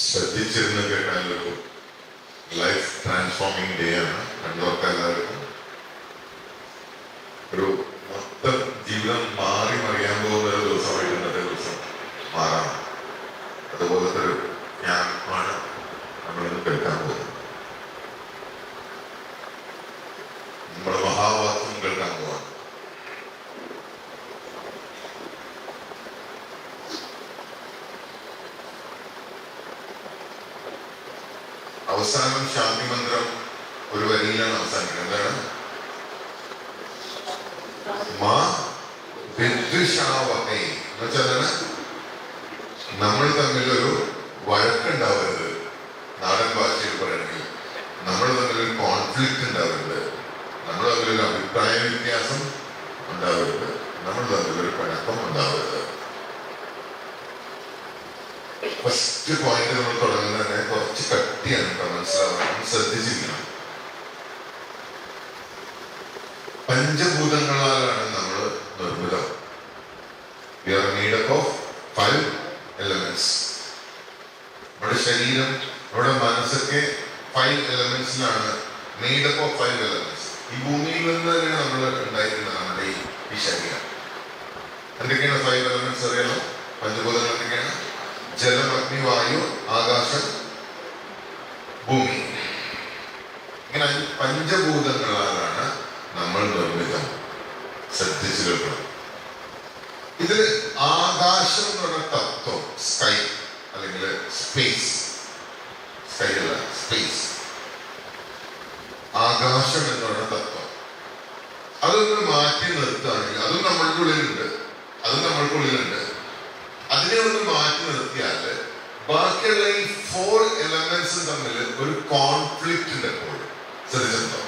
ശ്രദ്ധിച്ചിരുന്ന് കേട്ടാലൊരു life transforming day ആണ്. കണ്ടവർക്ക് എല്ലാവർക്കും ഒരു മൊത്തം ജീവിതം മാറി മറിയാൻ പോകുന്ന ഒരു ദിവസമായിട്ട് ഇന്നത്തെ ദിവസം മാറാം. അതുപോലത്തെ ഒരു ജ്ഞാനമാണ് നമ്മളിന്ന് കേൾക്കാൻ പോകുന്നത്. നമ്മുടെ മഹാവാക്യം കേൾക്കാൻ പോവാണ്. അവസാനം ശാന്തി മന്ത്രം ഒരു വരിയിലാണ് അവസാനിക്കുന്നത്. എന്താണ്? മാ വിദ്വിഷാവഹൈ എന്ന് വെച്ചാൽ നമ്മൾ തമ്മിലൊരു വഴക്കുണ്ടാവരുത്. നാടൻ ഭാഷയിൽ പറയണമെങ്കിൽ നമ്മൾ തമ്മിലൊരു കോൺഫ്ലിക്റ്റ് ഉണ്ടാവരുത്, നമ്മൾ തമ്മിലൊരു അഭിപ്രായ വ്യത്യാസം ഉണ്ടാവരുത്, നമ്മൾ തമ്മിലൊരു പഴക്കം ഉണ്ടാവരുത്. ഫസ്റ്റ് പോയിന്റ് നമ്മൾ തുടങ്ങുന്നത് തന്നെ കുറച്ച് കട്ടിയാണ്, മനസ്സിലാവണം, ശ്രദ്ധിച്ചിരിക്കണം. പഞ്ചഭൂതങ്ങളാലാണ് നമ്മൾ നിർമ്മിതം. We are made up of 5 elements. നമ്മുടെ ശരീരം, നമ്മുടെ മനസ്സൊക്കെ 5 elementsലാണ് made up of 5 elements. ഈ ഭൂമിയിൽ നിന്ന് തന്നെ നമ്മൾ ഉണ്ടായിരിക്കുന്നത് നമ്മുടെ ഈ ശരീരം. എന്തൊക്കെയാണ് 5 elements അറിയാലോ? പഞ്ചഭൂതങ്ങൾ എന്തൊക്കെയാണ്? ജലം, അഗ്നി, വായു, ആകാശം, ഭൂമി. ഇങ്ങനെ പഞ്ചഭൂതങ്ങളാലാണ് നമ്മൾ നിർമ്മിതം. ശ്രദ്ധിച്ചു കേൾക്കണം. ഇതിൽ ആകാശം എന്ന് പറഞ്ഞ തത്വം, സ്കൈ അല്ലെങ്കിൽ സ്പേസ്, സ്കൈ അല്ല സ്പേസ്, ആകാശം എന്ന് പറഞ്ഞ തത്വം, അതൊന്ന് മാറ്റി നിർത്തുകയാണെങ്കിൽ അതും നമ്മൾക്കുള്ളിലുണ്ട്, അതിനെ ഒന്ന് മാറ്റി നിർത്തിയാൽ ബാക്കിയുള്ള ഈ 4 എലമെന്റ്സും തമ്മിൽ ഒരു കോൺഫ്ലിക്റ്റ് ഉണ്ട് എപ്പോഴും. ശ്രദ്ധിച്ചിട്ടുണ്ടോ?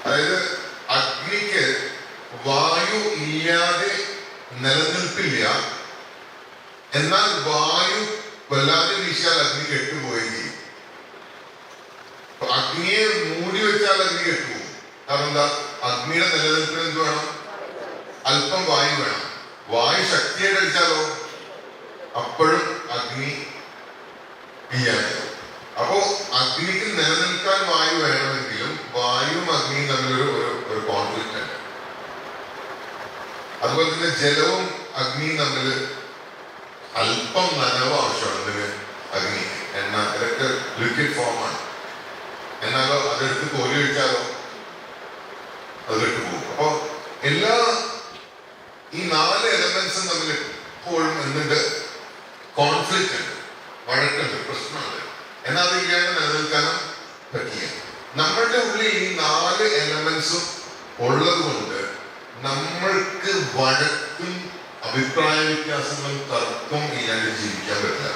അതായത് അഗ്നിക്ക് വായു ഇല്ലാതെ നിലനിൽപ്പില്ല, എന്നാൽ വായു വല്ലാതെ വീശാൽ അഗ്നി കെട്ടുപോവുകയും ചെയ്യും. അഗ്നിയെ മൂടി വെച്ചാൽ അഗ്നി കെട്ടുപോകും. കാരണം എന്താ? അഗ്നിയുടെ നിലനിൽപ്പിന് എന്ത് വേണം? അല്പം വായു വേണം. വായു ശക്തിയായിട്ട് അടിച്ചാലോ അപ്പോഴും അഗ്നി ഇല്ലാതെ. അപ്പോ അഗ്നിക്ക് നിലനിൽക്കാൻ വായു വേണമെങ്കിലും വായുവും അഗ്നിയും തമ്മിലൊരു ഒരു കോൺഫ്ലിക്റ്റ് ഉണ്ട്. അതുപോലെ തന്നെ ജലവും അഗ്നിയും തമ്മിൽ അല്പം നനവ് ആവശ്യമാണ്. ഇതിന് അഗ്നി എണ്ണ ഇതൊക്കെ ലിക്വിഡ് ഫോമാണ്. എന്നാലോ അതെടുത്ത് കോരി ഒഴിച്ചാലോ അത് കെട്ടുപോകും. അപ്പോ എല്ലാ ഈ 4 എലമെന്റ്സും തമ്മിൽ എപ്പോഴും എന്തുണ്ട്? കോൺഫ്ലിക്റ്റ് ഉണ്ട്, വഴക്കുണ്ട്, പ്രശ്നമുണ്ട്. എന്നാൽ അതില്ലാതെ നിലനിൽക്കാനും പറ്റില്ല. നമ്മളുടെ ഉള്ളിൽ ഈ 4 എലമെന്റ്സും ഉള്ളത് കൊണ്ട് നമ്മൾക്ക് വഴക്കും അഭിപ്രായ വ്യത്യാസങ്ങളും തർക്കം ഇല്ലാണ്ട് ജീവിക്കാൻ പറ്റില്ല.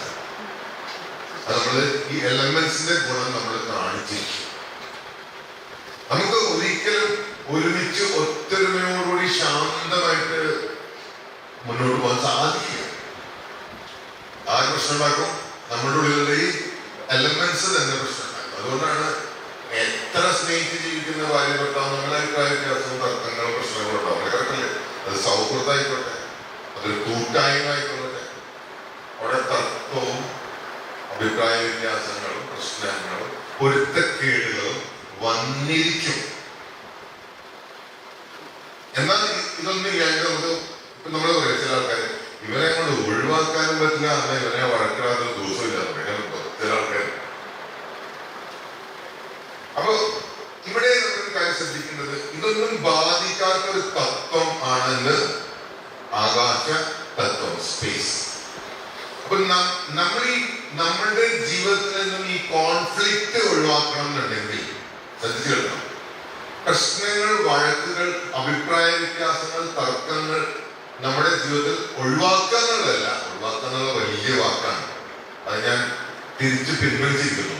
അത് നമ്മള് ഈ എലമെന്റ്സിന്റെ ഗുണം നമ്മൾ കാണിച്ചിരിക്കും. നമുക്ക് ഒരിക്കലും ഒരുമിച്ച് ഒത്തൊരുമയോടുകൂടി ശാന്തമായിട്ട് മുന്നോട്ട് പോകാൻ സാധിക്കില്ല. ആര് പ്രശ്നം ഉണ്ടാക്കും? നമ്മുടെ ഉള്ളിലുള്ള ഈ എലമെന്റ്സ് തന്നെ പ്രശ്നം ഉണ്ടാക്കും. അതുകൊണ്ടാണ് എത്ര സ്നേഹിച്ച് ജീവിക്കുന്ന ഭാര്യ ഭർത്താവ് നമ്മളെ അഭിപ്രായ വ്യത്യാസവും തർക്കങ്ങളും പ്രശ്നങ്ങളും ഉണ്ടാവും. കിടക്കല്ലേ? അത് സൗഹൃദമായിക്കോട്ടെ, അതൊരു കൂട്ടായ്മ ആയിക്കോട്ടെ, അവിടെ തർക്കവും അഭിപ്രായ വ്യത്യാസങ്ങളും പ്രശ്നങ്ങളും പൊരുത്തക്കേടുകളും വന്നിരിക്കും. എന്നാൽ ഇതൊന്നും ഇല്ലാണ്ട് നമുക്ക് ഇപ്പൊ നമ്മള് പറയാം, ചില ആൾക്കാർ ഇവരെ കൊണ്ട് ഒഴിവാക്കാനും പറ്റില്ല, എന്നാൽ ഇവരെ വഴക്കിടാത്ത ദിവസം ഇല്ലാതെ ചില ആൾക്കാർ. അപ്പൊ ഇവിടെ നമ്മളൊരു കാര്യം ശ്രദ്ധിക്കേണ്ടത്, ഇതൊന്നും ബാധിക്കാത്ത ഒരു തത്വം ആണെന്ന് ആകാശ തത്വം, സ്പേസ്. അപ്പൊ നമ്മൾ ഈ നമ്മളുടെ ജീവിതത്തിൽ നിന്നും ഈ കോൺഫ്ലിക്റ്റ് ഒഴിവാക്കണം എന്നുണ്ടെങ്കിൽ ശ്രദ്ധിച്ചു കേൾക്കണം. പ്രശ്നങ്ങൾ, വഴക്കുകൾ, അഭിപ്രായ വ്യത്യാസങ്ങൾ, തർക്കങ്ങൾ നമ്മുടെ ജീവിതത്തിൽ ഒഴിവാക്കുക എന്നുള്ളതല്ല. ഒഴിവാക്കുക എന്നുള്ള വലിയ വാക്കാണ്, അത് ഞാൻ തിരിച്ച് പിൻവലിച്ചിരിക്കുന്നു.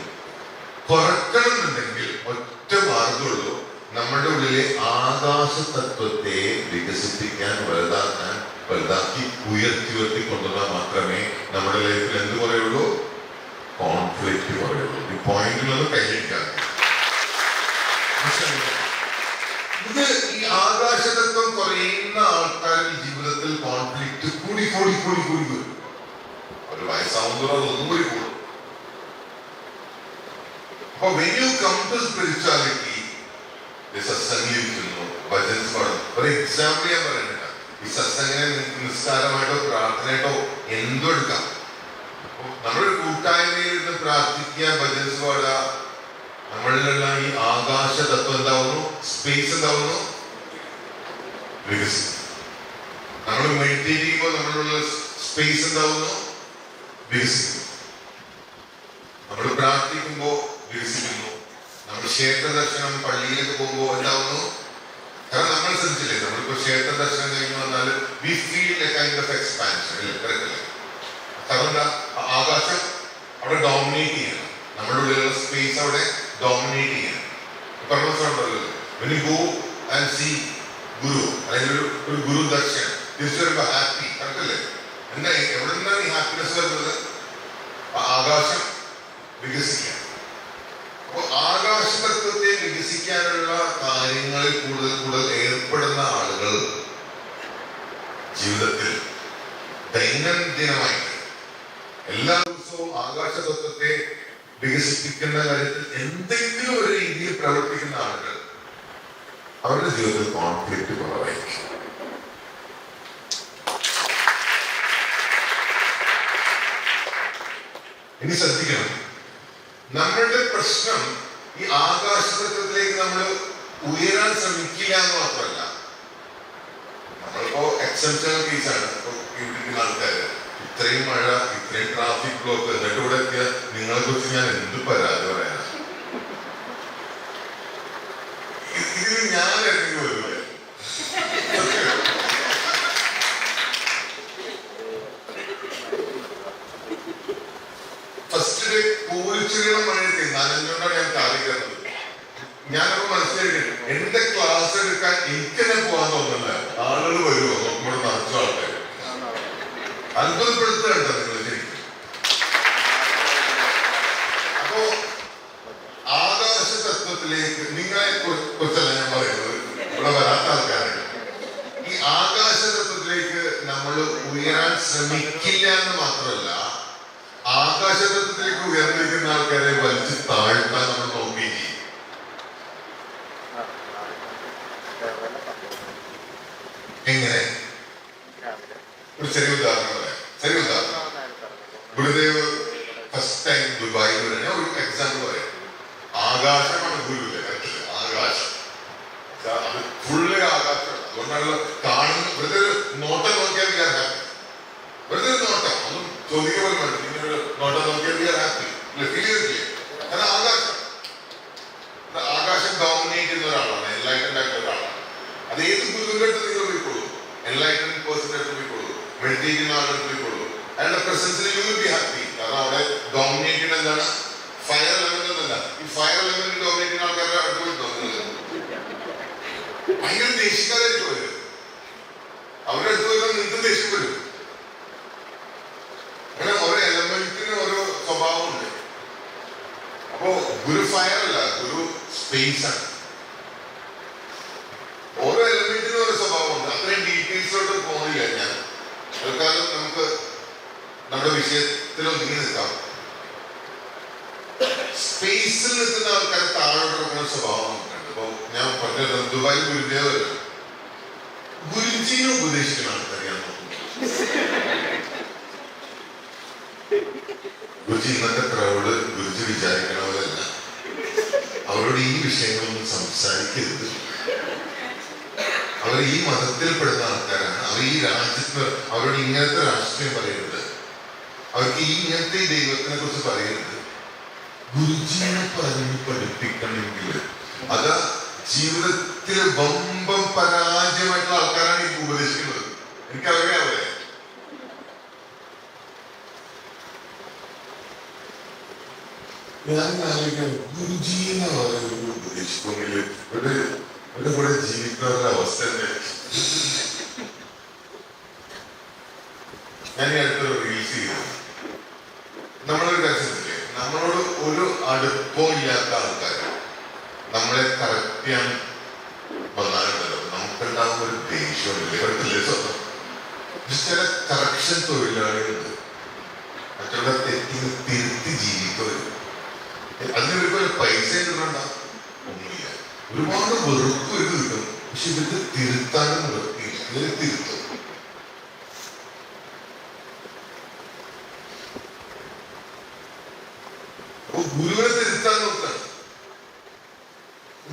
കുറക്കണം എന്നുണ്ടെങ്കിൽ ഒറ്റ മാർഗമുള്ളൂ, നമ്മുടെ ഉള്ളിലെ ആകാശ തത്വത്തെ വികസിപ്പിക്കാൻ, വലുതാക്കി ഉയർത്തി കൊണ്ടുവന്നാൽ മാത്രമേ നമ്മുടെ ലൈഫിൽ എന്ത് പറയുള്ളൂ? കോൺഫ്ലിക്റ്റ് പറയുള്ളൂ. ഈ പോയിന്റിലൊന്ന് കൈവരിക്കാൻ ഇത് ഈ ആകാശതത്വം കുറയുന്ന ആൾക്കാരുടെ ജീവിതത്തിൽ കോൺഫ്ലിക്റ്റ് കൂടി വരും. ഒരു വയസ്സാവുന്നതോ അതൊന്നും കൂടി കൂടും. അപ്പൊ when you come to spirituality, സത്സംഗിലിരിക്കുന്നു, bhajans പാടും. ഒരു എക്സാമ്പിൾ ഞാൻ പറയുന്നില്ല. ഈ സത്സംഗിനെ നിസ്കാരമായിട്ടോ പ്രാർത്ഥനയായിട്ടോ എന്തോ എടുക്കാം. നമ്മളൊരു കൂട്ടായ്മയിൽ ഇരുന്ന് പ്രാർത്ഥിക്കുക, ഭജൻസ് പാടുക, നമ്മളിലുള്ള ഈ ആകാശ തത്വം എന്താവുന്നു, സ്പേസ് എന്താവുന്നു, വികസിക്കും. നമ്മൾ മെഡിറ്റേറ്റ് ചെയ്യുമ്പോൾ നമ്മളുള്ള സ്പേസ് എന്താവുന്നു, വികസിക്കും. നമ്മൾ പ്രാർത്ഥിക്കുമ്പോൾ വികസിക്കുന്നു. നമ്മൾ ക്ഷേത്ര ദർശനം പള്ളിയിലേക്ക് പോകുമ്പോൾ എന്താവുന്നു, കാരണം നമ്മൾ ശ്രദ്ധിച്ചില്ലേ, നമ്മളിപ്പോ ക്ഷേത്ര ദർശനം കഴിഞ്ഞ് വന്നാൽ we feel A kind of expansion അല്ലേ, കറക്റ്റല്ലേ? കാരണം എന്താ, ആകാശം അവിടെ ഡോമിനേറ്റ് ചെയ്യണം, നമ്മുടെ ഉള്ളിലുള്ള സ്പേസ് അവിടെ ഡോമിനേറ്റ് ചെയ്യണം. പറഞ്ഞല്ലോ, when you go and see ഗുരു അല്ലെങ്കിൽ ഒരു ഗുരു ദർശനം തിരിച്ചു വരുമ്പോ ഹാപ്പി, കറക്റ്റല്ലേ? എന്താ, എവിടെ നിന്നാണ് ഈ ഹാപ്പിനെസ് വരുന്നത്? ആകാശം വികസിക്കാൻ. അപ്പൊ ആകാശ തത്വത്തെ വികസിക്കാനുള്ള കാര്യങ്ങളിൽ കൂടുതൽ കൂടുതൽ ഏർപ്പെടുന്ന ആളുകൾ ജീവിതത്തിൽ ദൈനംദിനമായിട്ട് എല്ലാ ദിവസവും ആകാശ തത്വത്തെ വികസിപ്പിക്കുന്ന കാര്യത്തിൽ എന്തെങ്കിലും ഒരു രീതിയിൽ പ്രവർത്തിക്കുന്ന ആളുകൾ അവരുടെ ജീവിതത്തിൽ കോൺഫ്ലിക്റ്റ് കുറവായിരിക്കും. ഇനി ശ്രദ്ധിക്കണം, നമ്മളുടെ പ്രശ്നം ഈ ആകാശ തത്വത്തിലേക്ക് നമ്മൾ ഉയരാൻ ശ്രമിക്കില്ല എന്ന് മാത്രമല്ല, നമ്മളിപ്പോ എക്സെപ്ഷണൽ കേസാണ്. ഇപ്പൊ ഇരിക്കുന്ന ആൾക്കാര് ഇത്രയും മഴ, ഇത്രയും ട്രാഫിക് ബ്ലോക്ക്, എന്നിട്ട് ഇവിടെ എത്തിയ നിങ്ങളെ കുറിച്ച് ഞാൻ എന്ത് പരാതി പറയാനാ? ഇതിൽ ഞാൻ ഇറങ്ങി വരില്ലേ? ഫസ്റ്റ് ഡേ പൂരിച്ചുകളും മഴയത്തെ നനഞ്ഞുകൊണ്ടാണ് ഞാൻ കാലിക്കുന്നത്. ഞാനപ്പോ മനസ്സിലാക്കിയിട്ട് എന്റെ ക്ലാസ് എടുക്കാൻ എനിക്ക് തന്നെ പോകാൻ തോന്നുന്നില്ല. ആളുകൾ വരുമോ നമ്മുടെ നിറച്ച ആൾക്കാർ അത്ഭുതപ്പെടുത്തുകയുണ്ടോ നിങ്ങൾ ശരിക്കും? അപ്പോ ആകാശ തത്വത്തിലേക്ക് നിങ്ങളെ കുറിച്ചല്ല ഞാൻ പറയുന്നത്, ഇവിടെ വരാത്ത ആൾക്കാരാണ്. ഈ ആകാശ തത്വത്തിലേക്ക് നമ്മൾ ഉയരാൻ ശ്രമിക്കില്ല എന്ന് മാത്രമല്ല, ആകാശ തത്വത്തിലേക്ക് ഉയർന്നിരിക്കുന്ന ആൾക്കാരെ വലിച്ചു താഴ്ത്താൻ നമ്മൾ നോക്കുകയും ചെയ്യും. എങ്ങനെ? ഒരു ചെറിയ ഉദാഹരണം പറയാം. ചെറിയ ഉദാഹരണം, ഗുരുദേവ് ഫസ്റ്റ് ടൈം ദുബായിൽ വരാൻ ഒരു എക്സാമ്പിൾ പറയാം. ആകാശമാണ് ഗുരുവിന്റെ കാര്യത്തില്, ആകാശം അത് ഫുള്ള് ആകാശമാണ്. അതുകൊണ്ടാണല്ലോ കാണുന്ന വെറുതെ ഒരു നോട്ടം നോക്കിയാൽ ഞാൻ ഹാപ്പി. വെറുതെ ഒരു നോട്ടം, ഒന്നും ചോദിക്കുക പോലും വേണ്ട, ഇങ്ങനെ ഒരു നോട്ടം നോക്കിയാൽ ഞാൻ ഹാപ്പി ഫീൽ ചെയ്തിട്ടില്ലേ? കാരണം ആകാശം ഡോമിനേറ്റ് ചെയ്യുന്ന ഒരാളാണ്, എൻലൈറ്റൻഡ് ആയിട്ടുള്ള ഒരാളാണ്. അത് ഏത് ഗുരുവിന്റെ അടുത്ത് നിങ്ങൾ പോയിക്കോളൂ, എൻലൈറ്റൻഡ് പേഴ്സന്റെ അടുത്ത് പോയിക്കോളൂ, മെഡിറ്റേറ്റ് ചെയ്യുന്ന ആളുടെ അടുത്ത് പോയിക്കോളൂ, അയാളുടെ പ്രസൻസിൽ യു വിൽ ബി ഹാപ്പി. കാരണം അവിടെ ഡോമിനേറ്റ് ചെയ്യുന്ന എന്താണ്? ഫയർ എലമെന്റ് ഒന്നല്ല. ഈ ഫയർ എലമെന്റ് ഡോമിനേറ്റ് ചെയ്യുന്ന ആൾക്കാരുടെ അടുത്ത് പോയി തോന്നുന്നത് ഭയങ്കര ദേഷ്യക്കാരായിട്ട് വരും. അവരുടെ അടുത്ത് വരുമ്പോൾ നിങ്ങൾക്ക് ദേഷ്യം വരും. അങ്ങനെ ഓരോ എലമെന്റിന് ഓരോ സ്വഭാവമുണ്ട്. അപ്പോ ഗുരു ഫയർ അല്ല, ഗുരു സ്പേസ് ആണ്. ഓരോ എലമെന്റിനും ഓരോ സ്വഭാവമുണ്ട്. അത്രയും ഡീറ്റെയിൽസിലോട്ട് പോകുന്നില്ല ഞാൻ. തൽക്കാലം നമുക്ക് നമ്മുടെ വിഷയത്തിൽ ഒതുങ്ങി നിൽക്കാം. സ്പേസിൽ നിൽക്കുന്ന ആൾക്കാർ താഴോട്ട് പോകുന്ന സ്വഭാവം നമുക്കുണ്ട്. അപ്പൊ ഞാൻ പറഞ്ഞത് ദുബായ് ഗുരുദേവ് ഗുരുജിനെ ഉപദേശിക്കുന്ന ആൾക്കാർ ഞാൻ നോക്കുന്നു. ഗുരുജി ഇന്നത്തെ ക്രൗഡ് ഗുരുജി വിചാരിക്കണ പോലെയല്ല. അവരോട് ഈ വിഷയങ്ങളൊന്നും സംസാരിക്കരുത്. അവർ ഈ മതത്തിൽപ്പെടുന്ന ആൾക്കാരാണ്. അവർ ഈ രാജ്യത്ത് അവരോട് ഇങ്ങനത്തെ രാഷ്ട്രീയം പറയരുത്. അവർക്ക് ഈ ഇങ്ങനത്തെ ദൈവത്തിനെ കുറിച്ച് പറയരുത്. ഗുരുജിനെ പറഞ്ഞ് പഠിപ്പിക്കണമെങ്കിൽ അത് ജീവിതത്തിൽ വമ്പം പരാജയമായിട്ടുള്ള ആൾക്കാരാണ് ഈ ഉപദേശിക്കുന്നത്. എനിക്കറിയാവേ. ഞാൻ ആലോചിക്കാം, ഗുരുജീനെ ഉപദേശിക്കുമെങ്കിൽ ഇവിടെ കൂടെ ജീവിക്കുന്നവരുടെ അവസ്ഥ തന്നെ. ഞാൻ ഈ അടുത്തൊരു റീൽസ് ചെയ്തു. നമ്മളൊരു കരുത്തില്ലേ, നമ്മളോട് ഒരു അടുപ്പവും ഇല്ലാത്ത ആൾക്കാർ നമ്മളെ കറക്റ്റ് ചെയ്യാൻ വന്നാലുണ്ടല്ലോ, നമുക്കുണ്ടാകുന്ന ഒരു ദേഷ്യമില്ലേ, ഇവർക്കില്ലേ സ്വന്തം. ചില കറക്ഷൻ തൊഴിലാളികളുണ്ട്. മറ്റുള്ള തെറ്റിന് തിരുത്തി ജീവിക്കുക. അതിനൊരു പൈസ കിട്ടണ്ട, ഒന്നുമില്ല. ഒരുപാട് വെറുപ്പ് ഇത് കിട്ടും, പക്ഷെ ഇവർക്ക് തിരുത്താനും വെറുപ്പില്ല. ഇതിനെ തിരുത്തും. അപ്പൊ ഗുരുവിനെ തിരുത്താൻ നോക്കണം.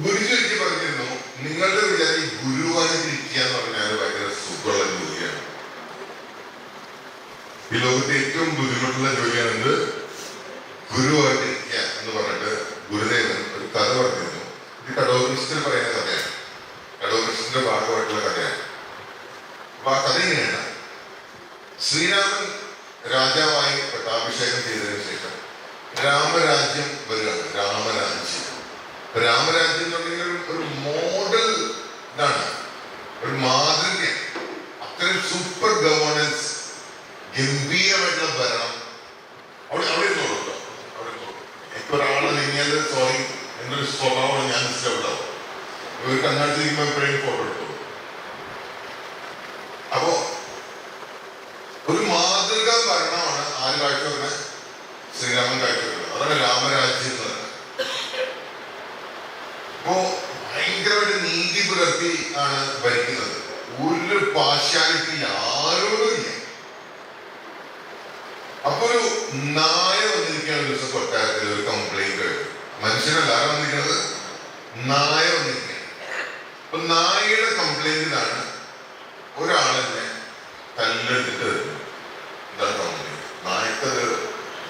ഗുരുജി എനിക്ക് പറഞ്ഞിരുന്നു, നിങ്ങളുടെ വിചാരം ഈ ഗുരുവാനിരിക്കുക എന്ന് പറഞ്ഞാൽ ഭയങ്കര സുഖമുള്ള ജോലിയാണ്. ഈ ലോകത്തെ ഏറ്റവും ബുദ്ധിമുട്ടുള്ള ജോലിയാണെന്ത്? ഗുരുവായിട്ടിരിക്കുക എന്ന് പറഞ്ഞിട്ട് ഗുരുദേവൻ ഒരു കഥ പറഞ്ഞിരുന്നു. ഇത് കടോകൃഷ്ണൻ പറയുന്ന കഥയാണ്, കടോകൃഷ്ണന്റെ ഭാഗമായിട്ടുള്ള കഥയാണ്. അപ്പൊ ആ കഥ ഇങ്ങനെയാണ്. ശ്രീരാമൻ രാജാവായി പട്ടാഭിഷേകം ചെയ്തതിനു ശേഷം രാമരാജ്യം വരികയാണ്. രാമരാജ്യം എന്ന് പറഞ്ഞാൽ ഒരു മോഡൽ ഇതാണ്, ഒരു മാതൃകയാണ്. അത്രയും സൂപ്പർ ഗവേണൻസ്, ഗംഭീരമായിട്ടുള്ള ഭരണം. അവിടെ ഇരുന്നോളൂ. ഇപ്പൊ ഒരാള് നീങ്ങിയാൽ സോറി എന്നൊരു സ്വഭാവമാണ് ഞാൻ മനസ്സിലാവും. ഒരു കണ്ണാടിയിരിക്കുമ്പോ എപ്പോഴും ഫോട്ടോ എടുത്തു. അപ്പോ ഒരു മാതൃകാ ഭരണമാണ് ആര് കാഴ്ചവെക്കുന്നത്? ശ്രീരാമൻ കാഴ്ചവെക്കുന്നത്. അതാണ് രാമരാജ്യം എന്ന് പറയുന്നത്. അപ്പോ ഭയങ്കരമായിട്ട് നീതി പുലർത്തി ആണ് ഭരിക്കുന്നത്. ഒരു പാർഷ്യാലിറ്റി ആരോടും ഇല്ല. അപ്പൊ ഒരു നായ വന്നിരിക്കുകയാണ് ഒരു ദിവസം കൊട്ടാരത്തിൽ. ഒരു കംപ്ലൈന്റ്, മനുഷ്യനല്ല ആരാ വന്നിരിക്കുന്നത്? നായ വന്നിരിക്കുകയാണ്. അപ്പൊ നായയുടെ കംപ്ലൈന്റിലാണ് ഒരാളെന്നെ കല്ലെടുത്തിട്ട് എന്താണ് കംപ്ലൈന്റ്. നായക്കത്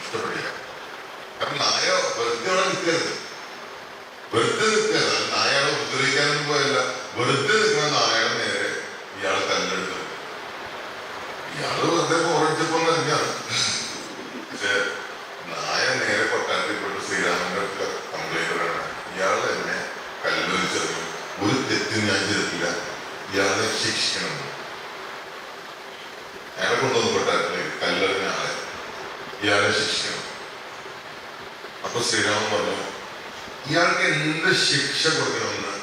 ഇഷ്ടപ്പെട്ടില്ല. കാരണം നായ വെറുതെ അവിടെ നിൽക്കരുത്, വെറുതെ നിൽക്കരുത്. നായകളെ ഉപദ്രവിക്കാനൊന്നും പോയല്ല, വെറുതെ നിൽക്കുന്ന നായയുടെ നേരെ ഇയാൾ കല്ലെടുത്തു. ഇയാള് വെറുതെ ഓടിച്ചപ്പോ തന്നെയാണ്. പക്ഷെ നായ നേരെ കൊട്ടാരത്തിൽ പോയിട്ട് ശ്രീരാമന്റെ കംപ്ലൈന്റ് പറയണം, ഇയാൾ എന്നെ കല്ലൊലിച്ചെറിഞ്ഞു, ഒരു തെറ്റും ഞാൻ ചെയ്തിട്ടില്ല, ഇയാളെ ശിക്ഷിക്കണം. അയാളെ കൊണ്ടുവന്ന് കൊട്ടാരത്തിലേക്ക്, കല്ലെറിഞ്ഞ ആളെ, ഇയാളെ ശിക്ഷിക്കണം. അപ്പൊ ശ്രീരാമൻ പറഞ്ഞു, ഇയാൾക്ക് എന്ത് ശിക്ഷ കൊടുക്കണമെന്ന്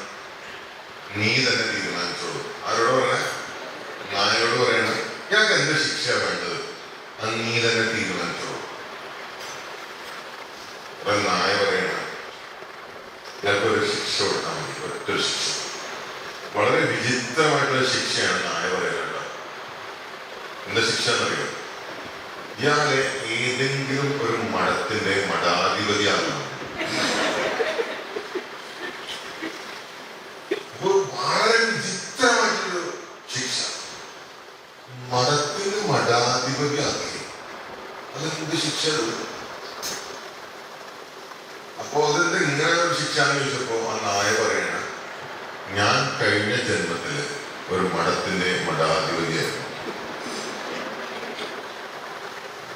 നീ തന്നെ തീരുമാനിച്ചോളൂ. ആരോട് പറയണേ? നായയോട് പറയണേ, ഇയാൾക്ക് എന്ത് ശിക്ഷ വേണ്ടത് അത് നീ തന്നെ തീരുമാനിച്ചോളൂ. അപ്പൊ നായ പറയണ, ഇയാൾക്കൊരു ശിക്ഷ കൊടുത്താൽ മതി, ഒറ്റ ശിക്ഷ. വളരെ വിചിത്രമായിട്ടുള്ള ശിക്ഷയാണ് നായ പറയുന്നത്. എന്താ ശിക്ഷ എന്നറിയോ? ഇയാളെ ഏതെങ്കിലും ഒരു മഠത്തിന്റെ മഠാധിപതിയാകണം. വളരെ വിചിത്രമായിട്ടൊരു ശിക്ഷ. മഠത്തിന് മഠാധിപതിയാക്കി. അതെന്ത് ശിക്ഷ? അപ്പോ അതെന്ത് ഇങ്ങനെ ഒരു ശിക്ഷാന്ന് ചോദിച്ചപ്പോ ആ നായ പറയണ, ഞാൻ കഴിഞ്ഞ ജന്മത്തില് ഒരു മഠത്തിന്റെ മഠാധിപതിയായിരുന്നു.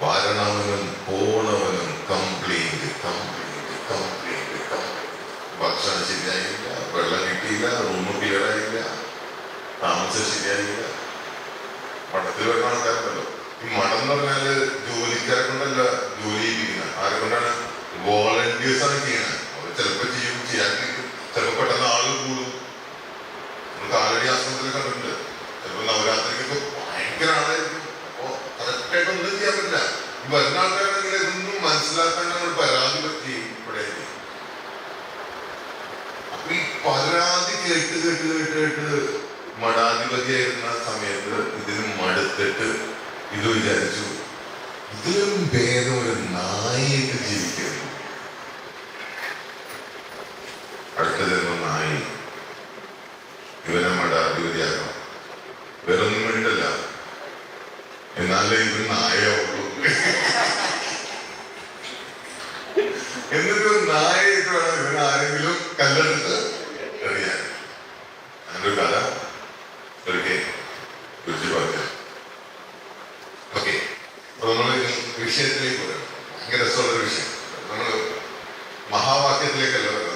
വരണവനും പോണവനും കംപ്ലൈന്റ്. ഭക്ഷണം ശരിയായില്ല, വെള്ളം കിട്ടിയില്ല, റൂം ക്ലിയർ ആയില്ല, താമസം ശരിയായില്ല. മഠത്തിൽ വരുന്ന ആൾക്കാരുണ്ടല്ലോ. ഈ മഠം എന്ന് പറഞ്ഞാല് ജോലിക്കാരെ കൊണ്ടല്ല ജോലി ചെയ്യിപ്പിക്കുന്നത്. ആരെ കൊണ്ടാണ്? വോളണ്ടിയേഴ്സ് ആണ് ചെയ്യണത്. അവർ ചിലപ്പോ ചെയ്യാതിരിക്കും, ചിലപ്പോ പെട്ടെന്ന് ആള് കൂടും. നമ്മൾ കാലടി ആശ്രമത്തിൽ കണ്ടിട്ടുണ്ട്. ചിലപ്പോ നവരാത്രിക്കൊക്കെ ഭയങ്കര ആളായിരിക്കും. അപ്പൊ കറക്റ്റായിട്ട് ഒന്നും ചെയ്യാൻ പറ്റില്ല. ഈ വരുന്ന ആൾക്കാരാണെങ്കിൽ ഇതൊന്നും മനസ്സിലാക്കാൻ നമ്മൾ പരാതി പറ്റി ഇവിടെ. അപ്പൊ ഈ പരാതി കേട്ട് മഠാധിപതിയായിരുന്ന സമയത്ത് ഇതിന് മടുത്തിട്ട് ഇത് വിചാരിച്ചു, ഇതിലും ഭേദം ഒരു നായിട്ട് ജീവിക്കുന്നു. അടുത്ത ജന്മം നായി, ഇവനെ മഠാധിപതിയാക്കണം. വേറൊന്നും വേണ്ടല്ല, എന്നാലേ ഇവൻ നായുള്ളൂ. എന്നിട്ട് നായായിട്ട് വേണം ഇവൻ ആരെങ്കിലും കല്ലെടുത്ത് എറിയാൻ. അങ്ങനൊരു കഥ ഒരിക്കൽ കുറിച്ച് പറഞ്ഞു. ഓക്കെ, അപ്പൊ നമ്മൾ വിഷയത്തിലേക്ക് വരാം. ഭയങ്കര രസമുള്ളൊരു വിഷയം. നമ്മൾ മഹാവാക്യത്തിലേക്കല്ല വരുന്നത്.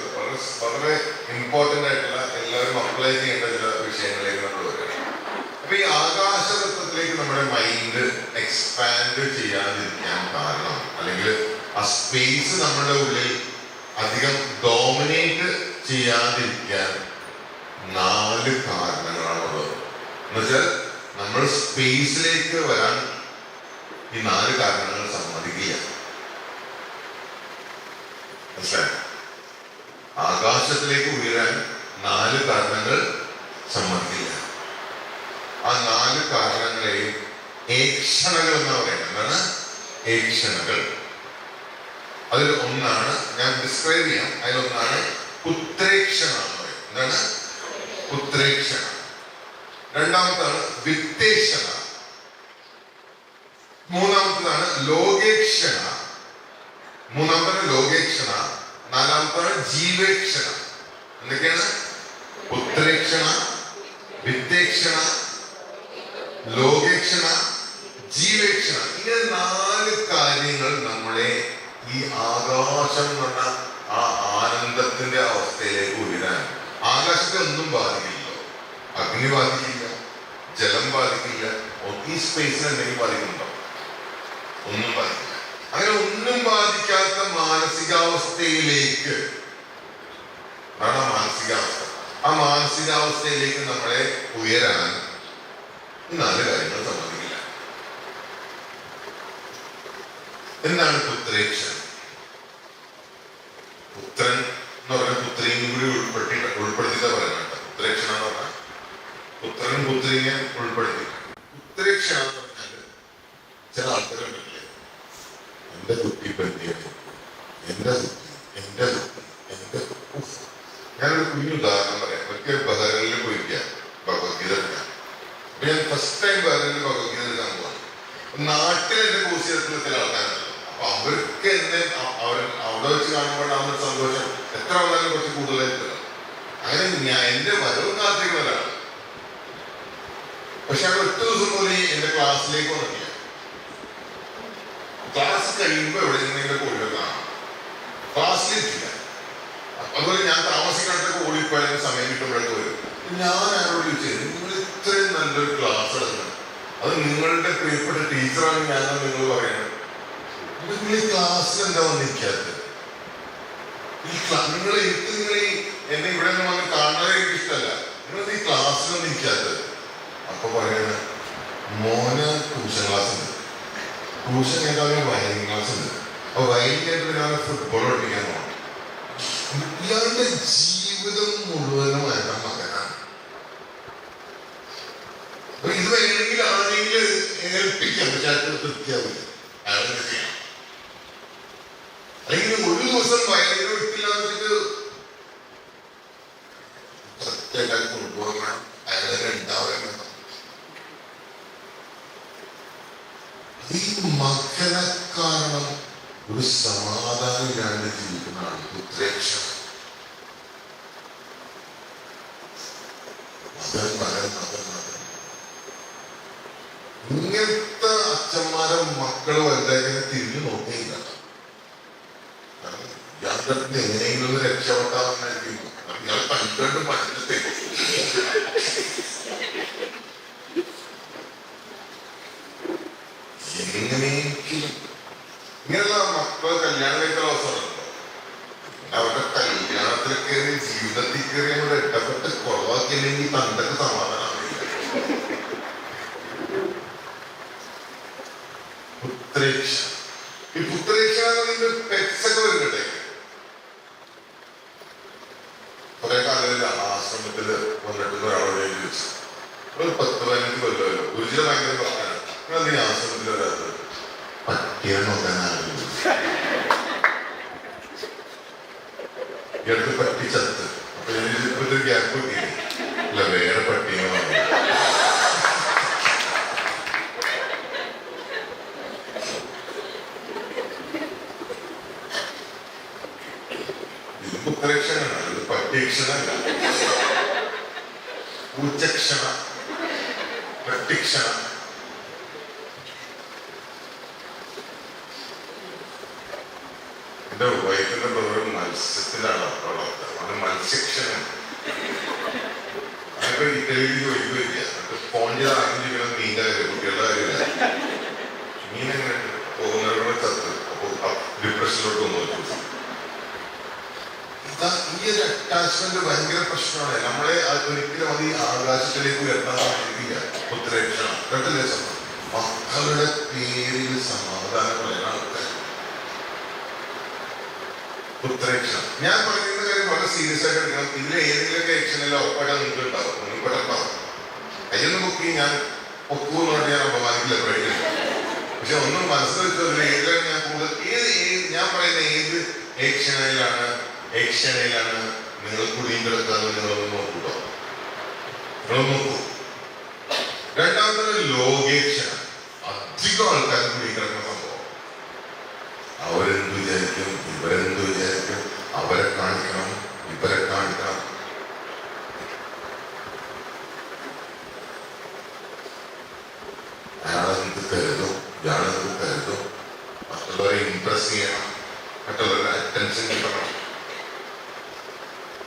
വളരെ ഇമ്പോർട്ടൻ്റ് ആയിട്ടുള്ള എല്ലാവരും അപ്ലൈ ചെയ്യേണ്ട ചില വിഷയങ്ങളിലേക്ക് നമ്മൾ വരികയാണ്. അപ്പൊ ഈ ആകാശതത്വത്തിലേക്ക് നമ്മുടെ മൈൻഡ് എക്സ്പാൻഡ് ചെയ്യാതിരിക്കാൻ കാരണം, അല്ലെങ്കിൽ ആ സ്പേസ് നമ്മുടെ ഉള്ളിൽ അധികം ഡോമിനേറ്റ് ചെയ്യാതിരിക്കാൻ 4 കാരണങ്ങളാണുള്ളത്. എന്നുവെച്ചാൽ നമ്മൾ സ്പേസിലേക്ക് വരാൻ ഈ 4 കാരണങ്ങൾ സമ്മതിക്കുക. സമ്മതിക്കില്ല. മനസ്സിലായോ? ആകാശത്തിലേക്ക് ഉയരാൻ 4 കാരണങ്ങൾ സമ്മതിക്കില്ല. ആ 4 കാരണങ്ങളെയും ഏക്ഷണകൾ എന്നാ പറയുന്നത്. എന്താണ് ഏക്ഷണകൾ? അതിൽ ഒന്നാണ് ഞാൻ ഡിസ്ക്രൈബ് ചെയ്യാം. അതിലൊന്നാണ് പുത്രേക്ഷണ എന്ന് പറയും. എന്താണ് പുത്രേക്ഷണ? രണ്ടാമത്താണ് വിത്തേക്ഷണ. മൂന്നാമത്തതാണ് ലോകേക്ഷണ. നാലാമത്താണ് ജീവേക്ഷണ. എന്തൊക്കെയാണ്? പുത്രേക്ഷണ, വിത്തേക്ഷണ, ലോകേക്ഷണ, ജീവേക്ഷണ. ഇങ്ങനെ 4 കാര്യങ്ങൾ നമ്മളെ ഈ ആകാശം എന്ന് പറഞ്ഞ ആ ആനന്ദത്തിന്റെ അവസ്ഥയിലേക്ക് ഉയരാൻ. ആകാശത്തെ ഒന്നും ബാധിക്കില്ല. അഗ്നി ബാധിക്കില്ല, ജലം ബാധിക്കില്ല. ഈ സ്പേസിന് എന്തെങ്കിലും ബാധിക്കുന്നുണ്ടോ? ഒന്നും ബാധിക്കില്ല. അങ്ങനെ ഒന്നും ബാധിക്കാത്ത മാനസികാവസ്ഥയിലേക്ക് ആണ് മാനസികാവസ്ഥ. ആ മാനസികാവസ്ഥയിലേക്ക് നമ്മളെ ഉയരാൻ 4 കാര്യങ്ങൾ സമ്മതിക്കില്ല. എന്താണ് പുത്രേക്ഷണം? പുത്രൻ എന്ന് പറഞ്ഞ പുത്രിയും കൂടി ഉൾപ്പെടുത്തിയിട്ടാ പറയുന്നത്. പുത്രേക്ഷണം എന്ന് പറഞ്ഞാൽ പുത്രനും പുത്രിയെ ഉൾപ്പെടുത്തി. പുത്രേക്ഷണം എന്ന് പറഞ്ഞാല് ചില ആൾക്കാരുണ്ടല്ലേ, എന്റെ കുട്ടി ബന്ധിയാണ്, എന്റെ ഞാനൊരു കുഞ്ഞു ഉദാഹരണം പറയാം. ഒരിക്കൽ ബഹ്റൈനിൽ പോയിരിക്കാം ഭഗവത്ഗീത എടുക്കാൻ. അപ്പൊ ഞാൻ ഫസ്റ്റ് ടൈം ബഹ്റൈനിൽ ഭഗവത്ഗീത എടുക്കാൻ പോവാണ്. നാട്ടിൽ എന്റെ കോഴ്സ് ചെയ്തിട്ടുള്ള ചില ആൾക്കാരുണ്ട്. അപ്പൊ അവർക്ക് എന്നെ അവിടെ വെച്ച് കാണുമ്പോഴാണ് സന്തോഷം എത്ര വന്നാലും കുറച്ച് കൂടുതലായിട്ട്. അങ്ങനെ ഞാൻ എന്റെ വരവ് കാത്തിരിക്കുന്നവരാണ്. പക്ഷെ അവിടെ 8 ദിവസം പോലും എന്റെ ക്ലാസ്സിലേക്ക് വന്നിട്ടില്ല. ക്ലാസ് കഴിയുമ്പോ എവിടെ നിന്നെങ്കിലും കൂടുതൽ കാണാം, ക്ലാസ്സിലിരിക്കില്ല. അതുപോലെ ഞാൻ താമസിക്കാനൊക്കെ ഓടിപ്പോയാലും സമയം കിട്ടുമ്പോഴൊക്കെ വരും. ഞാൻ ആരോട് ചോദിച്ചത്, നിങ്ങൾ ഇത്രയും നല്ലൊരു ക്ലാസ് എടുക്കണം, അത് നിങ്ങളുടെ പ്രിയപ്പെട്ട ടീച്ചറാണ് ഞാനാണ് നിങ്ങൾ പറയുന്നത്, നിങ്ങൾ ഈ ക്ലാസ്സിൽ എന്താ വന്നിരിക്കാത്തത്? നിങ്ങൾ എന്നെ ഇവിടെ നിന്ന് വന്ന് കാണാൻ എനിക്ക് ഇഷ്ടമല്ല, നിങ്ങൾ ഈ ക്ലാസ്സിലൊന്നും ഇരിക്കാത്തത്. അപ്പൊ പറയുന്നത്, മോന് ട്യൂഷൻ ക്ലാസ് ഉണ്ട്, ട്യൂഷൻ കഴിഞ്ഞാൽ വയലിൻ ക്ലാസ് ഉണ്ട്, അപ്പൊ വയലിൻ കഴിഞ്ഞിട്ട് ഞാൻ ഫുട്ബോൾ പഠിപ്പിക്കാൻ പോകണം. ഇയാളുടെ ജീവിതം മുഴുവനും എന്റെ മകനാണ്. അപ്പൊ ഇത് വേണമെങ്കിൽ ആരെങ്കിലും ഏൽപ്പിക്കാം, പക്ഷെ അയാൾക്ക് തൃപ്തിയാവില്ല, അയാൾ ചെയ്യാം. അല്ലെങ്കിൽ ഒരു ദിവസം വയലിന് വിട്ടില്ല വെച്ചിട്ട് സത്യമായിട്ട് കൊണ്ടുപോകണം, അയാളെ ഉണ്ടാവുക. ഈ മകനെ കാരണം ഒരു സമാധാനം ഇല്ലാണ്ട് ജീവിക്കുന്നതാണ് പുത്രേക്ഷണം. ഇങ്ങനത്തെ അച്ഛന്മാരെ മക്കള് വലുതായി തിരിഞ്ഞു നോക്കിയില്ല. ഇയാളുടെ എങ്ങനെയെങ്കിലും ഒന്ന് രക്ഷപ്പെട്ടാമെന്നായിരിക്കും ഇയാൾ കണ്ടുകൊണ്ട് മനസ്സിലത്തെ. എങ്ങനെയെങ്കിലും ഇങ്ങനെയുള്ള മക്കളെ കല്യാണം കഴിക്കുന്ന അവസരമുണ്ടോ? അവരുടെ കല്യാണത്തിൽ കയറി ജീവിതത്തിൽ കയറി അവിടെ ഇടപെട്ട് കുറവാക്കിയില്ലെങ്കിൽ തണ്ടൊക്കെ സമാധാനമില്ല. പുത്രേക്ഷ. ഈ പുത്രേക്ഷ പെറ്റ്സൊക്കെ വരുന്നുണ്ടേ. കുറെ കാലത്തിൽ ആശ്രമത്തില് വന്നിട്ട് ഒരാളോട് ചോദിച്ചു, ഒരു 10-15 കൊല്ലമല്ലോ, ഗുരുജിയുടെ ഭയങ്കര പറഞ്ഞാണ്, നിങ്ങൾ ഈ ആശ്രമത്തിൽ വരാത്തത്? പട്ടിയെ നോക്കാനാണ്. ഇടത്ത് പട്ടി ചത്ത്. അപ്പൊ ഞാൻ ഗ്യാപ്പ് കിട്ടിയില്ല, അല്ല വേറെ പട്ടിയെ വാങ്ങി. ഇത് പുത്രക്ഷണമാണ്, ഇത് പട്ടിക്ഷണല്ല. പൂച്ചക്ഷണ, പട്ടിക്ഷണ. എന്റെ വൈഫിന്റെ ബ്രദർ മത്സ്യത്തിലാണ് വളർത്തുക, അത് മത്സ്യക്ഷണം. അതൊക്കെ ഇറ്റലിയിൽ ചോദിക്കില്ല, ഫോൺ ചെയ്ത് ആദ്യം ചോദിക്കണം മീൻ്റെ കാര്യം, കുട്ടികളുടെ കാര്യമില്ല. മീൻ എങ്ങനെ പോകുന്നവരുടെ ചത്ത്, അപ്പൊ ഡിപ്രഷനിലോട്ട് വന്നു. ഈ ഒരു അറ്റാച്ച്മെന്റ് ഭയങ്കര പ്രശ്നമാണ്. നമ്മളെ ഒരിക്കലും അത് ഈ ആകാശത്തിലേക്ക് ഉയർത്താൻ സാധിക്കില്ല. പുത്രേക്ഷണം കേട്ടില്ലേ? മക്കളുടെ പേരിൽ സമാധാനം പറയുന്ന ആൾക്കാർ ഉത്തരേക്ഷണം. ഞാൻ പറയുന്ന കാര്യം വളരെ സീരിയസ് ആയിട്ട് എടുക്കണം. ഇതിൽ ഏതെങ്കിലുമൊക്കെ ആക്ഷനിലോ ഒപ്പടം നിങ്ങൾക്ക് ഉണ്ടാവും, പെട്ടെന്നുണ്ടാവും. കയ്യൊന്ന് പൊക്കി ഞാൻ പൊക്കൂന്ന് പറഞ്ഞാൽ ഞാൻ അപമാനിക്കില്ല പഠിക്കില്ല. പക്ഷെ ഒന്നും മനസ്സിൽ വെച്ചതിൽ ഏതിലാണ് ഞാൻ കൂടുതൽ ഞാൻ പറയുന്ന ഏത് ഏക്ഷണയിലാണ് നിങ്ങൾ കുടിയും കിടക്കാന്ന് നിങ്ങളൊന്ന് നോക്കൂട്ടോ. നിങ്ങൾ നോക്കൂ. രണ്ടാമത്തെ ലോകേക്ഷണം. അധികം ആൾക്കാർ കുടിയും കിടക്കുന്ന സംഭവം. അവരെന്ത് വിചാരിക്കും, ഇവരെന്ത് വിചാരിക്കും, അവരെ കാണിക്കണം, ഇവരെ കാണിക്കണം. അയാളെന്ത് കരുതും, ഇയാളെന്ത് കരുതും, മറ്റുള്ളവരെ ഇംപ്രസ് ചെയ്യണം, മറ്റുള്ളവരുടെ അറ്റൻഷൻ കിട്ടണം.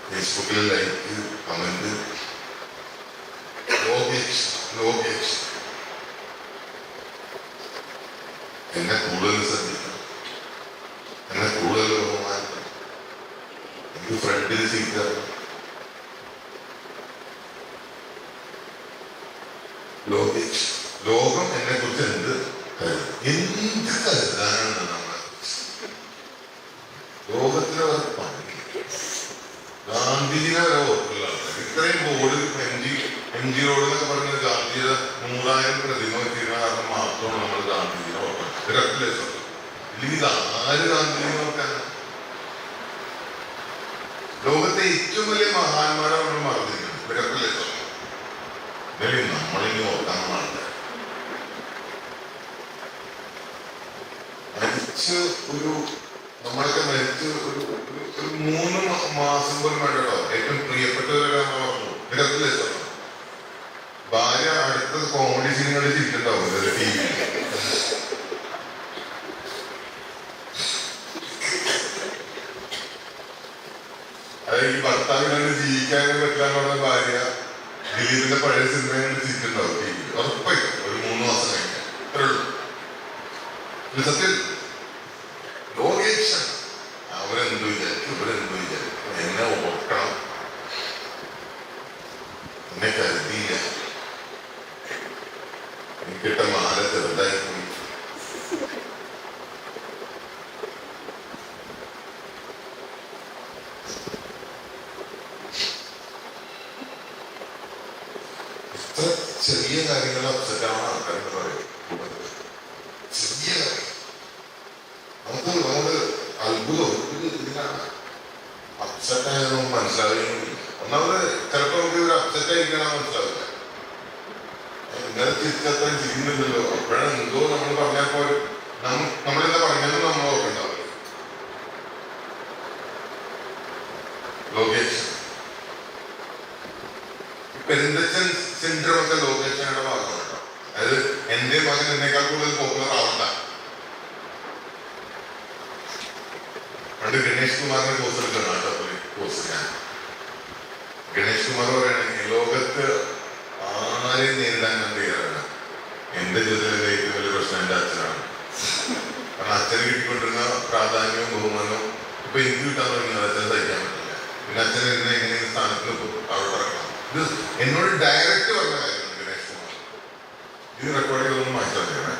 ഫേസ്ബുക്കിൽ ലൈക്ക്, കമന്റ്. ലോകേക്ഷ എന്നെ കൂടുതൽ ശ്രദ്ധിക്കണം, എന്നെ കൂടുതൽ ബഹുമാനിക്കണം, എനിക്ക് ഫ്രണ്ടിൽ സീറ്റ്. ലോകം എന്നെ കുറിച്ച് എന്ത് കരുതാനാണ് നമ്മളെ ലോകത്തിലെ പണി. ഗാന്ധിജിനെ വരെ ഓർക്കുള്ള ആൾക്കാർ ഇത്രയും ബോർഡ് എം ജി റോഡ് എന്നൊക്കെ പറഞ്ഞത് ഗാന്ധിജിയുടെ 100,000 പ്രതിമ വെച്ചിരുന്ന കാരണം മാത്രമാണ് നമ്മൾ ഗാന്ധിജിനെ ഓർക്കുന്നത്. ഇതൊക്കെ ഇല്ലെങ്കിൽ ഇത് ആര് ഗാന്ധിജിനെ ഓർക്കാനാണ്? ലോകത്തെ ഏറ്റവും വലിയ മഹാന്മാരെ നമ്മൾ മറന്നിരിക്കുന്നത്. ഇവരൊക്കെ നമ്മളിനി ഓർക്കാൻ ആൾക്കാർ നമ്മളൊക്കെ മരിച്ച് ഒരു 3 മാസം പോലും വേണ്ടോ. ഏറ്റവും പ്രിയപ്പെട്ടവരൊക്കെ നമ്മൾ പറഞ്ഞു. ഇവരൊക്കെ ഭാര്യ അടുത്ത കോമഡി സീനുകളിൽ ചിരിക്കുന്നുണ്ടാവും ടി വി. അതായത് ഈ ഭർത്താവിനെ ജീവിക്കാനും പറ്റില്ലാന്ന് പറഞ്ഞ ഭാര്യ ദിലീപിന്റെ പഴയ സിനിമ ചിരിക്കുന്നുണ്ടാവും ടി വി. ഉറപ്പായിട്ടും ഒരു 3 മാസം കഴിഞ്ഞാൽ അത്രേ ഉള്ളൂ. സത്യം ലോകേക്ഷൻ. അവരെന്ത് വിചാരിക്കും, ഇവരെന്ത് വിചാരിക്കും, എന്നെ ഓർക്കണം, എന്നെ കരുതിയില്ല, എനിക്കിട്ട മാല ചെറുതായി പോയി. ഇത്ര ചെറിയ കാര്യങ്ങൾ അപ്സെറ്റാണ് ആൾക്കാർ പറയും. ചെറിയ കാര്യം നമുക്ക് അത്ഭുതം. ഇതിനാണ് അപ്സെറ്റായതൊന്നും മനസ്സിലാവുകയും. ഒന്നാമത് ചിലപ്പോൾ നമുക്ക് ഇവർ അപ്സെറ്റായിരിക്കണം മനസ്സിലാവില്ല. ഇന്നലെ തിരിച്ചത്രയും ചെയ്യുന്നില്ലല്ലോ. അപ്പോഴാണ് എന്തോ നമ്മൾ പറഞ്ഞപ്പോൾ നമ്മളെന്താ പറഞ്ഞതെന്ന് നമ്മൾ ഓർക്കണ്ടാവില്ല. ലോകേഷൻ പെരുന്തച്ചൻ സിൻഡ്രോം ഒക്കെ ലോകേഷനുടെ ഭാഗമാണ്. അതായത് എന്റെ മകൻ എന്നേക്കാൾ കൂടുതൽ പോപ്പുലർ ആവണ്ട. പണ്ട് ഗണേഷ് കുമാറിനെ പോസ്റ്റ് എടുക്കണം കേട്ടോ. പോസ്റ്റ് ഞാൻ ഗണേഷ് കുമാർ പറയുകയാണെങ്കിൽ ലോകത്ത് ആരെയും നേരിടാൻ ഞാൻ തയ്യാറാണ്. എന്റെ ജീവിതത്തിലെ ഏറ്റവും വലിയ പ്രശ്നം എന്റെ അച്ഛനാണ്. കാരണം അച്ഛന് കിട്ടിക്കൊണ്ടിരുന്ന പ്രാധാന്യവും ബഹുമാനവും ഇപ്പൊ എനിക്ക് കിട്ടാൻ തുടങ്ങി. അച്ഛനെ സഹിക്കാൻ പറ്റില്ല. പിന്നെ അച്ഛനെ എങ്ങനെയെങ്കിലും സ്ഥാനത്ത് അവിടെ പറക്കണം. ഇത് എന്നോട് ഡയറക്റ്റ് പറഞ്ഞ കാര്യമാണ് ഗണേഷ് കുമാർ. ഇത് റെക്കോർഡ് ചെയ്തൊന്നും മാറ്റാൻ തരാം.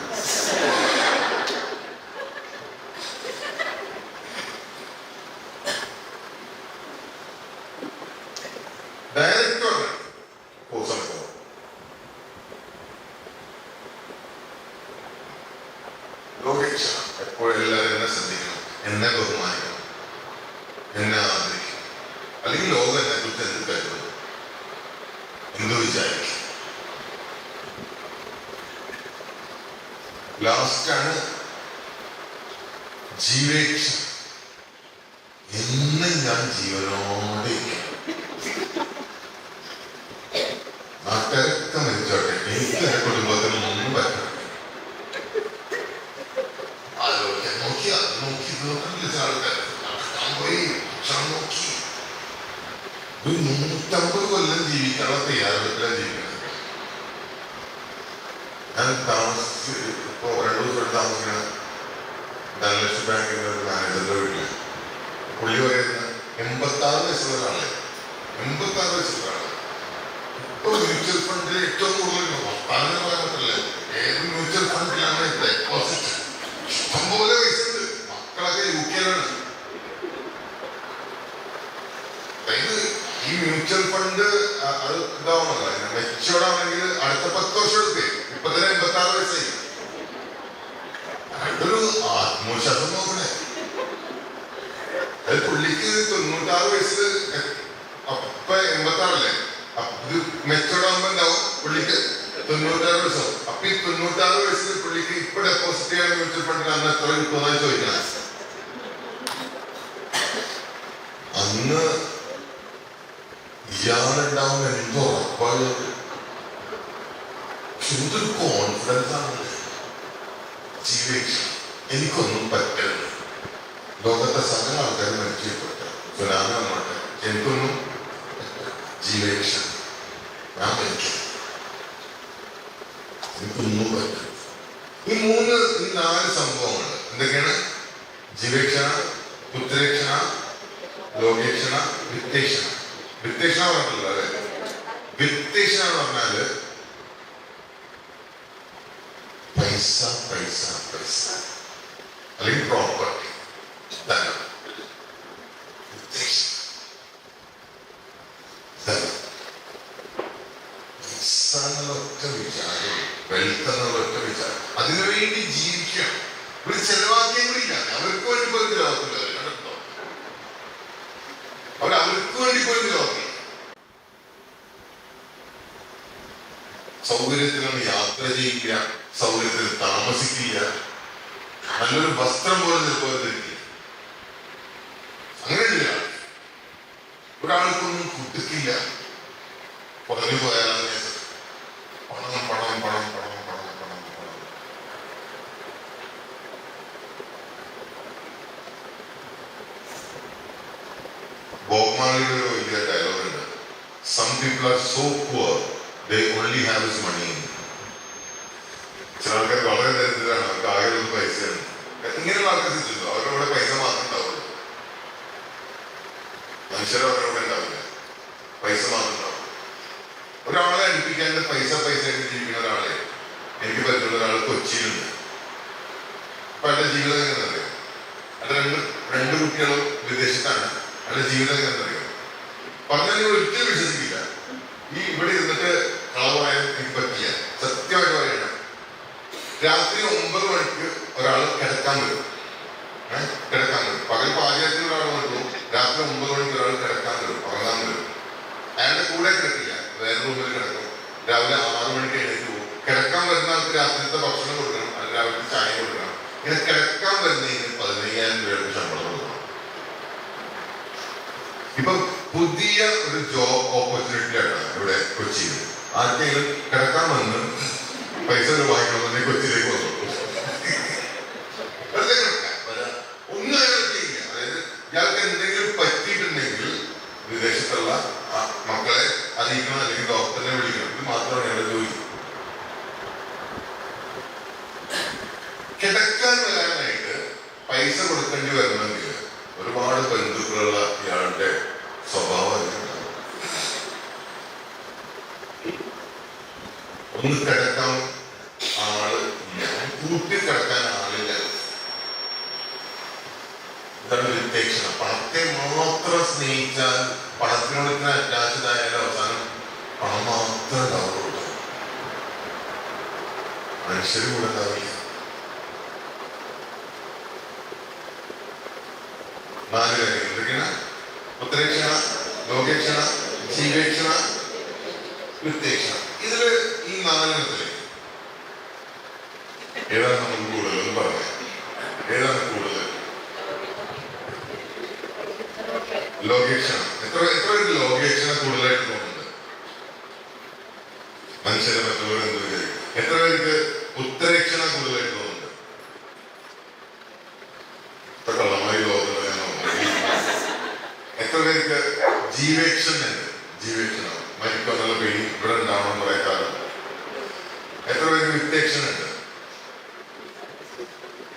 ഡയറക്റ്റ് പറഞ്ഞു ലോകേക്ഷ. എപ്പോഴും എല്ലാവരും എന്നെ ശ്രദ്ധിക്കണം, എന്നെ ബഹുമാനിക്കണം, എന്നെ ആദരിക്കണം. അല്ലെങ്കിൽ ലോകം എന്നെ കുറിച്ച് എന്ത് കരുതും, എന്ത് വിചാരിക്കും. ലാസ്റ്റാണ് ജീവേക്ഷ. എന്നും ഞാൻ ജീവനോടെ നാട്ടുകാരൊക്കെ മരിച്ചോട്ടെ, എനിക്ക് എന്റെ കുടുംബത്തിന് ഒന്നും പറ്റണം. നോക്കി ആൾക്കാർ പോയി ഭക്ഷണം നോക്കി. ഒരു 150 കൊല്ലം ജീവിക്കാനുള്ള തയ്യാറെടുപ്പിലാണ് ജീവിക്കുന്നത്. ഞാൻ ഇപ്പോ 2 ദിവസം താമസിക്കുന്ന ധനലക്ഷ്മി ബാങ്കിന്റെ ഒരു മാനേജറിന്റെ വീട്ടില് പുള്ളി പറയുന്ന 86 വയസ്സുള്ള ഒരാളെ, 86 വയസ്സുള്ള ആള് മ്യൂച്വൽ ഫണ്ടിൽ ഏറ്റവും കൂടുതൽ വർത്താനം പറയാൻ പറ്റില്ല. ഏത് മ്യൂച്വൽ ഫണ്ടിലാണ് ഡെപ്പോസിറ്റ്? ഇഷ്ടംപോലെ പൈസ ഉണ്ട്. മക്കളൊക്കെ UK-ലാണ്. മെച്ചോർഡാണെങ്കിൽ അടുത്ത 10 വർഷം എടുത്തേ. ഇപ്പൊ തന്നെ 86 വയസ്സായി. അതൊരു ആത്മവിശ്വാസം നോക്കണേ. അത് പുള്ളിക്ക് 96 വയസ്സിൽ അപ്പൊ 86 ഇത് മെച്ചോർഡാകുമ്പോ ഉണ്ടാവും പുള്ളിക്ക് 96 വയസ്സാവും. അപ്പൊ ഈ 96 വയസ്സിൽ പുള്ളിക്ക് ഇപ്പൊ ഡെപ്പോസിറ്റ് ചെയ്യാൻ മ്യൂച്വൽ ഫണ്ടിൽ അന്ന് എത്ര കിട്ടുമെന്നാണ് ചോദിക്കണം. അന്ന് ഇയാളുണ്ടാവും എന്തോ ഉറപ്പായത്. എന്തൊരു കോൺഫിഡൻസ് ആണ്. ജീവിച്ചു എനിക്കൊന്നും പറ്റരുത്. ലോകത്തെ സകല ആൾക്കാർ മരിച്ചുപെട്ട സുനാമി വന്നോട്ടെ, എനിക്കൊന്നും ജീവിച്ച ഞാൻ മരിക്കും, എനിക്കൊന്നും പറ്റും. ഈ 4 സംഭവങ്ങൾ എന്തൊക്കെയാണ്? ജീവേക്ഷണ, പുത്രേക്ഷണ, ലോകേക്ഷണ, വിത്തേക്ഷണ. വിത്തേക്ഷണ പറഞ്ഞിട്ടില്ല അല്ലെ? വിത്തേക്ഷണ എന്ന് പറഞ്ഞാല് പൈസ പൈസ പൈസ അല്ലെങ്കിൽ പ്രോപ്പർട്ടി, ധനം. പൈസ എന്നുള്ളൊറ്റ വിചാരം, വെൽത്ത് എന്നുള്ളൊറ്റ വിചാരം, അതിനുവേണ്ടി ജീവിക്കണം. ഒരു ചെലവാക്കിയും കൂടി ഇല്ല. അവർക്ക് വേണ്ടി പോലും ചെലവാക്കില്ല. അവർക്ക് വേണ്ടി പോലും ചെലവാക്കി. സൗകര്യത്തിലാണ് യാത്ര ചെയ്യില്ല, സൗകര്യത്തിൽ താമസിക്കില്ല, നല്ലൊരു വസ്ത്രം പോലും ചിലപ്പോൾ ധരിക്കില്ല. അങ്ങനെയില്ല. ഒരാൾക്കൊന്നും കുട്ടിക്കില്ല. പറഞ്ഞു പോയാലാണ് പണം പണം പണം പണം പണം പണം പണം. ബോബ് മാർലിയുടെ ഒരു വലിയ ഡയലോഗ് ഉണ്ട്. Some people are so poor they only have his money. ചില ആൾക്കാർ വളരെ ദരിദ്രരാണ്, അവർക്ക് ആകെ ഒരു പൈസയാണ്. ഇങ്ങനെയുള്ള ആൾക്കാർ ചിന്തിച്ചു അവരുടെ കൂടെ പൈസ മാത്രം ഉണ്ടാവുള്ളൂ. മനുഷ്യർ അവരുടെ കൂടെ ഉണ്ടാവില്ല, പൈസ മാത്രം ഉണ്ടാവും. ഒരാളെ അടുപ്പിക്കാണ്ട് പൈസ പൈസ ആയിട്ട് ജീവിക്കുന്ന ഒരാളെ എനിക്ക് പറ്റുന്ന ഒരാൾ കൊച്ചിയിലുണ്ട്. അപ്പൊ അയാളുടെ ജീവിതം എങ്ങനെ അറിയാം? അയാളുടെ രണ്ട് കുട്ടികളും വിദേശത്താണ്. അയാളുടെ ജീവിതം എങ്ങനെ അറിയാം? പറഞ്ഞാൽ നിങ്ങൾ ഒരിക്കലും വിശ്വസിക്കില്ല. ഈ ഇവിടെ ഇരുന്നിട്ട് കളവ് പറയാൻ എനിക്ക് പറ്റില്ല. സത്യമായിട്ട് പറയണം. രാത്രി 9 മണിക്ക് ഒരാൾ കിടക്കാൻ വരും. പകൽ പാചകത്തിന് ഒരാൾ വന്നു, രാത്രി 9 മണിക്ക് ഒരാൾ കിടക്കാൻ വരും, ഉറങ്ങാൻ വരും. അയാളുടെ കൂടെ കിടക്കില്ല, വേറെ റൂമിൽ കിടക്കും. രാവിലെ 6 മണിക്ക് എഴുന്നേറ്റ് പോകും. കിടക്കാൻ വരുന്ന ആൾക്ക് രാത്രിത്തെ ഭക്ഷണം കൊടുക്കണം, അത് രാവിലെ ചായ കൊടുക്കണം. ഇങ്ങനെ കിടക്കാൻ വരുന്നതിന് 15,000 രൂപയുടെ ശമ്പളം കൊടുക്കണം. ഇപ്പൊ പുതിയ ഒരു ജോബ് ഓപ്പർച്യൂണിറ്റി ആണ് ഇവിടെ കൊച്ചിയിൽ. ആർക്കെങ്കിലും കിടക്കാൻ വന്ന് പൈസ വാങ്ങിക്കണമെന്നുണ്ടെങ്കിൽ കൊച്ചിയിലേക്ക് വന്നു. ഒന്നും അയാൾ ചെയ്യില്ല. അതായത് ഇയാൾക്ക് എന്തെങ്കിലും പറ്റിയിട്ടുണ്ടെങ്കിൽ വിദേശത്തുള്ള മക്കളെ അറിയിക്കണം, അല്ലെങ്കിൽ ഡോക്ടറിനെ വിളിക്കണം. ഇത് മാത്രമാണ് ഇയാളുടെ ജോലി. കിടക്കാൻ വരാനായിട്ട് പൈസ കൊടുക്കേണ്ടി വരണമെങ്കിൽ ഒരുപാട് ബന്ധുക്കളുള്ള ഇയാളുടെ സ്വഭാവം ഒന്ന് കിടക്കാൻ ആള് കൂട്ടി കിടക്കാൻ ആളില്ല. ഇതാണ് വിത്തേക്ഷണം. പണത്തെ മാത്രം സ്നേഹിച്ചാൽ, പണത്തിനോട് ഇങ്ങനെ അറ്റാച്ച്ഡ് ആയാലും അവസാനം പണം മാത്രം ഉണ്ടാവുള്ളൂ, മനുഷ്യര് കൂടെ ഉണ്ടാവില്ല. 4 കാര്യങ്ങൾ എന്തൊക്കെയാണ്? പുത്രേക്ഷണ, ലോകേക്ഷണ, ജീവേക്ഷണ, വിത്തേക്ഷണ. ഇതില് ഈ 4 ഏതാണ് നമുക്ക് കൂടുതൽ എന്ന് പറയാം? ഏതാണ് കൂടുതൽ? ലോകേക്ഷണ. എത്ര പേർക്ക് ലോകേക്ഷണ കൂടുതലായിട്ട് തോന്നുന്നുണ്ട്? മനുഷ്യരെ മറ്റുള്ളവർ എന്ത് വിചാരിക്കും? എത്ര പേർക്ക് ഉത്തരേക്ഷണ കൂടുതലായിട്ട് തോന്നുന്നുണ്ട്? ഇപ്പൊ കള്ളമായി ലോകത്തിനോ? എത്ര പേർക്ക് ജീവേക്ഷണ ഉണ്ട്? ജീവേക്ഷണ മരിക്കുമെന്നുള്ള പേടി ഇവിടെ ഉണ്ടാവണം കുറെ കാലം. എത്ര പേർക്ക് വിത്തേക്ഷണ ഉണ്ട്?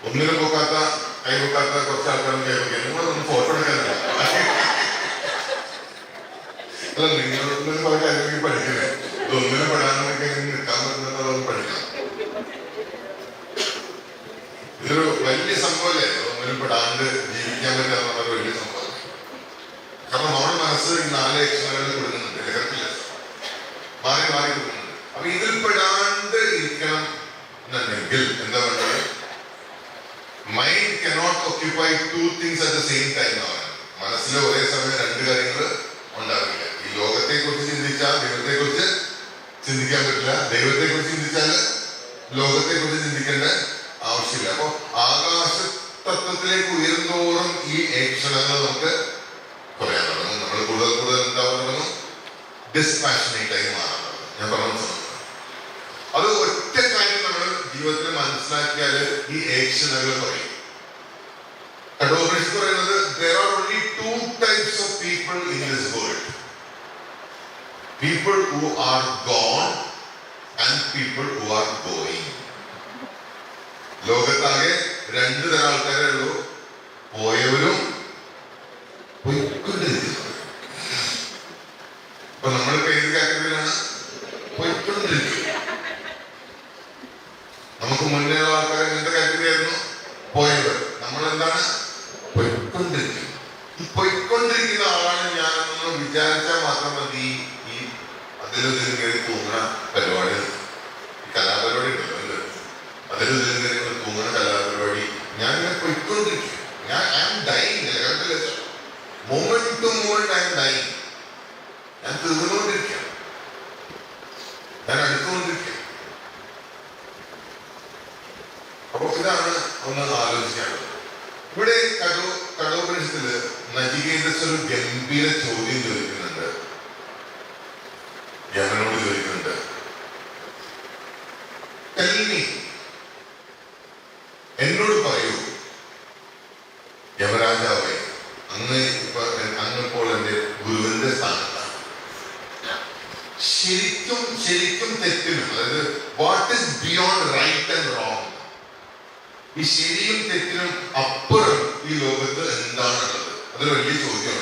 ഒന്നിനും പോക്കാത്ത, കൈ വെക്കാത്ത കുറച്ച് ആൾക്കാരും കൈ വെക്കുക. നിങ്ങളൊന്നും ഫോട്ടോ എടുക്കാനില്ല. അല്ല, നിങ്ങളൊന്നും കുറെ കാര്യങ്ങൾ പഠിക്കണേ. ഇതൊന്നിനും പെടാനൊക്കെ നിൽക്കാൻ പറ്റുന്നതൊന്നും പഠിക്കണം. ഇതൊരു വലിയ സംഭവമല്ലേ? ഒന്നിനും പെടാണ്ട് ജീവിക്കാൻ പറ്റുക വലിയ സംഭവം. കാരണം നമ്മുടെ മനസ്സ് ഈ 4 അക്ഷരങ്ങളിൽ കൊടുക്കുന്നുണ്ട്. ലഹരത്തില്ല, മാറി മാറി കൊടുക്കുന്നുണ്ട്. അപ്പൊ ഇതിൽ പെടാണ്ട് ഇരിക്കണം എന്നുണ്ടെങ്കിൽ എന്താ പറയുക, mind cannot occupy two things at the same time എന്നാണ്. മനസ്സിൽ ഒരേ സമയം രണ്ട് കാര്യങ്ങൾ ഉണ്ടാവില്ല. ഈ ലോകത്തെ കുറിച്ച് ചിന്തിച്ചാൽ ദൈവത്തെ കുറിച്ച് ചിന്തിക്കാൻ പറ്റില്ല, ദൈവത്തെ കുറിച്ച് ചിന്തിച്ചാൽ ലോകത്തെ കുറിച്ച് ചിന്തിക്കേണ്ട ആവശ്യമില്ല. അപ്പൊ ആകാശ തത്വത്തിലേക്ക് ഉയർന്നോറും ഈ ക്ഷണങ്ങൾ നമുക്ക് പറയാൻ തുടങ്ങും. നമ്മൾ കൂടുതൽ കൂടുതൽ എന്താവാൻ തുടങ്ങും, ഡിസ്പാഷനേറ്റ് ആയി മാറാൻ തുടങ്ങും. ഞാൻ പറഞ്ഞു അത് ഒറ്റ കാര്യം നമ്മൾ ജീവിതത്തിൽ മനസ്സിലാക്കിയാൽ ഈ ക്ഷണങ്ങൾ പറയും. കഠോപനിഷത്ത് പറയുന്നത് there are only two types of people in this world. People who are gone and people who are going. ലോകത്താകെ രണ്ട് തരം ആൾക്കാരേ ഉള്ളൂ, പോയവരും പോയിക്കൊണ്ടിരിക്കുന്നവരും. അപ്പൊ നമ്മൾക്ക് ഏത് കാറ്റഗറിയിലാണ്? പോയിക്കൊണ്ടിരിക്കുക. നമുക്ക് മുന്നേ ആൾക്കാർ എന്ത് കാറ്റഗറി ആയിരുന്നു? പോയവർ. നമ്മളെന്താണ്? പോയിക്കൊണ്ടിരിക്കുക. ഈ പോയിക്കൊണ്ടിരിക്കുന്ന ആളാണ് ഞാനെന്ന് വിചാരിച്ചാൽ മാത്രം മതി. ഈ അതിലും കയറി തൂങ്ങണ പരിപാടി, കലാപരിപാടി ഉണ്ടല്ലോ, അതിലും കയറി തൂങ്ങണ കലാപരിപാടി ഞാൻ ഇങ്ങനെ പോയിക്കൊണ്ടിരിക്കുക. ഞാൻ I am dying. Moment to moment I am dying. ഞാൻ തീർന്നുകൊണ്ടിരിക്കുക, ഞാൻ അടുത്തുകൊണ്ടിരിക്കുക. അപ്പൊ ഇതാണ് ഒന്ന് ആലോചിക്കാനുള്ളത്. ഇവിടെ കഠോപനിഷത്തില് നചികേതസ് ഒരു ഗംഭീര ചോദ്യം ചോദിക്കുന്നുണ്ട്. യമനോട് ചോദിക്കുന്നുണ്ട്, എന്നോട് പറയൂ യമരാജാവേ, അങ്ങിപ്പോൾ എന്റെ ഗുരുവിന്റെ സ്ഥാനത്താണ്. ശരിക്കും തെറ്റിനും, അതായത് what is beyond right and wrong, ഈ ശരിയും തെറ്റിനും അപ്പുറം ഈ ലോകത്ത് എന്താണുള്ളത്? അതൊരു വലിയ ചോദ്യമാണ്.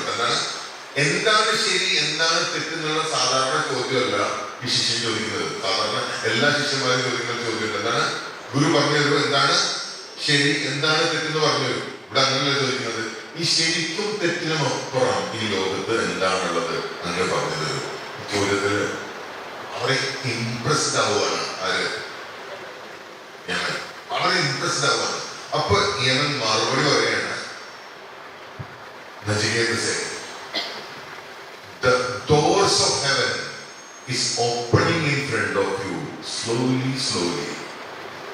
എന്താണ് ശരി, എന്താണ് തെറ്റെന്നുള്ള സാധാരണ ചോദ്യമല്ല ഈ ശിഷ്യൻ ചോദിക്കുന്നത്. സാധാരണ എല്ലാ ശിഷ്യന്മാരും ചോദിക്കുന്ന ചോദ്യം എന്താണ്? ഗുരു പറഞ്ഞു തരും, എന്താണ് ശരി, എന്താണ് തെറ്റെന്ന് പറഞ്ഞു തരും. ഇവിടെ അങ്ങനെയല്ല ചോദിക്കുന്നത്. ഈ ശരിക്കും തെറ്റിനും അപ്പുറം ഈ ലോകത്ത് എന്താണുള്ളത് അങ്ങനെ പറഞ്ഞു തരും. ചോദ്യത്തില് അവരെ ഇംപ്രസ്ഡ് ആവുകയാണ്. ആര്? യമൻ വളരെ ഇംപ്രസ്ഡ് ആവുകയാണ്. അപ്പൊ യമൻ മറുപടി പറയുകയാണ്, നചികേതസേ, the doors of heaven is opening in front of you slowly.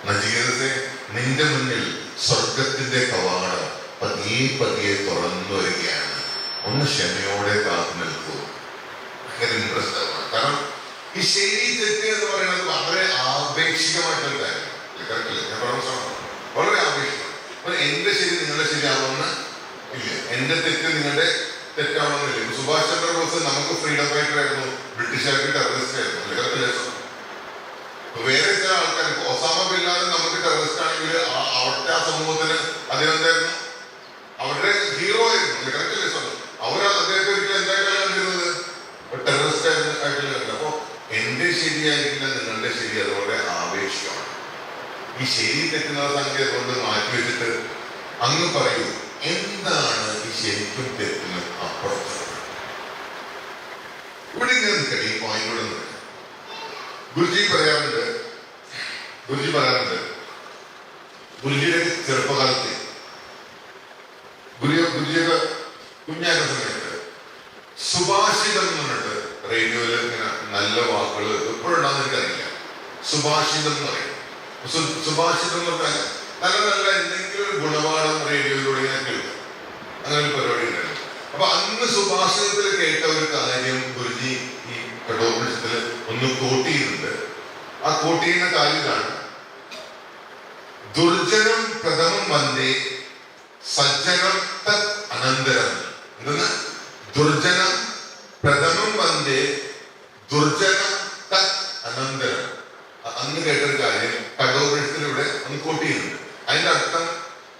നചികേതസേ, നിന്റെ മുന്നിൽ സ്വർഗത്തിന്റെ കവാടം പതിയെ തുറന്നു വരികയാണ്. ഒന്ന് ക്ഷമയോടെ കാത്തു നിൽക്കൂ. ഭയങ്കര ഇൻട്രസ്റ്റ് ആവുക. കാരണം ഈ ശരി തെറ്റ് എന്ന് പറയുന്നത് വളരെ ആപേക്ഷികമായിട്ടുള്ള കാര്യം. ഞാൻ പറഞ്ഞ വളരെ ആപേക്ഷികം. എന്റെ ശരി നിങ്ങളുടെ ശരിയാവണമെന്ന് ഇല്ല, എന്റെ തെറ്റ് നിങ്ങളുടെ തെറ്റാവണമെന്നില്ല. സുഭാഷ് ചന്ദ്രബോസ് നമുക്ക് ഫ്രീഡം ഫൈറ്റർ ആയിരുന്നു, ബ്രിട്ടീഷുകാർക്ക് ടെററിസ്റ്റ് ആയിരുന്നു. വേറെ ചില ആൾക്കാർ, ഒസാമ ബിൻ ലാദൻ നമുക്ക് ടെററിസ്റ്റ് ആണെങ്കിൽ അവിടുത്തെ ആ സമൂഹത്തിന് അതിനെന്തായിരുന്നു? അവരുടെ ഹീറോ ആയിരുന്നു. അവർ അദ്ദേഹത്തെ ഒരിക്കലും എന്തായിട്ടല്ല കണ്ടിരുന്നത്? ടെററിസ്റ്റ് ആയിട്ടുള്ള കണ്ടത്. അപ്പൊ എന്റെ ശരിയായിരിക്കില്ല നിങ്ങളുടെ ശരി, അതുപോലെ ആവേശമാണ്. ഈ ശരി തെറ്റുന്ന സംഖ്യ കൊണ്ട് മാറ്റിവെച്ചിട്ട് അങ്ങ് പറയൂ, എന്താണ് ഈ ശരിക്കും തെറ്റിനും അപ്പുറത്ത്? ഇവിടെ ഇങ്ങനെ നിൽക്കട്ടെ, ഈ പോയിന്റോട് നിൽക്കട്ടെ. ഗുരുജി പറയാറുണ്ട്, ഗുരുജിയുടെ ചെറുപ്പകാലത്ത് ഗുരുജിയൊക്കെ കുഞ്ഞായ സമയത്ത് സുഭാഷിതം എന്ന് പറഞ്ഞിട്ട് റേഡിയോയിൽ ഇങ്ങനെ നല്ല വാക്കുകൾ എപ്പോഴുണ്ടാകുന്ന എനിക്കറിയില്ല. സുഭാഷിതം എന്ന് പറയും. സുഭാഷിതം എന്ന് പറഞ്ഞാൽ നല്ല എന്തെങ്കിലും ഒരു ഗുണപാഠം റേഡിയോയിലൂടെ ഞാൻ കേൾക്കും. അങ്ങനെ ഒരു പരിപാടി ഉണ്ടായിരുന്നു. അപ്പൊ അന്ന് സുഭാഷിതത്തിൽ കേട്ട ഒരു കാര്യം ഗുരുജി ഈ കഠോപനിഷത്തിൽ ഒന്ന് കോട്ട് ചെയ്യുന്നുണ്ട്. ആ കോട്ട് ചെയ്യുന്ന കാര്യമാണ്, ദുർജനം പ്രഥമം വന്ദേ സജ്ജനം തത് അനന്തരം. എന്തെന്ന്? ദുർജനം പ്രഥമം വന്ദേ ദുർജനം തത് അനന്തരം. അന്ന് കേട്ടൊരു കാര്യം കഠോപനിഷത്തിലൂടെ ഒന്ന് കോട്ട് ചെയ്യുന്നുണ്ട്. അതിന്റെ അർത്ഥം,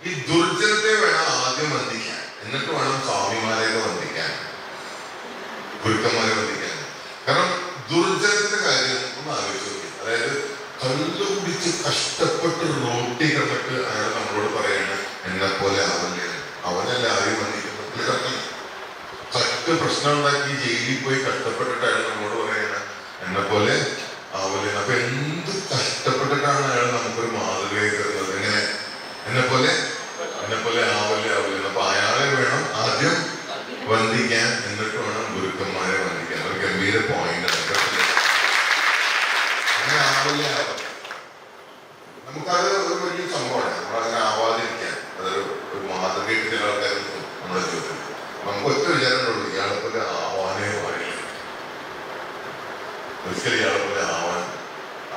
ഈ ദുർജനത്തെ വേണം ആദ്യം വന്ദിക്കാൻ, എന്നിട്ട് വേണം സ്വാമിമാരെയൊക്കെ വന്ദിക്കാൻ, ഗുരുക്കന്മാരെ വന്ദിക്കാൻ. കാരണം ദുർജനത്തിന്റെ കാര്യം ഒന്ന് ആലോചിച്ച് നോക്കി. അതായത് കള്ളു കുടിച്ച് കഷ്ടപ്പെട്ട് റോട്ടി കിടന്നിട്ട് അയാൾ നമ്മളോട് പറയാണ് എന്നെ പോലെ ആവല്ലേ, അവനല്ല ആരും വന്നിരിക്കുന്നത്. കട്ട് പ്രശ്നം ഉണ്ടാക്കി ജയിലിൽ പോയി കഷ്ടപ്പെട്ടിട്ട് അയാൾ നമ്മളോട് പറയാണ് എന്നെ പോലെ ആവല്ലേ. ആവൂല. അപ്പൊ എന്ത് കഷ്ടപ്പെട്ടിട്ടാണ് അയാൾ നമുക്കൊരു മാതൃകയായി തരുന്നത്. എങ്ങനെ എന്നെ പോലെ ആവല്ലേ. അപ്പൊ അയാളെ വേണം ആദ്യം വന്ദിക്കാൻ, എന്നിട്ട് വേണം ഗുരുക്കന്മാരെ വന്ദിക്കാൻ. ഒരു ഗംഭീര പോയിന്റ് ആണ്. അങ്ങനെ ആവല്ലേ നമുക്കത് ഒരു വലിയ സംഭവമാണ്. നമ്മളങ്ങനെ ആവാതിരിക്കാൻ അതൊരു മാതൃകയായിട്ട് ചില ആൾക്കാർ നമ്മുടെ ജീവിതത്തിൽ നമുക്ക് ഒറ്റ വിചാരമുള്ളൂ, ഇയാളെ പോലെ ആവാനേ പാടില്ല, ഒരിക്കലും ഇയാളെ പോലെ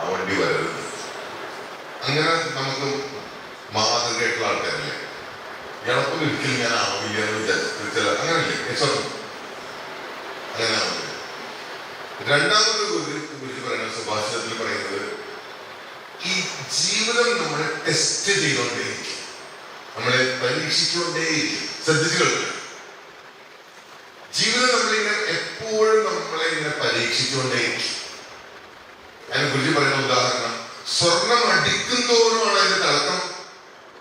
ആവേണ്ടി വരരുത്. അങ്ങനെ നമുക്ക് മാതൃകയായിട്ടുള്ള ആൾക്കാരില്ലേ, ഇയാളെപ്പോലെ ഒരിക്കലും ഞാൻ ആവില്ല എന്ന് വിചാരിച്ചു ചില അങ്ങനല്ലേ അങ്ങനെ ആവില്ല. രണ്ടാമത് കുറിച്ച് പറയുന്ന സുഭാഷിതത്തിൽ പറയുന്നത്, ഈ ജീവിതം നമ്മളെ ടെസ്റ്റ് ചെയ്തുകൊണ്ടേയിരിക്കും, നമ്മളെ പരീക്ഷിച്ചുകൊണ്ടേയിരിക്കും. ശ്രദ്ധിച്ചു കേൾക്കുക, ജീവിതം നമ്മളിങ്ങനെ എപ്പോഴും നമ്മളെ ഇങ്ങനെ പരീക്ഷിച്ചുകൊണ്ടേയിരിക്കും. അതിനെ കുറിച്ച് പറയുന്ന ഉദാഹരണം, സ്വർണം അടിക്കുന്തോറുമാണ് അതിന്റെ തിളക്കം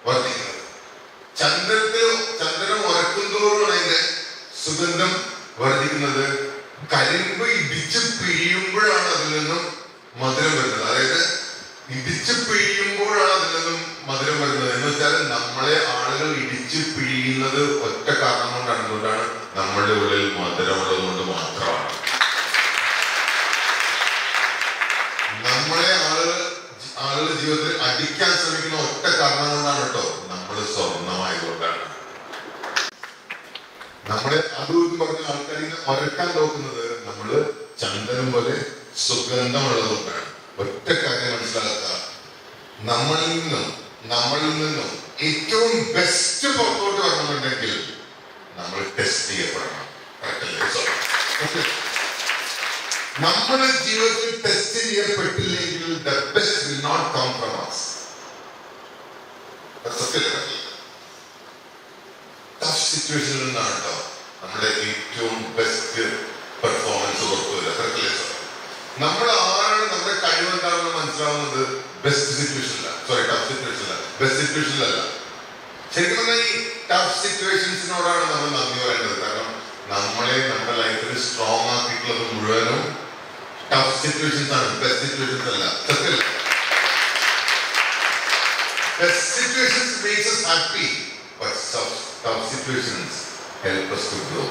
വർദ്ധിക്കുന്നത്. ചന്ദനം ഉരക്കുന്തോറുമാണ് അതിന്റെ സുഗന്ധം വർദ്ധിക്കുന്നത്. കരിമ്പ് ഇടിച്ച് പിഴിയുമ്പോഴാണ് അതിൽ നിന്നും മധുരം വരുന്നത്. അതായത് ഇടിച്ച് പിഴിയുമ്പോഴാണ് അതിൽ നിന്നും മധുരം വരുന്നത്. എന്ന് വെച്ചാൽ നമ്മളെ ആളുകൾ ഇടിച്ച് പിഴിയുന്നത് ഒറ്റ കാരണം കൊണ്ടാണ്, നമ്മളുടെ ഉള്ളിൽ മധുരമുള്ളത് കൊണ്ട് മാത്രമാണ്. നമ്മളെ ആളുകൾ ജീവിതത്തിൽ അടിക്കാൻ ശ്രമിക്കുന്ന ഒറ്റ കാരണം കൊണ്ടാണ് കേട്ടോ, നമ്മൾ സ്വർണമായതുകൊണ്ടാണ്. നമ്മളെ അതും പറഞ്ഞ ആൾക്കാരിനെ ഒരക്കാൻ നോക്കുന്നത് നമ്മള് ചന്ദനം പോലെ സുഗന്ധമുള്ളതുകൊണ്ടാണ്. ഒറ്റ കാര്യം മനസ്സിലാക്കുക, നമ്മളിൽ നിന്നും ഏറ്റവും ബെസ്റ്റ് പുറത്തോട്ട് വരണമെന്നുണ്ടെങ്കിൽ നമ്മൾ ടെസ്റ്റ് ചെയ്യപ്പെടണം. നമ്മുടെ ജീവിതത്തിൽ ടെസ്റ്റ് ചെയ്യപ്പെട്ടില്ലെങ്കിൽ the best will not come from us. Tough സിറ്റുവേഷനിൽ നിന്നാണ് കേട്ടോ നമ്മുടെ ഏറ്റവും ബെസ്റ്റ് പെർഫോമൻസ് പുറത്തു വരിക. നമ്മൾ ആരാണ് നമ്മുടെ കഴിവെന്താണെന്ന് മനസ്സിലാവുന്നത് ബെസ്റ്റ് സിറ്റുവേഷനില്ല, ടഫ് സിറ്റുവേഷനില്ല, ബെസ്റ്റ് സിറ്റുവേഷനിലല്ല. ശരിക്കും പറഞ്ഞാൽ ഈ ടഫ് സിറ്റുവേഷൻസിനോടാണ് നമ്മൾ നന്ദി പറയേണ്ടത്. കാരണം നമ്മളെ നമ്മുടെ ലൈഫിൽ സ്ട്രോങ് ആക്കിയിട്ടുള്ളത് മുഴുവനും ടഫ് സിറ്റുവേഷൻസ് ആണ്, ബെസ്റ്റ് സിറ്റുവേഷൻസ് അല്ല. സത്യല്ല, best situations makes us happy, but tough situations help us to grow.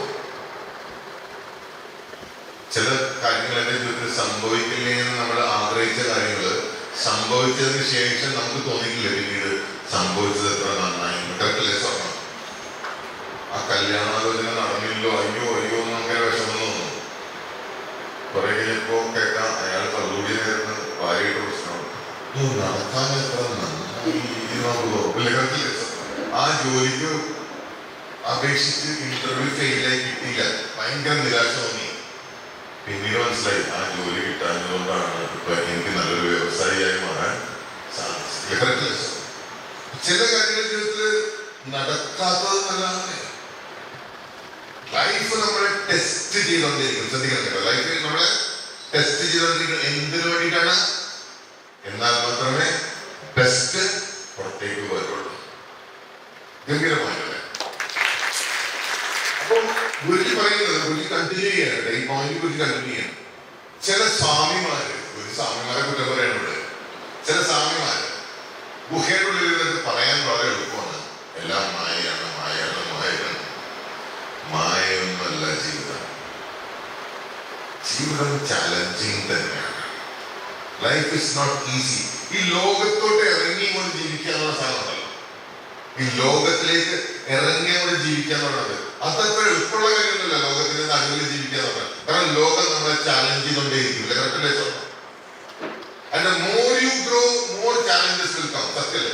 ചില കാര്യങ്ങൾ എന്റെ ജീവിതത്തിൽ സംഭവിക്കില്ലേ എന്ന് നമ്മൾ ആഗ്രഹിച്ച കാര്യങ്ങൾ സംഭവിച്ചതിന് ശേഷം നമുക്ക് തോന്നിക്കില്ല പിന്നീട് സംഭവിച്ചത് എത്ര നന്നായി. കറക്റ്റല്ലേ സ്വർണം? ആ കല്യാണാലോചന നടന്നില്ലോ, അയ്യോ എന്ന് അങ്ങനെ വിഷമം തോന്നുന്നു. കുറെ കഴിഞ്ഞപ്പോ കേൾക്കാം അയാൾ കള്ളൂടി നേരുന്ന ഭാര്യയുടെ പ്രശ്നം നടക്കാൻ എത്ര നന്നായി. ആ ജോലിക്ക് അപേക്ഷിച്ച് ഇന്റർവ്യൂ ഫെയിലായി കിട്ടിയില്ല, ഭയങ്കര നിരാശ തോന്നി. പിന്നീട് മനസ്സിലായി ആ ജോലി കിട്ടാഞ്ഞതുകൊണ്ടാണ് ഇപ്പൊ എനിക്ക് നല്ലൊരു വ്യവസായിയായി മാറാൻ സാധിച്ചത്. ചില കാര്യങ്ങൾ ജീവിതത്തിൽ നടക്കാത്തത് നല്ലതാണ്. ലൈഫ് നമ്മളെ ടെസ്റ്റ് ചെയ്തുകൊണ്ടിരിക്കും. ശ്രദ്ധിക്കണം, ലൈഫിൽ നമ്മളെ ടെസ്റ്റ് ചെയ്തുകൊണ്ടിരിക്കുന്നത് എന്തിനു വേണ്ടിയിട്ടാണ്? എന്നാൽ മാത്രമേ ബെസ്റ്റ് പുറത്തേക്ക് വരുള്ളൂ. ഗംഭീരമായില്ലേ? അപ്പൊ ഗുരുജി പറയുന്നത്, ഗുരുജി കണ്ടിന്യൂ ചെയ്യാനുണ്ട്, ഈ പോയിന്റ് ഗുരുജി കണ്ടിന്യൂ ചെയ്യണം. ചില സ്വാമിമാരെ കുറ്റം പറയാനുണ്ട്. ചില സ്വാമിമാര് ഗുഹയുടെ ഉള്ളിൽ നിന്നിട്ട് പറയാൻ വളരെ എളുപ്പമാണ്, എല്ലാം മായയാണ്. മായൊന്നുമല്ല ജീവിതം. ജീവിതം ചാലഞ്ചിങ് തന്നെയാണ്. Life is not easy. ഈ ലോകത്തോട്ട് ഇറങ്ങി കൊണ്ട് ജീവിക്കാനുള്ള സാധനമല്ല. ഈ ലോകത്തിലേക്ക് ഇറങ്ങിയോട് ജീവിക്കാന്ന് പറഞ്ഞത് അതത്ര എളുപ്പമുള്ള കാര്യമൊന്നുമില്ല. ലോകത്തിന്റെ നടുവിൽ ജീവിക്കാന്ന് പറഞ്ഞത്, കാരണം ലോകം നമ്മളെ ചാലഞ്ച് ചെയ്തുകൊണ്ടേയിരിക്കില്ല. കറക്റ്റല്ലേ? And the more you grow, more challenges will come. സത്യല്ലേ?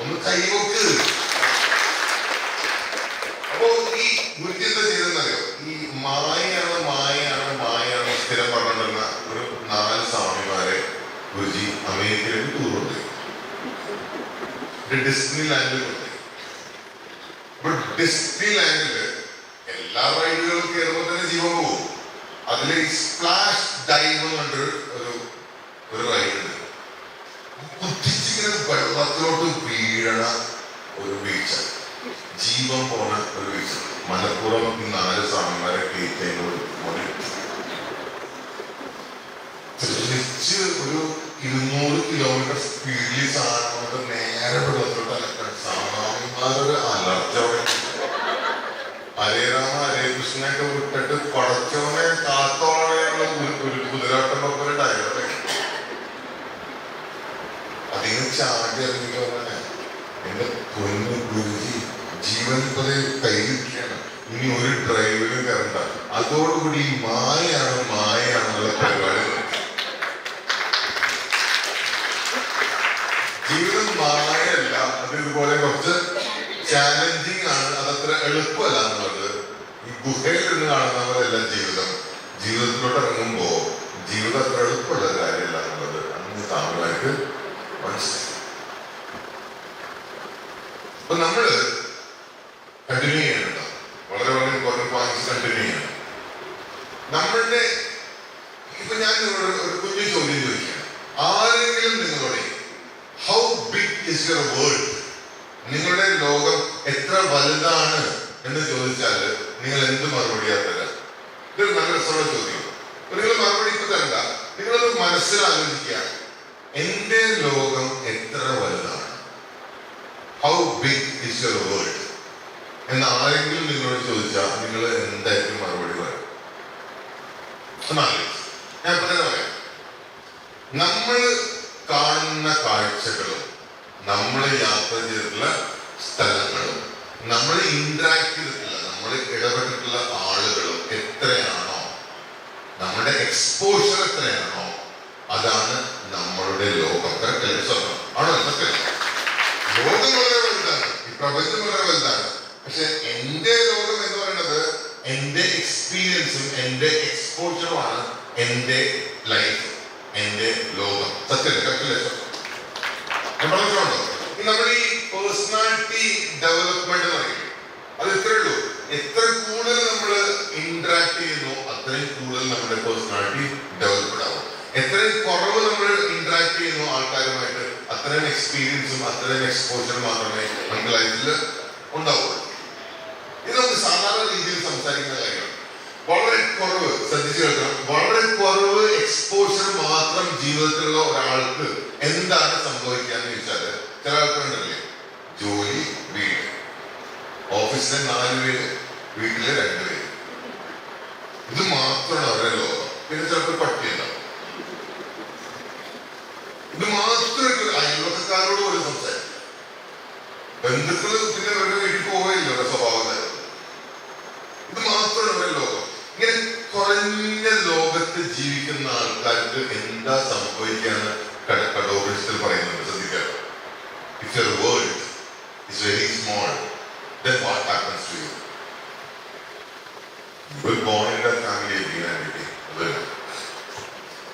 ഒന്ന് കൈവക്ക്. അപ്പോ ഈ ഗുരുജി എന്താ ചെയ്തെന്നറിയോ? ഈ മായയാണ് സ്ഥിരം പറഞ്ഞിരുന്ന ഒരു 4 സ്വാമിമാരെ ഗുരുജി അമേരിക്കയിലേക്ക് ടൂർ കൊണ്ടുപോയി. ഡിസ്നി ലാൻഡിൽ കൊണ്ടുപോയി. അപ്പൊ ഡിസ്നി ലാൻഡില് എല്ലാ റൈഡുകളും കയറുമ്പോൾ തന്നെ ജീവൻ പോകും. അതിൽ സ്പ്ലാഷ് ഡൈവ് കണ്ടൊരു ഒരു റൈഡ് ഉണ്ട്. കുത്തിച്ചിങ്ങനെ വെള്ളത്തിലോട്ട് വീഴണ ഒരു വീഴ്ച, ജീവൻ പോണ ഒരു വീഴ്ച. മനഃപൂർവ്വം 4 സ്വാമിമാരെ കയറ്റോട് തിരിച്ച് ഒരു 200 കിലോമീറ്റർ സ്പീഡിൽ സാധനം നേരെ വെള്ളത്തോട്ടല്ല സാമാന്യമാരൊരു അലർച്ച അവിടെ. ഹരേ രാമ ഹരേ കൃഷ്ണനൊക്കെ വിട്ടിട്ട് പടച്ചവനെ കാത്തോളെയുള്ള കുതിരാട്ടം പോലെ ഡയലോഗ് അതിന് ചാടി ഇറങ്ങിക്കോ എന്റെ പൊന്നു ഗുരുജി ജീവൻ പോലെ കയ്യിലിരിക്കുകയാണ്. ഇനി ഒരു ഡ്രൈവറും കയറണ്ട. അതോടുകൂടി മായയാണെന്നുള്ള പരിപാടി. ജീവിതം മായല്ല, അത് ഇതുപോലെ കുറച്ച് ചാലഞ്ചിങ് ആണ്. അതത്ര എളുപ്പമല്ല എന്നുള്ളത് ഈ ഗുഹയിൽ നിന്ന് കാണുന്നവരല്ല ജീവിതം. ജീവിതത്തിലോട്ട് ഇറങ്ങുമ്പോ ജീവിതം അത്ര എളുപ്പമുള്ള കാര്യമല്ല എന്നുള്ളത് അന്ന് താങ്കളായിട്ട് മനസ്സിലായി. അപ്പൊ നമ്മള് കണ്ടിന്യൂ ചെയ്യണ്ട, വളരെ വളരെ ഇമ്പോർട്ടന്റ് പോയിന്റ്സ് കണ്ടിന്യൂ ചെയ്യണം. നമ്മളുടെ ഇപ്പൊ ഞാൻ നിങ്ങളോട് ഒരു കുഞ്ഞു ചോദ്യം ചോദിക്കുകയാണ്. ആരെങ്കിലും നിങ്ങളോട് how big is your world, നിങ്ങളുടെ ലോകം എത്ര വലുതാണ് എന്ന് ചോദിച്ചാൽ നിങ്ങൾ എന്ത് മറുപടിയാ തരാം? ഇതൊരു നല്ല രസമുള്ള ചോദ്യം. നിങ്ങൾ മറുപടി ഇപ്പൊ തരണ്ട, നിങ്ങളത് മനസ്സിലാലോചിക്കുക. എന്റെ ലോകം എത്ര വലുതാണ്, how big is your world എന്ന് ആരെങ്കിലും നിങ്ങളോട് ചോദിച്ചാൽ നിങ്ങൾ എന്തായിരിക്കും മറുപടി പറയും? ഞാൻ ഇപ്പൊ തന്നെ പറയാം. നമ്മൾ കാണുന്ന കാഴ്ചകളും നമ്മൾ യാത്ര ചെയ്തിട്ടുള്ള സ്ഥലങ്ങളും നമ്മൾ ഇന്ററാക്ട് ചെയ്തിട്ടുള്ള നമ്മൾ ഇടപെട്ടിട്ടുള്ള ആളുകളും എത്രയാണോ, നമ്മുടെ എക്സ്പോഷർ എത്രയാണോ, അതാണ് നമ്മളുടെ ലോകം. കറക്റ്റ് അല്ലേ? സ്വന്തം ആണോ? സത്യം. ലോകം വളരെ വലുതാണ്, ഈ പ്രപഞ്ചം വളരെ വലുതാണ്. പക്ഷെ എന്റെ ലോകം എന്ന് പറയുന്നത് എന്റെ എക്സ്പീരിയൻസും എന്റെ എക്സ്പോഷറുമാണ് എന്റെ ലൈഫ്, എന്റെ ലോകം. സത്യം. കറക്റ്റ് അല്ലേ? ഞാൻ പറഞ്ഞിട്ടുണ്ടോ? നമ്മൾ ഈ പേഴ്സണാലിറ്റി ഡെവലപ്മെന്റ് എന്ന് പറയും, അത് ഇത്രേ ഉള്ളൂ. എത്ര കൂടുതൽ നമ്മൾ ഇന്ററാക്ട് ചെയ്യുന്നു അത്രയും കൂടുതൽ നമ്മുടെ പേഴ്സണാലിറ്റി ഡെവലപ്ഡ് ആവും. എത്രയും കുറവ് നമ്മൾ ഇന്ററാക്ട് ചെയ്യുന്നു ആൾക്കാരുമായിട്ട് അത്രയും എക്സ്പീരിയൻസും അത്രയും എക്സ്പോഷറും മാത്രമേ നമ്മുടെ ലൈഫിൽ ഉണ്ടാവുള്ളൂ. ഇത് നമുക്ക് സാധാരണ രീതിയിൽ സംസാരിക്കുന്ന കാര്യമാണ്. വളരെ കുറവ്, ശ്രദ്ധിച്ചു കേൾക്കണം, വളരെ കുറവ് എക്സ്പോഷർ മാത്രം ജീവിതത്തിലുള്ള ഒരാൾക്ക് എന്താണ് സംഭവിക്കാന്ന് ചോദിച്ചാല്, ചില ആൾക്കാരുണ്ടല്ലേ, ജോലി, വീട്, ഓഫീസിലെ 4 പേര്, വീട്ടിലെ 2 പേര്, ഇത് മാത്രമാണ് അവരുടെ ലോകം. പിന്നെ ചിലപ്പോൾ പട്ടിയുണ്ടാവും. ഇത് മാത്രമായിട്ട് അയൽവക്കക്കാരോട് പോലും സംസാരിക്കും. ബന്ധുക്കള് പിന്നെ അവരുടെ വീട്ടിൽ പോവുകയില്ല, അവരുടെ സ്വഭാവം. ഇത് മാത്രമാണ് അവരുടെ ലോകം. ഇങ്ങനെ കുറഞ്ഞ ലോകത്ത് ജീവിക്കുന്ന ആൾക്കാർക്ക് എന്താ സംഭവിക്കാന്ന് കടോപനിഷത്തിൽ പറയുന്നുണ്ട്. ശ്രദ്ധിക്കാം. If your world is very small, then what happens to you? You will born in that family again and again.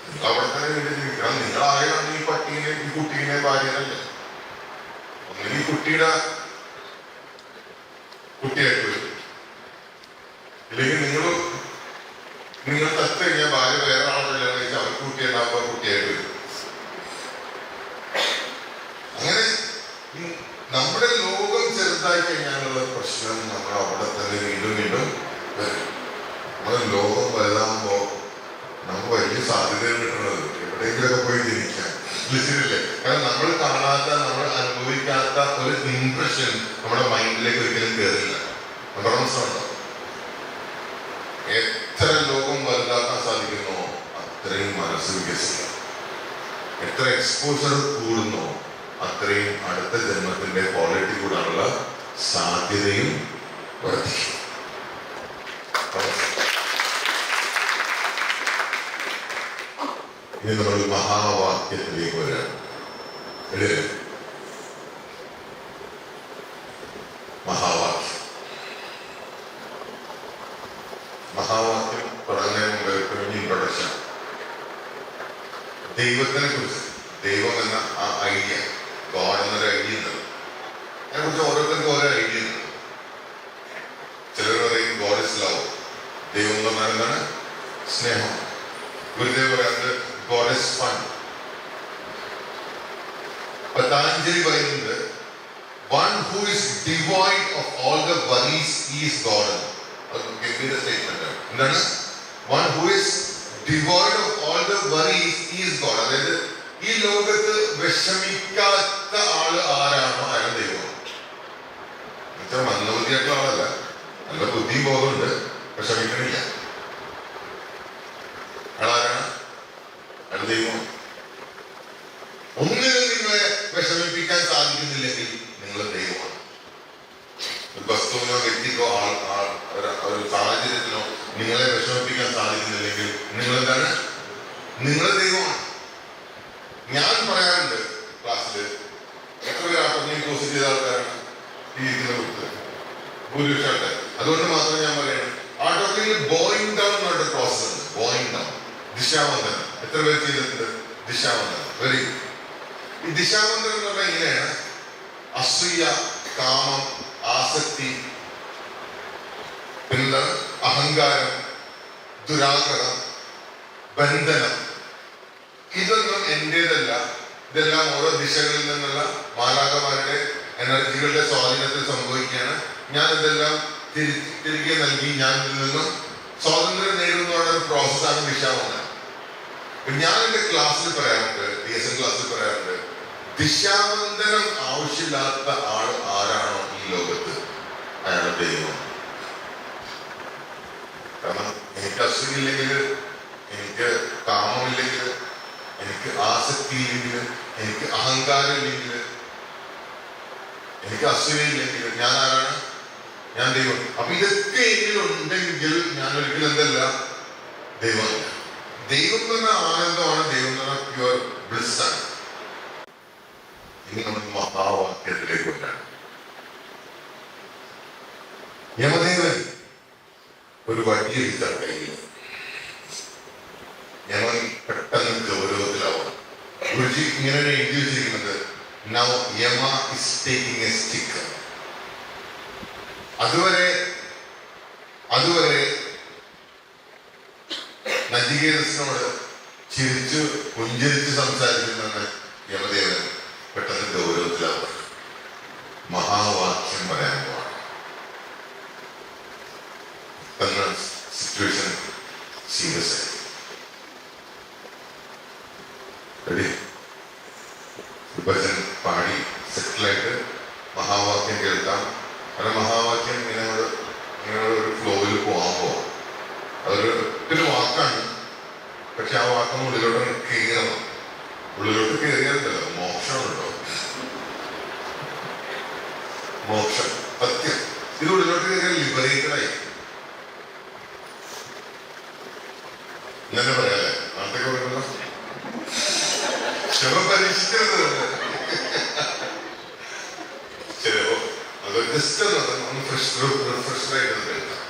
നിങ്ങൾ അവിടെ തന്നെ വീട്ടിൽ ജീവിക്കണം. നിങ്ങളായാണ് ഈ പട്ടീനെ, ഈ കുട്ടീനെ ഭാര്യനല്ലേ. ഒന്നിന് ഈ കുട്ടിയുടെ കുട്ടിയായിട്ട് വരും, ഇല്ലെങ്കിൽ നിങ്ങൾ തത്ത് കഴിഞ്ഞാൽ ഭാര്യ വേറെ ആളല്ല കഴിച്ചാൽ അവർക്ക് കുട്ടിയുണ്ടാകുമ്പോൾ കുട്ടിയായിട്ട് വരും. അങ്ങനെ നമ്മുടെ ലോകം ചെറുതായി കഴിഞ്ഞാലുള്ള പ്രശ്നം നമ്മൾ അവിടെ തന്നെ വീണ്ടും വീണ്ടും വരും. നമ്മുടെ ലോകം വലുതാകുമ്പോൾ നമുക്ക് വലിയ സാധ്യതകൾ കിട്ടുന്നത് എവിടെയെങ്കിലൊക്കെ പോയി ജനിക്കാൻ ലിസ്റ്റില്ലേ. കാരണം നമ്മൾ കാണാത്ത, നമ്മൾ അനുഭവിക്കാത്ത ഒരു ഇംപ്രഷൻ നമ്മുടെ മൈൻഡിലേക്ക് ഒരിക്കലും കയറില്ല. നമ്മുടെ മനസ്സിലുണ്ടോ? എത്ര ലോകം വലുതാക്കാൻ സാധിക്കുന്നോ അത്രയും മനസ്സ് വികസിക്കും. എത്ര എക്സ്പോഷർ കൂടുന്നോ അത്രയും അടുത്ത ജന്മത്തിന്റെ ക്വാളിറ്റി കൂടാനുള്ള സാധ്യതയും വർദ്ധിക്കും. ഇനി നമ്മൾ മഹാവാക്യത്തിലേക്ക് വരാം. മഹാവാക്യം പറഞ്ഞതിന് മുമ്പ് ഇൻട്രൊഡക്ഷൻ. ദൈവത്തിനെ കുറിച്ച്, ദൈവം എന്ന ആ ഐഡിയ, ഗോഡ് എന്നൊരു ഐഡിയ ഉണ്ട്. അതിനെക്കുറിച്ച് ഓരോരുത്തർക്കും ഓരോ ഐഡിയ ഉണ്ട്. ചിലർ പറയും ഗോഡ് ഇസ് ലവ്, ദൈവം എന്ന് പറഞ്ഞാൽ എന്താണ്? സ്നേഹം. ഗുരുദേവ് പറയുന്നത് ഗോഡ് ഇസ് ഫൺ. പതാഞ്ജലി പറയുന്നത് one who is devoid of all the worries, he is God. Give me the statement. എന്താണ്? One who is devoid of all the worries is God. അതായത് ഈ ലോകത്ത് വിഷമിക്കാത്ത ആള് ആരാണോ അയാൾ ദൈവമാണ്. ഇത്ര മന്ദബുദ്ധിയായിട്ടുള്ള ആളല്ല, നല്ല ബുദ്ധിയും ബോധമുണ്ട്, വിഷമിക്കണില്ല. അയാളാരാണ്? അയാൾ ദൈവമാണ്. ഒന്നിനും നിങ്ങളെ വിഷമിപ്പിക്കാൻ സാധിക്കുന്നില്ലെങ്കിൽ നിങ്ങൾ ദൈവമാണ്. ഒരു വസ്തുവിനോ വ്യക്തിക്കോ ഒരു സാഹചര്യത്തിനോ നിങ്ങളെ വിഷമിപ്പിക്കാൻ സാധിക്കുന്നില്ലെങ്കിൽ നിങ്ങൾ എന്താണ്? നിങ്ങൾ ദൈവമാണ്. ഞാൻ പറയാറുണ്ട് ക്ലാസ്സിൽ, എത്ര പേര് ആട്ടോമിൽ പോസ്റ്റ് ചെയ്ത ആൾക്കാരാണ് ഈ ഇരിക്കുന്ന കുറിച്ച്? ഭൂരിപക്ഷം ആൾക്കാർ. അതുകൊണ്ട് മാത്രം ഞാൻ പറയണം, ആട്ടോമിൽ ബോയിങ് ഡൗൺ എന്നുള്ള പ്രോസസ് ഉണ്ട്. ബോയിങ് ഡൗൺ, ദിശാവന്തനം. എത്ര പേര് ചെയ്തിട്ടുണ്ട് ദിശാവന്തനം? Very good. ഈ ദിശാവന്തനം എന്ന് പറഞ്ഞാൽ ഇങ്ങനെയാണ്: അസൂയ, കാമം, ആസക്തി, പിന്നെന്താണ്? അഹങ്കാരം, ദുരാഗ്രഹം, ബന്ധനം. ഇതൊന്നും എന്റേതല്ല. ഇതെല്ലാം ഓരോ ദിശകളിൽ നിന്നുള്ള മാലാഖമാരുടെ എനർജികളുടെ സ്വാധീനത്തിൽ സംഭവിക്കുകയാണ്. ഞാൻ ഇതെല്ലാം തിരികെ നൽകി ഞാൻ ഇതിൽ നിന്നും സ്വാതന്ത്ര്യം നേടുന്ന ഒരു പ്രോസസ്സാണ് ദിശാവന്തനം. ഞാൻ എന്റെ ക്ലാസ്സിൽ പറയാറുണ്ട്, DSM ക്ലാസ്സിൽ പറയാറുണ്ട്, ദിശാവന്തനം ആവശ്യമില്ലാത്ത ആൾ ആരാണോ ഈ ലോകത്ത് അയാളുടെ ദൈവം. കാരണം എനിക്ക് അസുഖമില്ലെങ്കിൽ, എനിക്ക് കാമമില്ലെങ്കിൽ, എനിക്ക് ആസക്തി ഇല്ലെങ്കിൽ, എനിക്ക് അഹങ്കാരം ഇല്ലെങ്കിൽ, എനിക്ക് അസുഖമില്ലെങ്കിൽ ഞാൻ ആരാണ്? ഞാൻ ദൈവം. അപ്പൊ ഇതൊക്കെ എന്നിലുണ്ടെങ്കിൽ ഞാൻ ഒരിക്കലും എന്തല്ല? ദൈവമല്ല. ദൈവം തന്നെ ആനന്ദമാണ്, ദൈവം തന്നെ പ്യുവർ ബ്ലിസ് ആണ്. ഇനി നമ്മൾ മഹാവാക്യത്തിലേക്ക് കൊണ്ടാണ്. യമദേവൻ ഒരു വടി എടുത്ത കയ്യിൽ യമൻ പെട്ടെന്ന് ഗൗരവത്തിലാവും. ഗുരുജി ഇങ്ങനെ എഴുതി വെച്ചിരിക്കുന്നത്, now Yama is taking A stick. അതുവരെ നചികേതസിനോട് ചിരിച്ചു പുഞ്ചിരിച്ച് സംസാരിച്ചിരുന്ന യമദേവൻ പെട്ടെന്ന് ഗൗരവത്തിലാവും. മഹാവാക്യം പറയാൻ പോവാണ്. സിറ്റുവേഷൻ സീരിയസ് ആയി. ഭജൻ പാടി സെറ്റിലായിട്ട് മഹാവാക്യം കേൾക്കാം. കാരണം മഹാവാക്യം ഇങ്ങനെ ഒരു ഫ്ലോയിൽ പോകുമ്പോ അതൊരു വാക്കാണ്. പക്ഷെ ആ വാക്കിന് ഉള്ളിലോട്ട് കയറണം. ഉള്ളിലോട്ട് കയറിയാലല്ലോ മോക്ഷമുണ്ടോ? മോക്ഷം സത്യം. ഇത് ഉള്ളിലോട്ട് കയറിയാൽ ലിബറേറ്റഡായി ഇങ്ങനെ പറയാല്ലേ? നാട്ടിലേക്ക് പറയുമ്പോ ക്ഷമ പരീക്ഷിക്കുന്നത് ചിലപ്പോ അത് ജസ്റ്റ് ഒന്ന് റിഫ്രഷായിട്ട് കേൾക്കാം.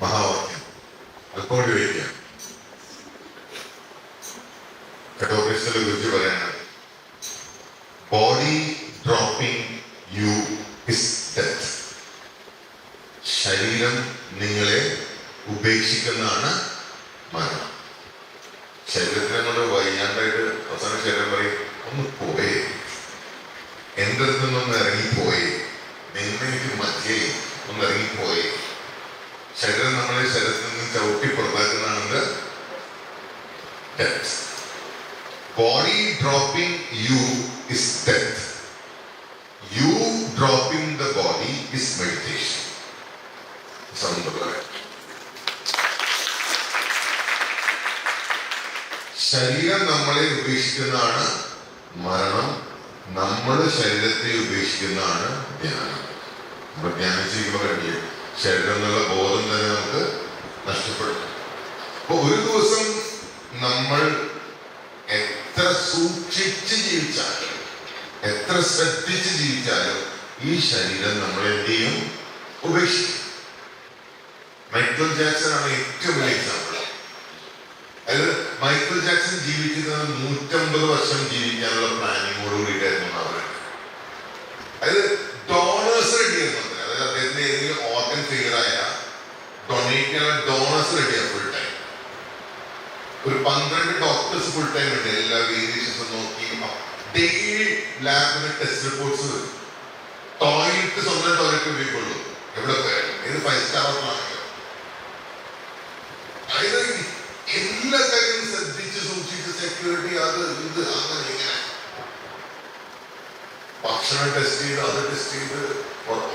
മഹാവാക്യം അക്കൗണ്ട് വയ്ക്കുക. കത്തോലിക്കരെ കുറിച്ച് പറയാനാണ് body dropping you is death. ശരീരം നിങ്ങളെ ഉപേക്ഷിക്കുന്നതാണ് മരണം. ശരീരത്തിനെ കൊണ്ട് വയ്യാണ്ടായിട്ട് അവസാനം ശരീരം പറയും ഒന്ന് പോയേ, എൻ്റെ അടുത്ത് നിന്നൊന്ന് ഇറങ്ങിപ്പോയേ, നിന്നെനിക്ക് മതിയേ, ഒന്ന് ഇറങ്ങിപ്പോയേ. ശരീരം നമ്മളെ ശരീരത്തിൽ നിന്ന് ചവിട്ടി പുറത്താക്കുന്നതാണ് death. Body dropping you is death. You dropping the body is meditation. ശരീരം നമ്മളെ ഉപേക്ഷിക്കുന്നതാണ് മരണം, നമ്മൾ ശരീരത്തെ ഉപേക്ഷിക്കുന്നതാണ് ധ്യാനം. നമ്മൾ ധ്യാനിച്ചിരിക്കുമ്പോൾ കണ്ടില്ലേ, ശരീരം എന്നുള്ള ബോധം തന്നെ നമുക്ക് നഷ്ടപ്പെടും. അപ്പൊ ഒരു ദിവസം നമ്മൾ എത്ര സൂക്ഷിച്ച് ജീവിച്ചാലും എത്ര ശ്രദ്ധിച്ച് ജീവിച്ചാലും ഈ ശരീരം നമ്മളെ എന്ത് ചെയ്യും? ഉപേക്ഷിക്കും. മൈക്കിൾ ജാക്സൺ ആണ് ഏറ്റവും വലിയ എക്സാമ്പിൾ. അതായത് മൈക്കിൾ ജാക്സൺ ജീവിക്കുന്നത് 150 വർഷം ജീവിക്കാനുള്ള പ്ലാനിങ്ങോട് കൂടിയിട്ടായിരുന്നു അവർ. അതായത് ഡോണേഴ്സ് റെഡി ആയിരുന്നു. അതായത് അദ്ദേഹത്തിന് ഏതെങ്കിലും ഓർഗൻ ഫെയിലിയർ ആയ ഡൊണേറ്റ് ചെയ്യാനുള്ള ഡോണേഴ്സ് റെഡിയാണ് ഫുൾ ടൈം. ഒരു 12 ഡോക്ടേഴ്സ് ഫുൾ ടൈം ഉണ്ട്. എല്ലാ വേരിയേഷൻസും നോക്കി ഡെയിലി ലാബിന് ടെസ്റ്റ് റിപ്പോർട്ട്സ് വരും. ടോയ്ലറ്റ് സ്വന്തം ടോയ്ലറ്റ് ഉപയോഗിക്കുള്ളൂ എവിടെ പോയാലും, ഏത് 5 സ്റ്റാർ ഹോട്ടലാണെങ്കിലും. അതായത് എല്ലാ കാര്യവും ശ്രദ്ധിച്ച് സൂക്ഷിച്ച് സെക്യൂരിറ്റി അത് ഇത് അങ്ങനെ ഇങ്ങനെ ഭക്ഷണം ടെസ്റ്റ് ചെയ്ത് അത് ടെസ്റ്റ് ചെയ്ത്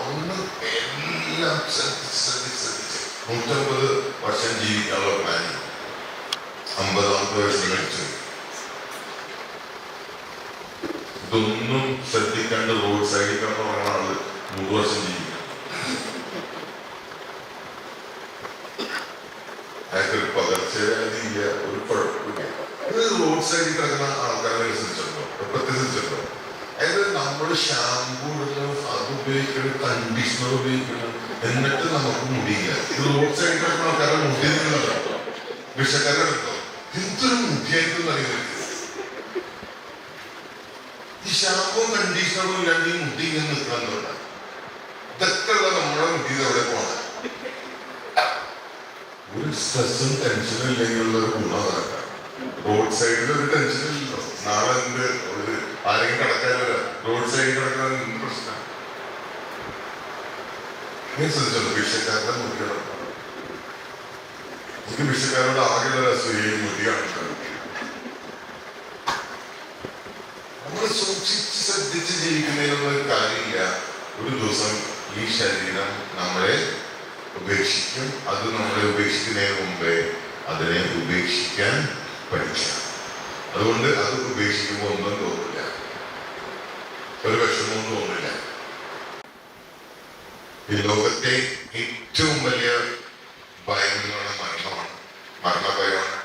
ഒന്ന് എല്ലാം ശ്രദ്ധിച്ച് 150 വർഷം ജീവിക്കാനുള്ള പ്ലാനിങ് 50 വയസ്സിൽ കഴിച്ചു. ഇതൊന്നും ശ്രദ്ധിക്കാണ്ട് റോഡ് സൈഡിൽ കിടന്ന് പറയുന്ന ആള് 100 വർഷം ജീവിക്കും. അയാൾക്കൊരു പകർച്ചയില്ല, ഒരു കുഴപ്പമില്ല. ഇത് റോഡ് സൈഡിൽ കിടക്കുന്ന ആൾക്കാരെ ശ്രദ്ധിച്ചിട്ടുണ്ടോ? എപ്പോഴത്തെ ശ്രദ്ധിച്ചിട്ടുണ്ടോ? അതായത് നമ്മള് ഷാമ്പൂ ഇടുന്നു, അത് ഉപയോഗിക്കണം, കണ്ടീഷണർ ഉപയോഗിക്കണം, എന്നിട്ട് നമുക്ക് മുടിയില്ല. ഇത് റോഡ് സൈഡിൽ കിടക്കുന്ന ആൾക്കാരെ മുടി നിന്നുണ്ടോ? വിഷക്കാരെ എടുത്തോ? എന്തൊരു മുടിയായിട്ടും അറിയുന്നത്. ഈ ഷാമ്പും കണ്ടീഷണറും ഇല്ലാണ്ട് ഈ മുടി ഇങ്ങനെ നിൽക്കാൻ തുടങ്ങാം. ഇതൊക്കെ ഉള്ള നമ്മുടെ മുടി എവിടെ പോകണം? ഒരു സ്ട്രെസ്സും ടെൻഷനും ഇല്ലെങ്കിലുള്ള ഒരു ഗുണം. റോഡ് സൈഡിൽ ഒരു ടെൻഷനില്ലല്ലോ. നാളെ എന്ത് ഒരു ആരെങ്കിലും കിടക്കാനില്ല, റോഡ് സൈഡിൽ കിടക്കാൻ പ്രശ്നം. നീ ശ്രദ്ധിച്ചോ ഭിക്ഷക്കാരുടെ മുടിയാണ്. എനിക്ക് ഭിക്ഷക്കാരോട് ആകെയുള്ള അസൂയയും മുടിയാണ്. നമ്മൾ സൂക്ഷിച്ച് ശ്രദ്ധിച്ച് ജീവിക്കുന്നതിനുള്ള കാര്യമില്ല. ഒരു ദിവസം ഈ ശരീരം നമ്മളെ ഉപേക്ഷിക്കും. അത് നമ്മളെ ഉപേക്ഷിക്കുന്നതിന് മുമ്പേ അതിനെ ഉപേക്ഷിക്കാൻ പഠിക്കാം. അതുകൊണ്ട് അത് ഉപേക്ഷിക്കുമ്പോൾ ഒന്നും തോന്നില്ല, ഒരു വിഷമവും തോന്നില്ല. ഈ ലോകത്തെ ഏറ്റവും വലിയ ഭയം എന്ന് പറയുന്നത് മരണമാണ്, മരണഭയമാണ്.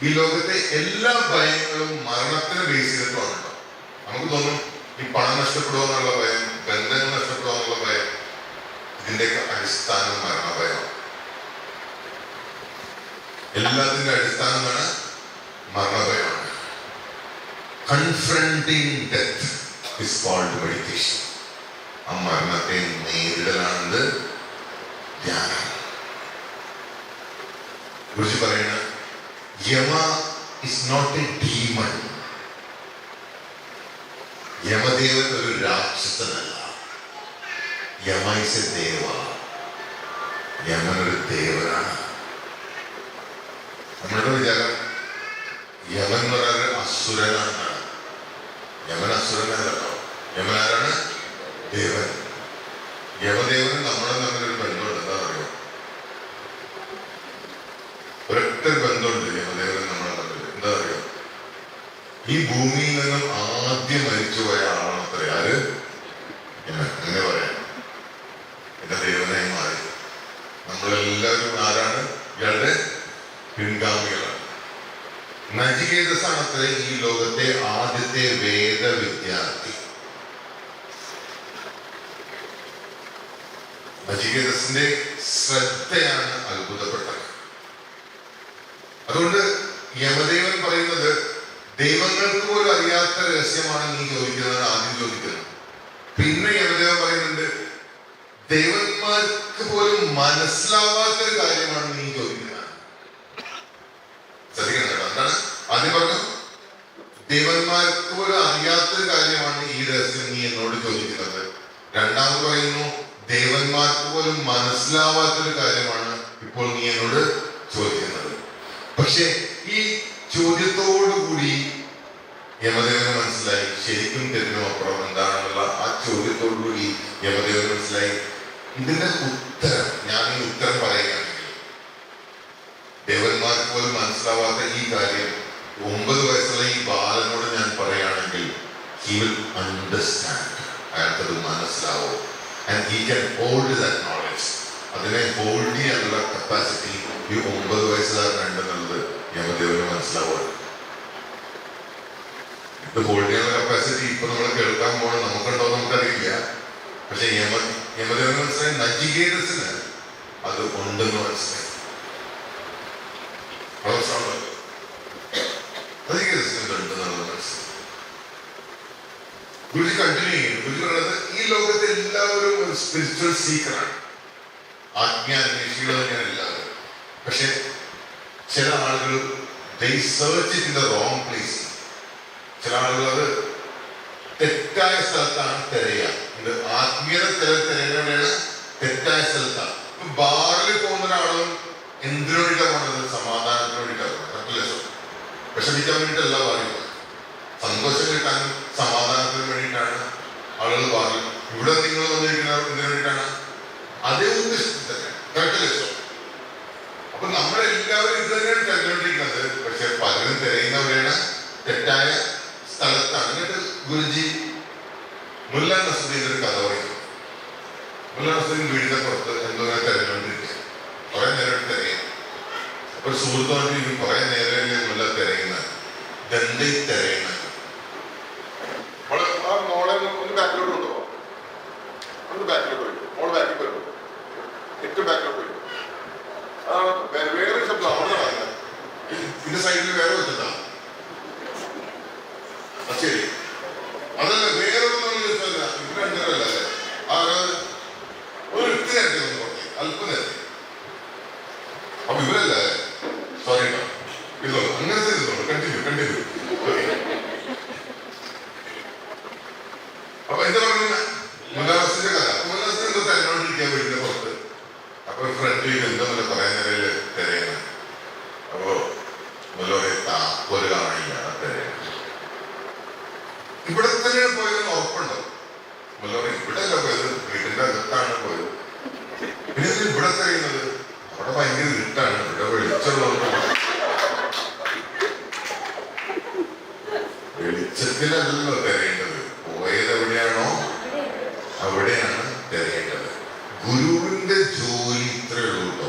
ഈ ലോകത്തെ എല്ലാ ഭയങ്ങളും മരണത്തിന് ബേസ് ചെയ്തിട്ടുമാണ്. നമുക്ക് തോന്നും ഈ പണം നഷ്ടപ്പെടുക എന്നുള്ള ഭയം, ബന്ധങ്ങൾ നഷ്ടപ്പെടുക എന്നുള്ള ഭയം, ഇതിന്റെയൊക്കെ അടിസ്ഥാനം മരണഭയമാണ്. എല്ലാത്തിന്റെ അടിസ്ഥാനമാണ് മരണഭയമാണ്. Confronting death is called meditation. ആ മരണത്തെ നേരിടലാണ് ധ്യാനം. കുറിച്ച് പറയുന്ന Yama is not a demon. യമദേവൻ ഒരു രാക്ഷസനല്ല. Yama is a deva. യമൻ ഒരു ദേവനാണ്. നമ്മളുടെ വിചാരം യമൻ എന്ന് പറയുന്നത് അസുരനാണ്. യമൻ അസുരനല്ലോ. യമൻ ആരാണ്? ദേവൻ. യമദേവനും നമ്മളും തമ്മിലൊരു ബന്ധമുണ്ട്. എന്താ പറയുക? ഒരൊറ്റ ബന്ധമുണ്ട് യമദേവനും നമ്മളും തമ്മിൽ. എന്താ പറയുക? ഈ ഭൂമിയിൽ നിന്നും ആദ്യം മരിച്ചുപോയ ആളാണ് അത്ര. ആര്? യമൻ. അങ്ങനെ പറയാം. എന്റെ ദേവനായി മാറി. നമ്മളെല്ലാവരും ആരാണ്? ഇയാളുടെ പിൻഗാമികളാണ്. നചികേതസാണ് അത്ര ഈ ലോകത്തെ ആദ്യത്തെ വേദ വിദ്യാർത്ഥി. നചികേതസിന്റെ ശ്രദ്ധയാണ് അത്ഭുതപ്പെട്ടത്. അതുകൊണ്ട് യമദേവൻ പറയുന്നത് ദൈവങ്ങൾക്ക് പോലും അറിയാത്ത രഹസ്യമാണ് നീ ചോദിക്കുന്നത്, ആദ്യം ചോദിക്കുന്നത്. പിന്നെ യമദേവൻ പറയുന്നുണ്ട് ദൈവന്മാർക്ക് പോലും മനസ്സിലാവാത്തൊരു കാര്യമാണ് നീ ചോദിക്കുന്നത്. ശ്രദ്ധിക്കണം കേട്ടോ. എന്താണ് ആദ്യം പറഞ്ഞു? ദൈവന്മാർക്ക് പോലും അറിയാത്തൊരു കാര്യമാണ് ഈ രഹസ്യം നീ എന്നോട് ചോദിക്കുന്നത്. രണ്ടാമത് പറയുന്നു ദൈവന്മാർക്ക് പോലും മനസ്സിലാവാത്തൊരു കാര്യമാണ് ഇപ്പോൾ നീ എന്നോട് ചോദിക്കുന്നത്. പക്ഷെ ഈ ചോദ്യത്തോടുകൂടി യമദേവന് മനസ്സിലായി ശരിക്കും തെറ്റിനും അപ്പുറം എന്താണെന്നുള്ള ആ ചോദ്യത്തോടുകൂടി യമദേവന് മനസ്സിലായി ഇതിന്റെ ഉത്തരം, ഞാൻ ഈ ഉത്തരം പറയുകയാണെങ്കിൽ ദേവന്മാർക്ക് പോലും മനസ്സിലാവാത്ത ഈ കാര്യം 9 വയസ്സുള്ള ഈ ബാലനോട് ഞാൻ പറയുകയാണെങ്കിൽ he will understand. അയാൾക്കത് മനസ്സിലാവും. and he can hold that knowledge. അതിനെ ഹോൾഡ് ചെയ്യാനുള്ള കപ്പാസിറ്റി ഈ 9 വയസ്സുകാരനുണ്ടെന്നുള്ളത് യമദേവന് മനസ്സിലാവുക. ഇത് ഹോൾഡ് ചെയ്യാനുള്ള കപ്പാസിറ്റി ഇപ്പൊ നമ്മൾ കേൾക്കാൻ പോകണം, നമുക്കുണ്ടോ നമുക്കറിയില്ല. പക്ഷെ യമദേവന് മനസ്സിലായി, നചികേതസിന് അത് ഉണ്ടെന്ന് മനസ്സിലായി. ഗുരുജി കണ്ടിന്യൂ ചെയ്യുന്നു. ഗുരുജി പറയുന്നത് ഈ ലോകത്തെ എല്ലാവരും ഒരു സ്പിരിച്വൽ സീക്കറാണ്, ആജ്ഞാന്വേഷികൾ തന്നെയാണ് എല്ലാവരും. പക്ഷെ പക്ഷെ ചില ആളുകൾ they search it in the wrong place. ചില ആളുകൾ അത് തെറ്റായ സ്ഥലത്താണ് തിരയുക. ആത്മീയത തിരയുന്നവരെയാണ് തെറ്റായ സ്ഥലത്താണ്. ഇപ്പൊ ബാറിൽ പോകുന്ന ഒരാളും എന്തിനു വേണ്ടിയിട്ടാണ് പോണത്? സമാധാനത്തിന് വേണ്ടിയിട്ടാണ്. വിഷമിക്കാൻ വേണ്ടിയിട്ടല്ല പറയുന്നത്. സന്തോഷം കിട്ടാനും സമാധാനത്തിന് വേണ്ടിയിട്ടാണ് ആളുകൾ ബാറിൽ. ഇവിടെ നിങ്ങൾ വന്നിരിക്കുന്ന എന്തിനു വേണ്ടിയിട്ടാണ്? അതേ ഉദ്ദേശത്തിൽ തന്നെ. കറക്റ്റല്ലേ? അപ്പൊ നമ്മളെല്ലാവരും ഇത് തന്നെയാണ് തിരഞ്ഞെടുത്തിരിക്കുന്നത്. പക്ഷെ പലരും തിരയുന്നവരെയാണ് തെറ്റായ സ്ഥലത്താണ്. എന്നിട്ട് ഗുരുജി മുല്ല നസുദ്ദീൻ ഒരു കഥ പറയും. മുല്ല നസുദ്ദീൻ വീടിന്റെ പുറത്ത് എന്തോ തിരഞ്ഞുകൊണ്ടിരിക്കുക. കുറെ നേരം തിരയും. അപ്പൊ ഒരു സുഹൃത്തുമായിട്ട് കുറെ നേരം മുല്ല തിരയുന്ന ദണ്ഡി തിരയുന്ന മോളെ ഒന്ന് ബാക്കിലോട്ട് കൊണ്ടുപോകാം. ഒന്ന് ബാക്കിലോട്ട് പോയി. മോള് ബാക്കിൽ വരും. ഏറ്റവും ബാക്കിലോട്ട് പോയി. വേറെ ശബ്ദം അവിടെ പറഞ്ഞത് ഇതിന്റെ സൈഡിൽ വേറെ വെച്ചതാ. ശരി, അതല്ല വേറെ ഒന്നും ചോദിച്ചല്ല. ഇവിടെ അങ്ങനല്ലേ ഒരു വ്യക്തി നേരത്തെ ഒന്ന് പറഞ്ഞു, അല്പം നേരത്തെ. അപ്പൊ ഇവരല്ലേ സോറി ഇതോ അങ്ങനത്തെ കണ്ടിന്യൂ. അപ്പൊ എന്താ പറയുക? മുല്ലാസിന്റെ കഥ. മുല്ലാസിന് എന്തോ തന്നോണ്ടിരിക്കാൻ വീടിന്റെ പുറത്ത്. അപ്പൊ ഫ്രണ്ടിൽ എന്തെന്നല്ല കുറെ നേരം തിരയുന്നത്. അപ്പോ മുല്ലോരെ താക്കോല് കാണില്ല തിരയുന്നത്. ഇവിടെ തന്നെയാണ് പോയതെന്ന് ഉറപ്പുണ്ടോ? മുല്ലോരെ ഇവിടെ അല്ല പോയത്, വീടിന്റെ അകത്താണ് പോയത്. പിന്നെ ഇവിടെ തിരയുന്നത് അവിടെ ഭയങ്കര ഇരുട്ടാണ്. ഇവിടെ വെളിച്ചത്തിലല്ലോ തിരയേണ്ടത്. പോയത് എവിടെയാണോ അവിടെയാണ് തിരയേണ്ടത്. ഗുരുവിന്റെ ജോലി ഇത്രയേ ഉള്ളൂ കേട്ടോ.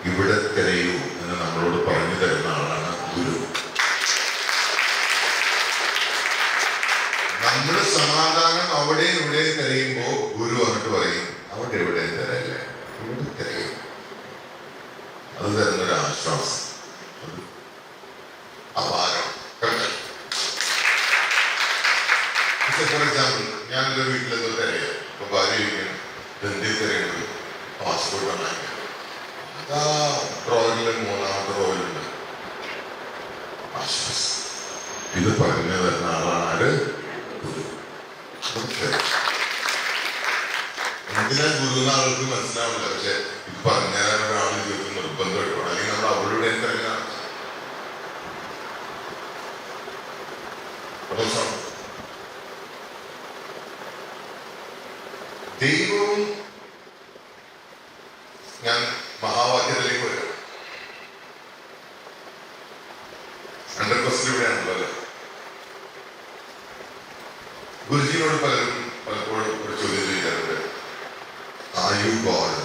ഇവിടെ തിരയൂ എന്ന് നമ്മളോട് പറഞ്ഞു തരുന്ന ആളാണ് ഗുരു. നമ്മുടെ സമാധാനം അവിടെയും ഇവിടെയും തിരയുമ്പോ ഗുരു വന്നിട്ട് പറയും അവിടെ എവിടെയും തിരയല്ലേ, ഇവിടെ തിരയും. അത് തരുന്നൊരു ആശ്വാസം അപാരം. ഫോർ എക്സാമ്പിൾ, ഞാനൊരു വീട്ടിലെന്തോ തിരയാം. ഇപ്പൊ ഭാര്യ ഇരിക്കണം, എന്തിൽ തിരയുന്നത്? പാസ്പോർട്ട് വാങ്ങാൻ. അതാ ഡ്രോയില് മൂന്നാമത്തെ ഡ്രോയിലുണ്ട്. ആശ്വാസം. ഇത് പറഞ്ഞു തരുന്ന ആളാണ് ആര്? ഗുരു. എന്തിനാ ഗുരു എന്ന ആൾക്ക് മനസ്സിലാവില്ല. പക്ഷെ ഇത് പറഞ്ഞാൽ ഒരാൾ ജീവിതത്തിൽ നിർബന്ധം എടുക്കണം. അല്ലെങ്കിൽ നമ്മൾ അവളുടെ തിരഞ്ഞാണ്. ദൈവവും ഞാൻ മഹാവാക്യത്തിലേക്ക് വരാം. 100% ഇവിടെയാണല്ലോ അല്ലെ? ഗുരുജിയോട് പലപ്പോഴും ഒരു ചോദ്യം ചോദിക്കാറുണ്ട്. Are you God?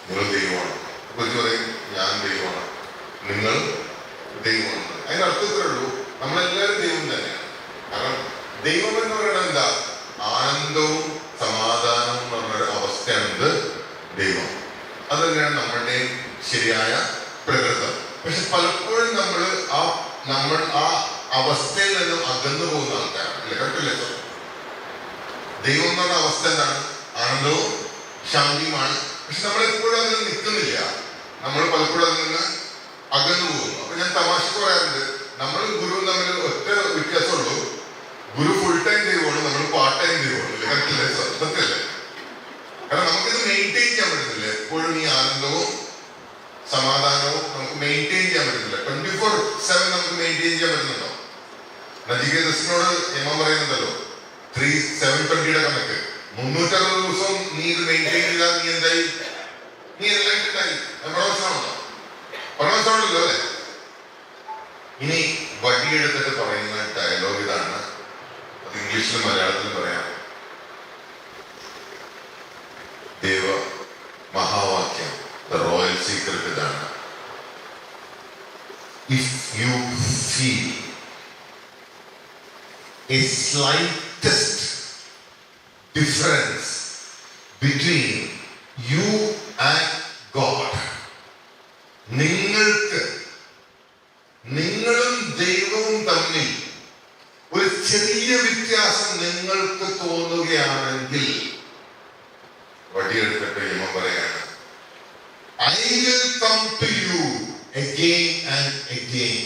നിങ്ങൾ ദൈവമാണ്. ഗുരുജി പറയും ഞാൻ ദൈവമാണ്, നിങ്ങൾ ദൈവമാണ്. അതിന്റെ അർത്ഥത്തിലേ ഉള്ളൂ നമ്മളെല്ലാവരും ദൈവം തന്നെയാണ്. കാരണം ദൈവം എന്ന് പറയുന്നത് എന്താ? ആനന്ദവും സമാധാനവും എന്ന് പറഞ്ഞൊരു അവസ്ഥയാണ് ദൈവം. അത് തന്നെയാണ് നമ്മളുടെ ശരിയായ പ്രകൃതം. പക്ഷെ പലപ്പോഴും നമ്മൾ ആ അവസ്ഥയിൽ നിന്നും അകന്നു പോകുന്ന ആൾക്കാരാണ്. അല്ലെ? കറക്റ്റല്ലേ? ദൈവം എന്ന് പറഞ്ഞ അവസ്ഥ എന്താണ്? ആനന്ദവും ശാന്തിയുമാണ്. പക്ഷെ നമ്മളെപ്പോഴും അതിൽ നിൽക്കുന്നില്ല. നമ്മൾ പലപ്പോഴും അതിൽ നിന്ന് അകന്നു പോകുന്നു. അപ്പൊ ഞാൻ തമാശക്ക് പറയാറുണ്ട്, നമ്മൾ ഗുരുവും തമ്മിൽ ഒറ്റ വ്യത്യാസമുള്ളൂ. ഗുരു ഫുൾ ടൈം ദൈവമാണ്, നമ്മൾ പാർട്ട് ടൈം ദൈവമാണ്. കറക്റ്റല്ലേ? സത്യല്ലേ? കാരണം നമുക്കിത് മെയിൻറ്റെയിൻ ചെയ്യാൻ പറ്റുന്നില്ല. എപ്പോഴും ഈ ആനന്ദവും സമാധാനവും നമുക്ക് മെയിൻറ്റെയിൻ ചെയ്യാൻ പറ്റുന്നില്ല. 24/7 നമുക്ക് മെയിൻറ്റെയിൻ ചെയ്യാൻ പറ്റുന്നുണ്ടോ? നചികേതസിനോട് യമൻ പറയുന്നുണ്ടല്ലോ 720 കണക്ക്. 360 ദിവസവും നീ ഇത് മെയിൻറ്റെയിൻ ചെയ്താൽ നീ എന്തായി? നീ എൻലൈറ്റഡായി. പരമശമാണല്ലോ, പരമശമാണല്ലോ അല്ലെ? ഇനി വടിയെടുത്തിട്ട് പറയുന്ന ഡയലോഗ് ഇതാണ്. അത് ഇംഗ്ലീഷിലും മലയാളത്തിലും പറയാം. ദൈവ മഹാവാക്യം, ദ റോയൽ സീക്രട്ട് ഇതാണ്. If you feel a slightest difference between you and God, നിങ്ങളും ദൈവവും തമ്മിൽ ഒരു ചെറിയ വ്യത്യാസം നിങ്ങൾക്ക് തോന്നുകയാണെങ്കിൽ വടിയെടുത്തിട്ട് യമൻ പറയാണ്, I come to you again and again.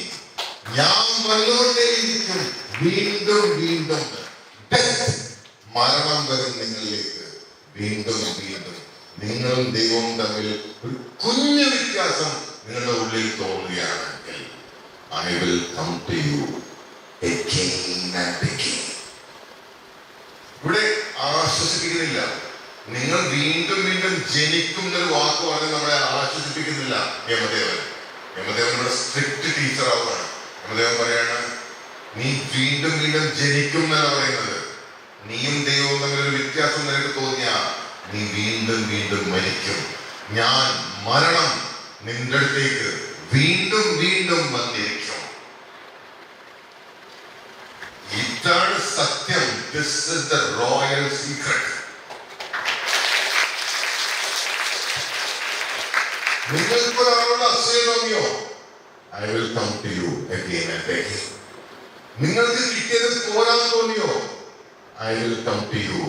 ഞാൻ വന്നുകൊണ്ടേയിരിക്കും വീണ്ടും വീണ്ടും. മരണം വരും നിങ്ങളിലേക്ക് വീണ്ടും വീണ്ടും. നിങ്ങളും ദൈവവും തമ്മിൽ ഒരു കുഞ്ഞു വ്യത്യാസം നിങ്ങളുടെ ഉള്ളിൽ തോന്നുകയാണെങ്കിൽ I will come to you again and again. ഇവിടെ ആശ്വസിപ്പിക്കുന്നില്ല. നിങ്ങൾ വീണ്ടും വീണ്ടും ജനിക്കും എന്നൊരു വാക്ക് പറഞ്ഞ് നമ്മളെ ആശ്വസിപ്പിക്കുന്നില്ല യമദേവൻ. യമദേവൻ ഇവിടെ സ്ട്രിക്റ്റ് ടീച്ചർ ആവുകയാണ്. യമദേവൻ പറയാണ്, നീ വീണ്ടും വീണ്ടും ജനിക്കും എന്നല്ല പറയുന്നത്. നീയും ദൈവവും തമ്മിലൊരു വ്യത്യാസം നിനക്ക് തോന്നിയാ നീ വീണ്ടും വീണ്ടും മരിക്കും. ഞാൻ മരണം നിന്റെ അടുത്തേക്ക് വീണ്ടും വീണ്ടും വന്നിരിക്കും. ഇതാണ് സത്യം. This is the royal secret. നിങ്ങൾക്ക് ഒരാളുടെ അസൂയ തോന്നിയോ? I will come to you again and again. നിങ്ങൾക്ക് കിട്ടിയത് പോരാൻ തോന്നിയോ? I will come to you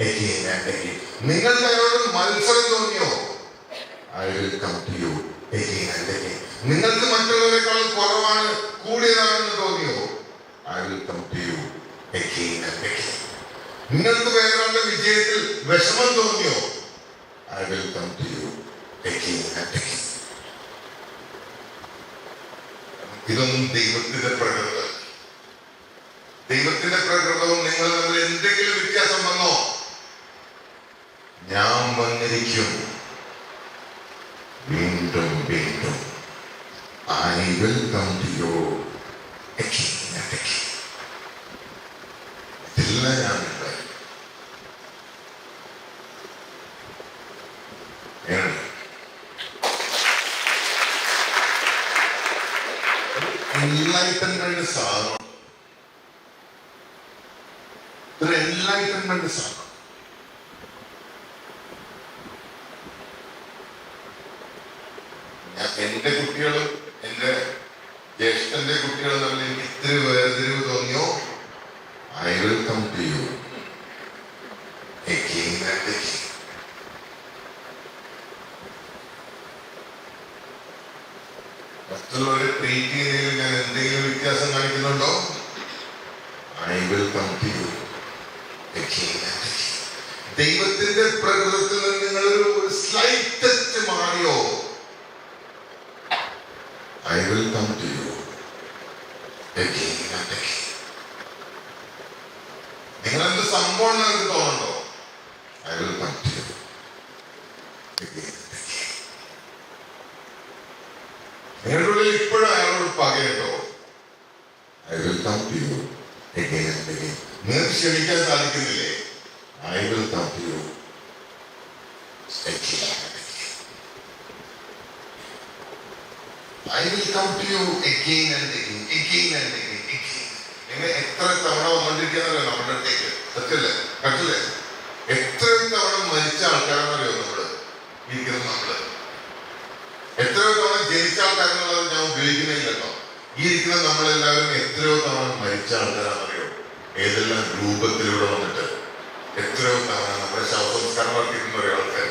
again and again. നിങ്ങൾക്ക് അയാളോട് മത്സരം തോന്നിയോ? I will come to you again and again. നിങ്ങൾക്ക് മറ്റുള്ളവരെക്കാൾ കുറവാണ് കൂടിയതാണെന്ന് തോന്നിയോ? I will come to you again and again. നിങ്ങൾക്ക് വേറൊരാളുടെ വിജയത്തിൽ വിഷമം തോന്നിയോ? I will come to you again and again. ഇതൊന്നും ദൈവത്തിന്റെ പ്രകൃതം. ദൈവത്തിന്റെ പ്രകൃതവും നിങ്ങൾ തമ്മിൽ എന്തെങ്കിലും വ്യത്യാസം വന്നോ? ഞാൻ വന്നിരിക്കും വീണ്ടും വീണ്ടും. I will come to you again and again. ഇതെല്ലാം ഞാൻ enlightenment സാധനം. ഒരു enlightenment സാധനം. എന്റെ കുട്ടികളും എന്റെ ജ്യേഷ്ഠന്റെ കുട്ടികളും തമ്മിൽ എനിക്ക് ഇത്തിരി വേർതിരിവ് തോന്നിയോ? I will come to you again and again. മറ്റുള്ളവരെ ട്രീറ്റ് ചെയ്യുന്നതിൽ ഞാൻ എന്തെങ്കിലും വ്യത്യാസം കാണിക്കുന്നുണ്ടോ? I will come to you again and again. ദൈവത്തിന്റെ പ്രകൃതത്തിൽ നിന്ന് നിങ്ങൾ ഒരു സ്ലൈറ്റസ്റ്റ് മാറിയോ? I will come to you again and again. നിങ്ങൾ എന്ത് സംഭവം നിങ്ങൾക്ക് തോന്നണ്ടോ? I will come to you again and again. നിങ്ങളുടെ ഉള്ളിൽ ഇപ്പോഴും അയാളോട് പകയുണ്ടോ? I will come to you again and again. നിങ്ങൾക്ക് ക്ഷമിക്കാൻ സാധിക്കുന്നില്ലേ? I will come to you again and again. I will come to you again and again, again and again, again. നിങ്ങൾ എത്ര തവണ വന്നുകൊണ്ടിരിക്കുന്നല്ലോ നമ്മുടെ അടുത്തേക്ക്. സത്യല്ലേ? കണ്ടില്ലേ? എത്ര തവണ മരിച്ച ആൾക്കാരെന്നറിയോ നമ്മള് ഇരിക്കുന്നത്? നമ്മള് എത്രയോ തവണ ജനിച്ച ആൾക്കാരെന്നുള്ളത് ഞാൻ ഉപയോഗിക്കുന്നില്ല കേട്ടോ. ഈ ഇരിക്കുന്ന നമ്മളെല്ലാവരും എത്രയോ തവണ മരിച്ച ആൾക്കാരാണെന്നറിയോ? ഏതെല്ലാം രൂപത്തിലൂടെ വന്നിട്ട് എത്രയോ തവണ നമ്മുടെ ശവസംസ്കാരം നടത്തിയിരുന്ന ഒരേ ആൾക്കാർ.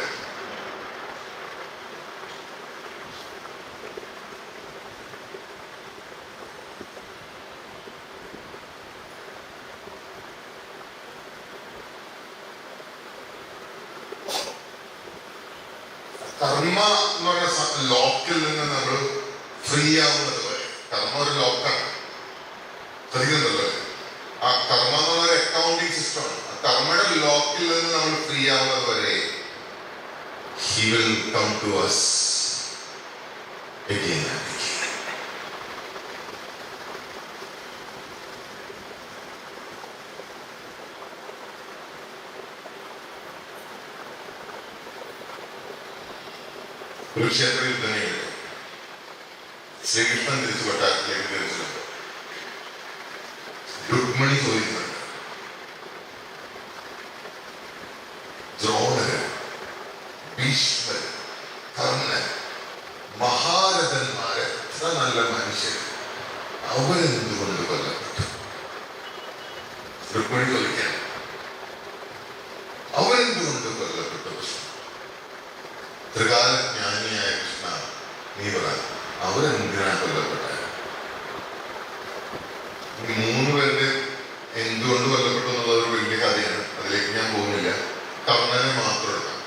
കർമ്മ എന്ന് പറഞ്ഞ ലോക്കിൽ നിന്ന് നമ്മൾ ഫ്രീ ആവുന്നത് വരെ. കർമ്മ ഒരു ലോക്കാണ്, ശ്രദ്ധിക്കുന്നുണ്ടല്ലോ. ആ കർമ്മ എന്ന് പറഞ്ഞ അക്കൗണ്ടിങ് സിസ്റ്റമാണ്. ആ കർമ്മയുടെ ലോക്കിൽ നിന്ന് നമ്മൾ ഫ്രീ ആവുന്നത് വരെ He will come to us again and again. Kurukshetra യുദ്ധങ്ങളിൽ ശ്രീകൃഷ്ണൻ തിരിച്ചു കൊട്ടാരത്തിലേക്ക് തിരിച്ചിട്ടുണ്ട്. രുക്മിണി ചോദിക്കുന്നുണ്ട്, ദ്രോണര്, ഭീഷ്മര്, കർണൻ, മഹാരഥന്മാര്, എത്ര നല്ല മനുഷ്യർ, അവരെന്തുകൊണ്ട് കൊല്ലപ്പെട്ടു? രുക്മിണി ചോദിക്കാൻ, അവരെന്തുകൊണ്ട് കൊല്ലപ്പെട്ടു? ത്രികാലജ്ഞാനിയായ കൃഷ്ണ നീ പറ, അവരെന്തിനാണ് കൊല്ലപ്പെട്ടത്? ഈ 3 പേരുടെ എന്തുകൊണ്ട് കൊല്ലപ്പെട്ടു എന്നുള്ളത് ഒരു വലിയ കഥയാണ്, അതിലേക്ക് ഞാൻ പോകുന്നില്ല. കർണനെ മാത്രം എടുക്കാം.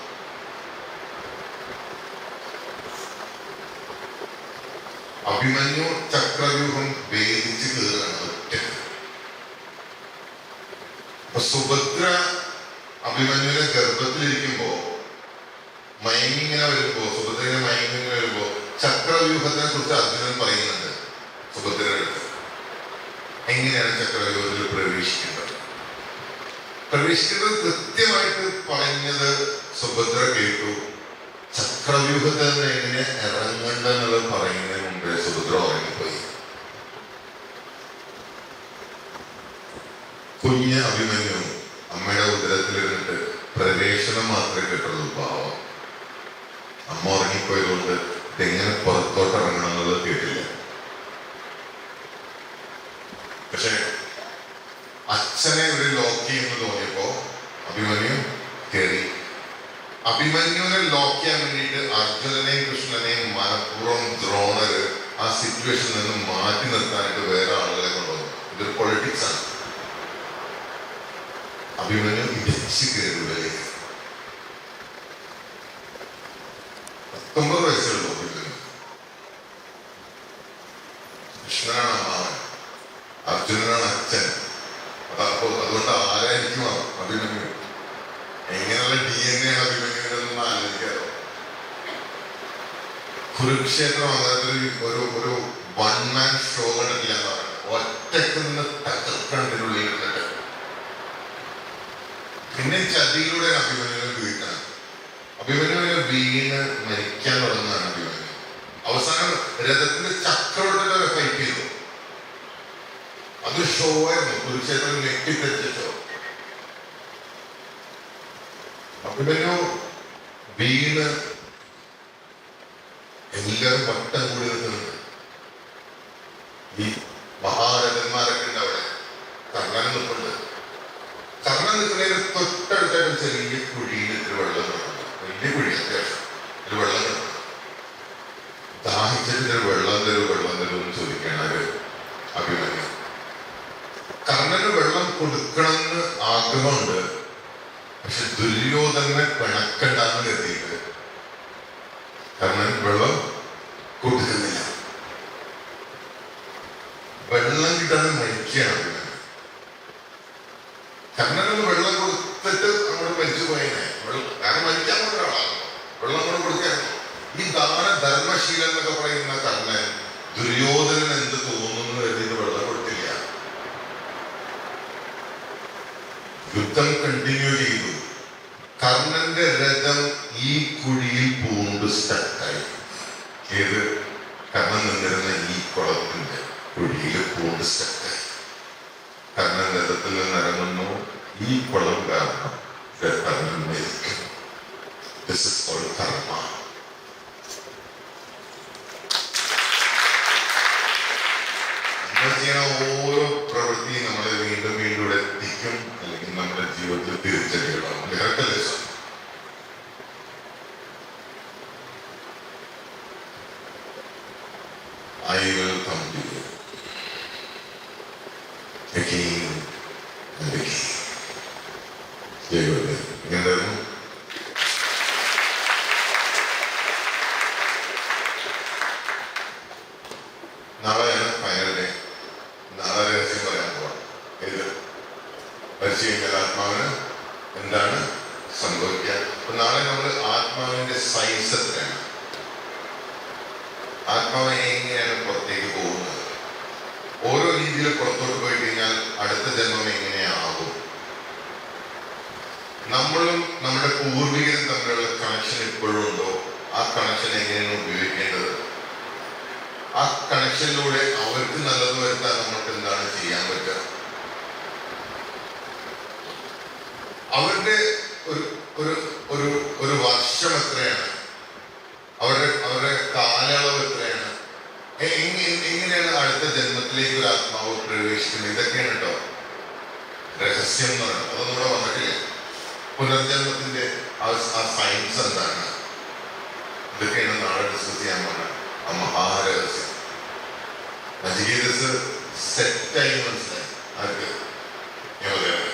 അഭിമന്യു ചക്രവ്യൂഹം ഭേദിച്ച് കയറുകയാണ് ഒറ്റ. അപ്പൊ സുഭദ്ര അഭിമന്യുവിനെ ഗർഭത്തിലിരിക്കുമ്പോ മയങ്ങിങ്ങനെ വരുമ്പോ, സുഭദ്രയുടെ മയങ്ങിങ്ങനെ വരുമ്പോ ചക്രവ്യൂഹത്തിനെ കുറിച്ച് അർജുനൻ പറയുന്നുണ്ട് സുഭദ്രയുടെ അടുത്ത്. എങ്ങനെയാണ് ചക്രവ്യൂഹത്തിൽ പ്രവേശിക്കേണ്ടത്? പ്രവേശിക്കുന്നത് കൃത്യമായിട്ട് പറഞ്ഞത് സുഭദ്ര കേട്ടു. ചക്രവ്യൂഹത്തിൽ നിന്ന് എങ്ങനെ ഇറങ്ങണ്ടെന്നുള്ളത് പറയുന്നതിന് മുമ്പേ സുഭദ്ര ഉറങ്ങിപ്പോയി. കുഞ്ഞ് അഭിമന്യു അമ്മയുടെ ഉദരത്തിലിരുന്നിട്ട് പ്രവേശനം മാത്രമേ കേട്ടുള്ളൂ. പാവം അമ്മ ഉറങ്ങിപ്പോയതുകൊണ്ട് എങ്ങനെ പുറത്തോട്ട് ഇറങ്ങണം എന്നുള്ളത് കേട്ടില്ല. പക്ഷെ അച്ഛനെ ഒരു ലോക്ക് ചെയ്യുന്നു തോന്നിയപ്പോ അഭിമന്യു കയറി. അഭിമന്യുവിനെ ലോക്ക് ചെയ്യാൻ വേണ്ടിയിട്ട് അർജുനനെയും കൃഷ്ണനെയും മനഃപൂർവ്വം ദ്രോണര് ആ സിറ്റുവേഷനിൽ നിന്ന് മാറ്റി നിർത്താനായിട്ട് വേറെ ആളുകളെ കൊണ്ടുവന്നു. ഇതൊരു പൊളിറ്റിക്സ് ആണ്. അഭിമന്യു ഇടിച്ച് കയറി ഉള്ളിലേക്ക്. 19 വയസ്സുള്ളൂ അഭിമന്യു. കൃഷ്ണനാണ് അമ്മാവൻ, അർജുനനാണ് അച്ഛൻ. അതുകൊണ്ട് ആരായിരിക്കും അഭിമന്യു? എങ്ങനെയുള്ള DNA ആണ് അഭിമന്യുവിനൊന്നും ആലോചിക്കാറോ? കുരുക്ഷേത്രം അങ്ങനത്തെ ഒരു 1 man ഷോ കണ്ടിട്ടില്ല എന്ന് പറയുന്നത്. ഒറ്റക്ക് നിന്ന് തകർക്കണ്ടിനുള്ളിൽ ഇരുന്നിട്ട് പിന്നെ ചതിയിലൂടെ അഭിമന്യുവിനെ വീഴ്ത്താൻ. അഭിമന്യുവിനെ വീണ് മരിക്കാൻ തുടങ്ങുന്നതാണ് അഭിമന്യു. അവസാനം രഥത്തിന്റെ ചക്രവർത്തിയുടെ ഫൈറ്റ് ചെയ്തു. അത് ഷോ ആയിരുന്നു, കുരുക്ഷേത്രം നെറ്റിത്തെറിച്ച ഷോ. അഭിമന്യു വീണ് എല്ലാവരും വട്ടം കൂടി നിൽക്കുന്നുണ്ട്. ഈ മഹാരഥന്മാരൊക്കെ ഉണ്ട് അവിടെ. കർണൻ നിൽപ്പുണ്ട്. കർണൻ നിൽക്കുന്നതിന് തൊട്ടടുത്തായിട്ട് ചെറിയ കുഴിയിൽ ഇത്തിരി വെള്ളം കിടക്കുന്നു. വലിയ കുഴി, അത്യാവശ്യം ഒരു വെള്ളം കിടക്കുന്നു. ദാഹിച്ചിട്ട് വെള്ളം തരൂ എന്ന് ചോദിക്കുകയാണ് അഭിമന്യു. കർണന് വെള്ളം കൊടുക്കണമെന്ന് ആഗ്രഹമുണ്ട്. പക്ഷെ ദുര്യോധനെ പിണക്കണ്ടെന്ന് കരുതിയിട്ട് കർണൻ വെള്ളം കൊടുക്കുന്നില്ല. വെള്ളം കിട്ടാതെ മരിക്കുകയാണ്. കർണനൊന്ന് വെള്ളം കൊടുത്തിട്ട് അങ്ങോട്ട് മരിച്ചു പോയനെ. കാരണം മരിക്കാൻ പോകുന്ന ഒരാളാണ്, വെള്ളം അങ്ങോട്ട് കൊടുക്കുകയാണ്. ഈ ധർമ്മശീലം എന്നൊക്കെ പറയുന്ന കർണൻ ദുര്യോധനൻ എന്ത് തോന്നുന്നു കരുതിയിട്ട് വെള്ളം കൊടുത്തില്ല. യുദ്ധം കണ്ടിന്യൂ ചെയ്തു. കർണന്റെ രഥം ഈ കുഴിയിൽ പൂണ്ട് സ്റ്റക്കായി. ഏത്? കർണൻ നിന്നിരുന്ന ഈ കുളത്തിന്റെ കുഴിയിൽ പൂണ്ട് സ്റ്റക്കായി. കർണൻ രഥത്തിൽ നിന്ന് ഇറങ്ങുന്നു. ഈ കുളം കാരണം കർണൻ മരിക്കുന്നു. This is called karma. നമ്മൾ ചെയ്യുന്ന ഓരോ പ്രവൃത്തിയും നമ്മളെ വീണ്ടും വീണ്ടും ഇവിടെ എത്തിക്കും, അല്ലെങ്കിൽ നമ്മുടെ ജീവിതത്തിൽ തിരിച്ചടികളാണ്. I will come to you again and again. ഇങ്ങനെയായിരുന്നു. നാളെയാണ് ഫൈനൽ ഡേ. നാളെ രഹസ്യം പറയാൻ പോവാം. ഇത് മരിച്ചു കഴിഞ്ഞാൽ ആത്മാവിന് എന്താണ് സംഭവിക്കുക? അപ്പൊ നാളെ നമ്മൾ ആത്മാവിന്റെ സൈസ് എത്രയാണ്, ആത്മാവ് എങ്ങനെയാണ് പുറത്തേക്ക് പോകുന്നത്, ഓരോ രീതിയിൽ പുറത്തോട്ട് പോയി കഴിഞ്ഞാൽ അടുത്ത ജന്മം എങ്ങനെയാകും, നമ്മളും നമ്മുടെ പൂർവികരും തമ്മിലുള്ള കണക്ഷൻ ഇപ്പോഴും ഉണ്ടോ, ആ കണക്ഷൻ എങ്ങനെയാണ് ഉപയോഗിക്കേണ്ടത്, ആ കണക്ഷനിലൂടെ അവർക്ക് നല്ലത് വരുത്താൻ നമുക്ക് എന്താണ് ചെയ്യാൻ പറ്റുക, അവരുടെ ഒരു വർഷം എത്രയാണ്, അവരുടെ കാലയളവ് എത്രയാണ്, എങ്ങനെയാണ് അടുത്ത ജന്മത്തിലേക്ക് ഒരു ആത്മാവ് പ്രവേശിക്കുന്നത്, ഇതൊക്കെയാണ് കേട്ടോ രഹസ്യം എന്ന് പറയുന്നത്. അതൊന്നും ഇവിടെ വന്നിട്ടില്ല. പുനർജന്മത്തിന്റെ ആ സയൻസ് എന്താണ്, ഇതൊക്കെയാണ് നാളെ ഡിസ്കസ് ചെയ്യാൻ പറഞ്ഞത്. സിലബസ് സെറ്റായി മനസ്സിലായി. ആർക്ക്? യമദേവന്.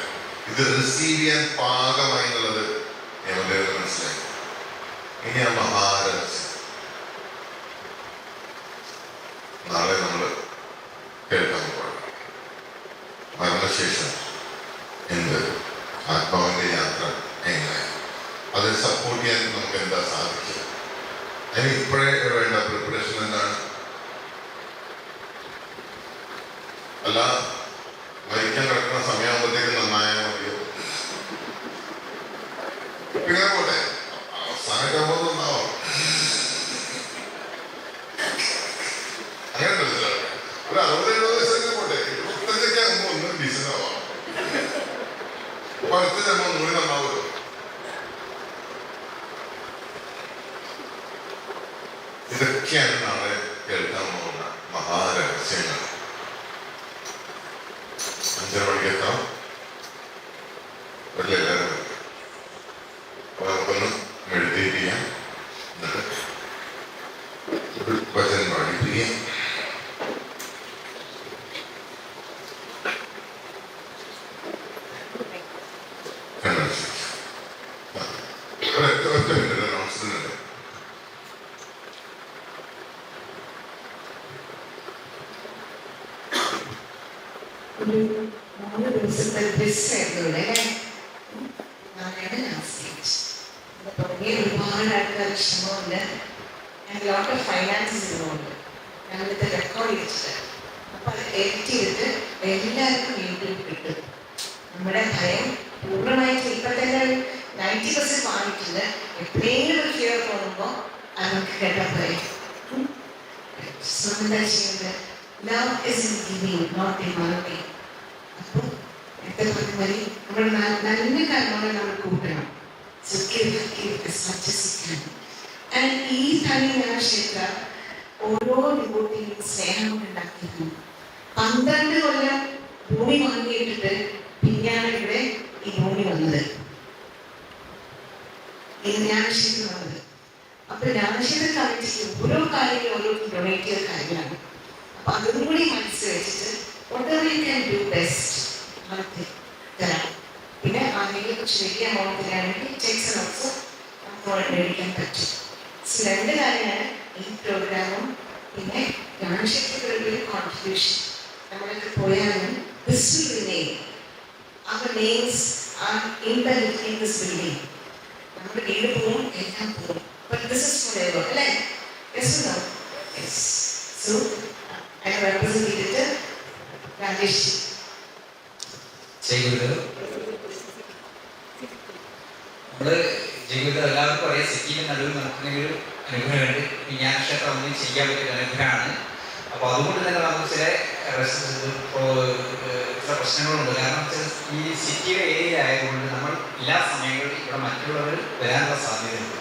ഇത് റിസീവ് ചെയ്യാൻ പാകമായി എന്നുള്ളത് യമദേവന് മനസ്സിലായി. ഇനി ആ മഹാരഹസ്യം നാളെ നമ്മൾ കേൾക്കാൻ പോകണം. മരണശേഷം എന്ത്, ആത്മാവിന്റെ യാത്ര എങ്ങനെ, അത് സപ്പോർട്ട് ചെയ്യാൻ നമുക്ക് എന്താ സാധിക്കുക? അതിന് ഇപ്പോഴേ വേണ്ട പ്രിപ്പറേഷൻ എന്താണ്? അല്ല മരിക്കാൻ കിടക്കുന്ന സമയമാകുമ്പോഴത്തേക്ക് നന്നായാൽ മതിയോ? പിന്നെ പോട്ടെ, അവസാനമൊക്കെ ആകുമ്പോൾ നന്നാവാം. അങ്ങനെ മനസ്സിലാവും. ഒരു 60-70 വയസ്സൊക്കെ പോട്ടെ, 25 ആകുമ്പോൾ ഒന്നും ഡീസൻ്റ് ആവാം. അപ്പൊ അടുത്ത ജന്മം ഒന്നുകൂടി നന്നാവുമല്ലോ. ഇതൊക്കെയാണ് നാളെ കേൾക്കാൻ പോകുന്ന മഹാരഹസ്യങ്ങൾ. 5:30 മണിക്ക് എത്താം. എല്ലാവരും നമുക്കൊന്ന് മെഡിറ്റേറ്റ് ചെയ്യാം, എന്നിട്ട് വചനം പാടിപ്പിക്കാം. ഒറ്റ മിനിറ്റ് അനൗൺസ്മെന്റ് ഉണ്ട്. ഒരു 3 ദിവസത്തെ ബിസിയായിരുന്നു ഇവിടെ അല്ലേ? നാളെയാണ് ലാസ്റ്റ് ഡേറ്റ്. ഇത് തുടങ്ങിയ ഒരുപാട് ആൾക്കാർ ക്ഷമമുണ്ട്. ലോട്ട് ഓഫ് ഫൈനാൻസസ് ഇതുകൊണ്ട് ഞങ്ങളിത് റെക്കോർഡ് ചെയ്തിട്ട് അപ്പൊ അത് എഡിറ്റ് ചെയ്തിട്ട് എല്ലാവർക്കും യൂട്യൂബ് കിട്ടും. നമ്മുടെ ഭയം പൂർണ്ണമായിട്ട് ഇപ്പൊ തന്നെ 90% മാറിയിട്ടുണ്ട്. എപ്പോഴെങ്കിലും ഒരു ഫിയർ തോന്നുമ്പോൾ നമുക്ക് കേട്ടാൽ പറയും എന്താ ചെയ്യുന്നത്? Love is in giving, not in demanding. അപ്പോൾ എത്ര മതി നമ്മൾ നല്ല കാര്യങ്ങളെ നമ്മൾ കൂട്ടണം. So give as much as you can. And ഈ തനി ക്ഷേത്ര ഓരോ ഡിവോട്ടിയും സ്നേഹം ഉണ്ടാക്കിയിരുന്നു. 12 കൊല്ലം ഭൂമി വാങ്ങിയിട്ടിട്ട് പിന്നെയാണ് ഇവിടെ ഈ ഭൂമി വന്നത്, ഈ ജ്ഞാനക്ഷേത്രം വന്നത്. അപ്പൊ ജ്ഞാനക്ഷേത്ര കമ്മിറ്റിക്ക് ഓരോ കാര്യങ്ങളും ഓരോ ഡൊണേറ്റ് ചെയ്ത കാര്യങ്ങളാണ്. അപ്പൊ അതും കൂടി മനസ്സിൽ വെച്ചിട്ട് whatever you can do best നമുക്ക് തരാം. പിന്നെ ആരെങ്കിലും കുറച്ച് വലിയ എമൗണ്ട് തരാണെങ്കിൽ ചെക്സ് ഓൾസോ നമുക്ക് മേടിക്കാൻ പറ്റും. 2 കാര്യമാണ് ഈ പ്രോഗ്രാമും പിന്നെ ജ്ഞാനക്ഷേത്രത്തിലുള്ള കോൺട്രിബ്യൂഷൻ. നമ്മളൊക്കെ പോയാലും this will remain. Our names are embedded in this building. നമ്മുടെ വീട് പോവും, എല്ലാം പോവും. But this is forever, അല്ലേ? Yes or no? Yes. So I have represented Rajesh. നമ്മള് ജീവിതം എല്ലാവർക്കും അറിയാം, സിറ്റിയിലെ നടുവിൽ നമുക്കൊരു അനുഗ്രഹമുണ്ട്. ജ്ഞാനക്ഷേത്രം ഒന്നും ചെയ്യാൻ പറ്റിയ അനുഗ്രഹമാണ്. അപ്പോൾ അതുകൊണ്ട് തന്നെ നമുക്ക് ചില പ്രശ്നങ്ങളുണ്ട്. കാരണം ഈ സിറ്റിയുടെ ഏരിയ ആയതുകൊണ്ട് നമ്മൾ എല്ലാ സമയങ്ങളിലും ഇവിടെ മറ്റുള്ളവർ വരാനുള്ള സാധ്യതയുണ്ട്.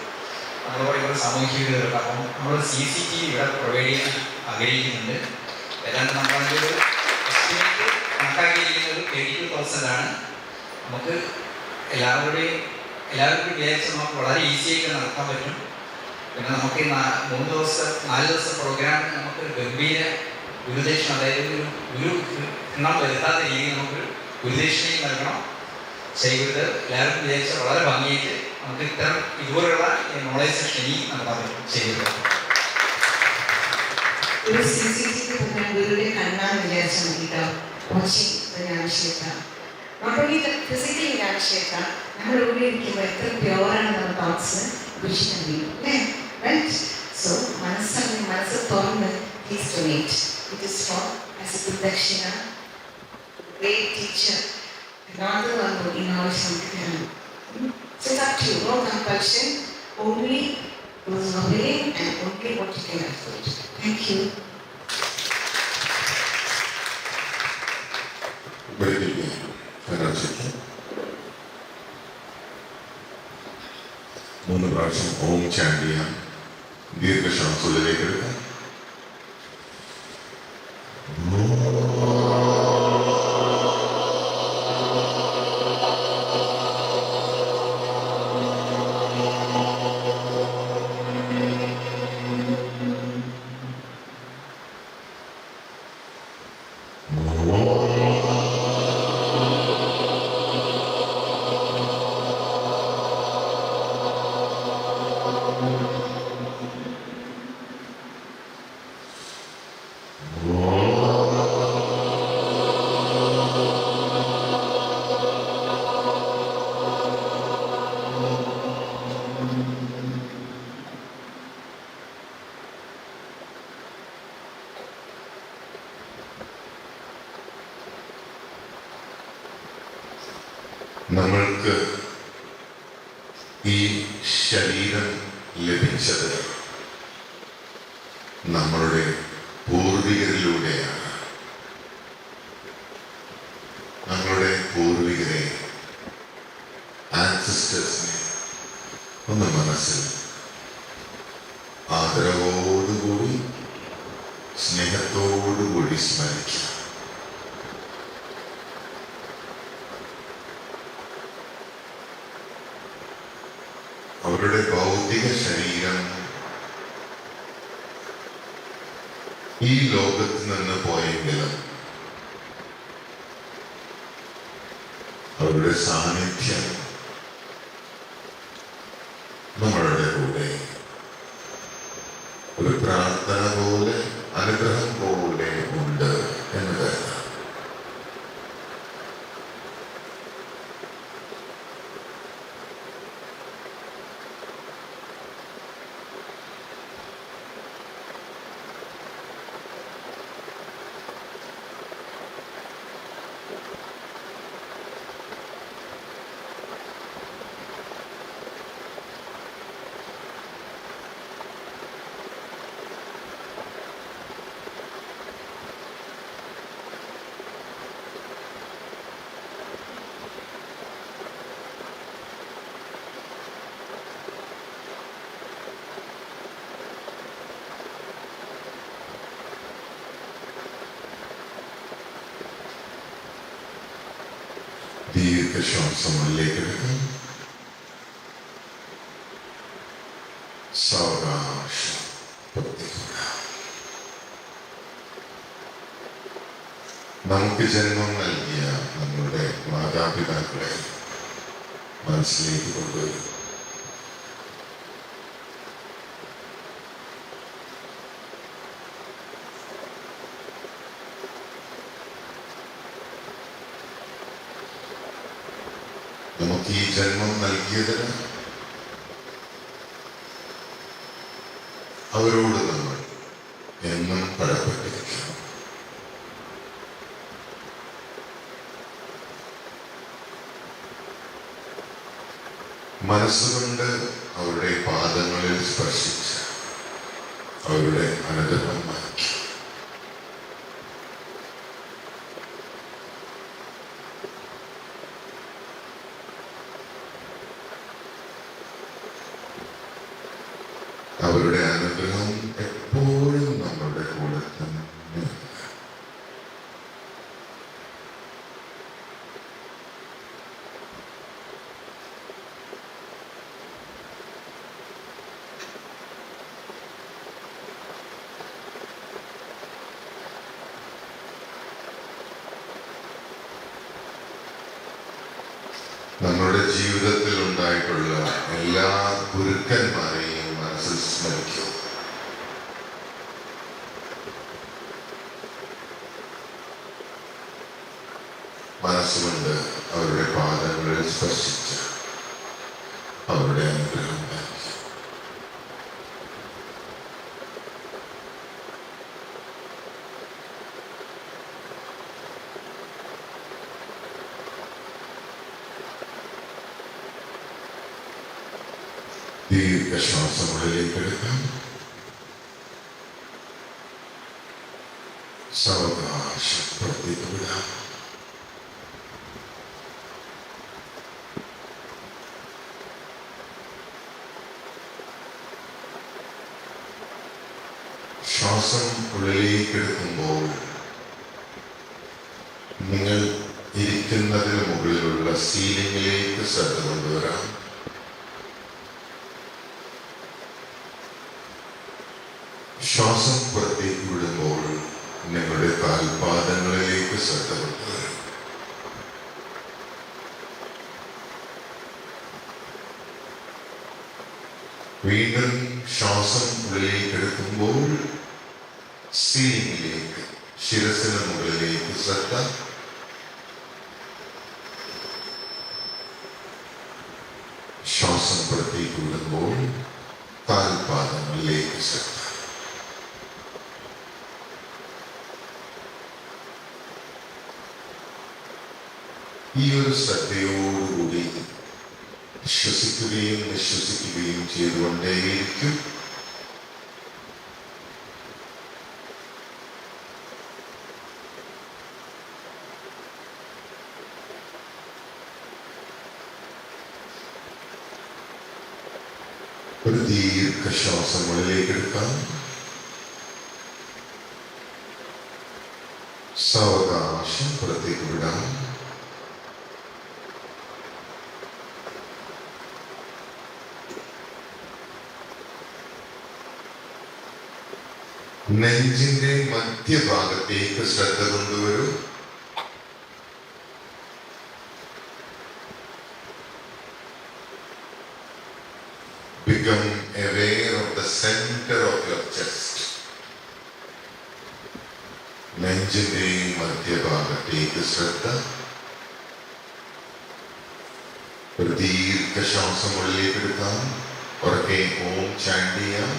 നമ്മൾ പറയുമ്പോൾ സാമൂഹിക വിരുദ്ധർക്ക്. അപ്പം നമ്മൾ CCTV ഇവിടെ പ്രൊവൈഡ് ചെയ്യാൻ ആഗ്രഹിക്കുന്നുണ്ട്. ഏതാണ്ട് നമ്മളതിൻ്റെ ഒരു എസ്റ്റിമേറ്റ് കണക്കാക്കിയിരിക്കുന്നത് 32,000 നമുക്ക് എല്ലാവർക്കും വിചാരിച്ച് നമുക്ക് വളരെ ഈസി ആയിട്ട് നടത്താൻ പറ്റും. പിന്നെ നമുക്ക് 4 ദിവസം പ്രോഗ്രാം നമുക്ക് ഗംഭീര ഗുരുദക്ഷിണ, അതായത് ഒരു എണ്ണം വരുത്താത്ത രീതിയിൽ നമുക്ക് ഗുരുദക്ഷിണയും നൽകണം. ചെയ്ത് എല്ലാവർക്കും വിചാരിച്ച വളരെ ഭംഗിയായിട്ട് നമുക്ക് ഇതുപോലുള്ള നോളേജ് സെഷൻ ഇനി നടത്താൻ പറ്റും. ചെയ്ത് ഒരു CCTV ഗുരുവിനെ കണ്ണാന്ന് വിചാരിച്ചാൽ മതി കേട്ടോ. Watching Jnanakshetra, not only the physically Jnanakshetra, നമ്മൾ ഇവിടെ ഇരിക്കുമ്പോൾ എത്ര പ്യുവറാണ് നമ്മുടെ തോട്ട്സ് വിഷയം അല്ലേ? റൈറ്റ്. സോ മനസ്സ് തുറന്ന് please donate. It is for as a pradakshina great teacher. നാളെ വന്നു ഈ നോളജ് നമുക്ക് തരണം. So it's up to you, no compulsion, only those who are willing and only what you can afford. Thank you. മൂന്ന് പ്രാവശ്യം ഓം ചാൻഡ് ചെയ്യാം. ദീർഘശ്വാസത്തിലേക്ക് എടുക്കാം. നമ്മൾക്ക് ഈ ശരീരം ലഭിച്ചത് നമ്മളുടെ പൂർവികരിലൂടെയാണ്. നമ്മളുടെ പൂർവികരെ, ആൻസിസ്റ്റേഴ്സിനെ ഒന്ന് മനസ്സിൽ ആദരവോടുകൂടി സ്നേഹത്തോടുകൂടി സ്മരിക്കുക. അവരുടെ ഭൗതിക ശരീരം ഈ ലോകത്ത് നിന്ന് പോയെങ്കിലും അവരുടെ സാന്നിധ്യം നമ്മളുടെ കൂടെ ഒരു പ്രാർത്ഥന പോലെ, അനുഗ്രഹം പോലെ ഉണ്ട് എന്ന് കരുതാം. ദീർഘശ്വാസം ഉള്ളിലേക്ക് എടുക്കാം. സാവകാശം പുറത്തേക്ക്. നമുക്ക് ജന്മം നൽകിയ നമ്മുടെ മാതാപിതാക്കളെ മനസ്സിലേക്ക് കൊണ്ടുവരും. നമുക്ക് ഈ ജന്മം നൽകിയതിന് അവരോട് നമ്മൾ എന്നും കടപ്പെട്ടിരിക്കണം. മനസ്സുകൊണ്ട് അവരുടെ പാദങ്ങളിൽ സ്പർശിച്ച് അവരുടെ അനുഗ്രഹം മാറ്റി. അവരുടെ അനുഗ്രഹം എപ്പോഴും നമ്മുടെ കൂടെ തന്നെ. നമ്മുടെ ജീവിതത്തിൽ ഉണ്ടായിട്ടുള്ള എല്ലാ ഗുരുക്കന്മാരെയും മനസ്സിൽ സ്മരിക്കും. മനസ്സുകൊണ്ട് അവരുടെ പാദങ്ങളിൽ സ്പർശിച്ച് അവരുടെ അനുഗ്രഹം നൽകി. ദീർഘശ്വാസം ഉള്ളിലേക്ക് എടുക്കാം. സാവകാശം പുറത്തേക്ക് വിടാം. ശ്വാസം ഉള്ളിലേക്ക് എടുക്കുമ്പോൾ നിങ്ങൾ ഇരിക്കുന്നതിന് മുകളിലുള്ള സീലിംഗിലേക്ക് ശ്രദ്ധ കൊണ്ടുവരാം. ശ്വാസം പുറത്തേക്ക് വിടുമ്പോൾ നിങ്ങളുടെ കാൽപാദങ്ങളിലേക്ക് ശ്രദ്ധ കൊണ്ടുവരും. വീണ്ടും ശ്വാസം ഉള്ളിലേക്ക് എടുക്കുമ്പോൾ സീലിംഗിലേക്ക് ശിരസിന് മുകളിലേക്ക് ശ്രദ്ധ. ശ്വാസം പുറത്തേക്ക് വിടുമ്പോൾ കാൽപാദങ്ങളിലേക്ക് ശ്രദ്ധ. ഈ ഒരു ശ്രദ്ധയോടുകൂടി ശ്വസിക്കുകയും നിശ്വസിക്കുകയും ചെയ്തുകൊണ്ടേയിരിക്കും. ഒരു ദീർഘശ്വാസം ഉള്ളിലേക്ക് എടുക്കാം. സാവകാശം പുറത്തേക്ക് വിടാം. നെഞ്ചിന്റെ മധ്യഭാഗത്തേക്ക് ശ്രദ്ധ കൊണ്ടുവരും. Become aware of the center of your chest. നെഞ്ചിന്റെ മധ്യഭാഗത്തേക്ക് ശ്രദ്ധ. ഒരു ദീർഘശ്വാസം ഉള്ളിലേക്ക് എടുക്കാം. ഉറക്കെ ഓം ചാൻഡ് ചെയ്യാം.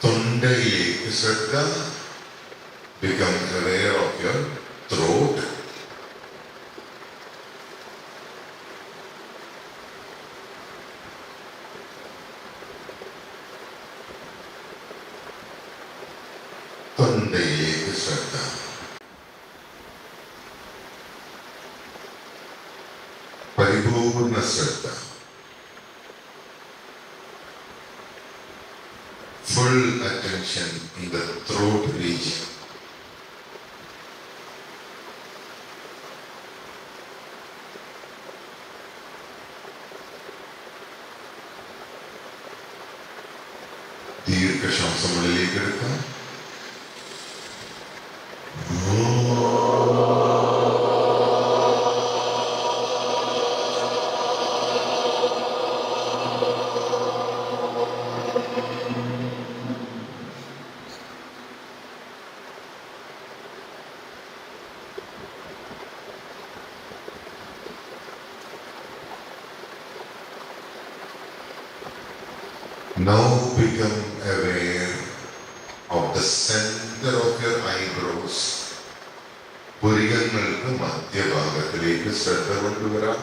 തൊണ്ടയിലേക്ക് ശ്രദ്ധ. Become aware of your throat. തൊണ്ടയിലേക്ക് ശ്രദ്ധ. പരിപൂർണ ശ്രദ്ധ. Full attention in the throat region. ദീർഘശ്വാസം ഉള്ളിലേക്ക് എടുക്കാം. Now become aware of the center of your eyebrows. പുരികങ്ങൾക്ക് മധ്യഭാഗത്തിലേക്ക് ശ്രദ്ധ കൊണ്ടുവരാം.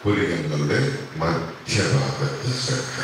പുരികങ്ങളുടെ മധ്യഭാഗത്ത് ശ്രദ്ധ.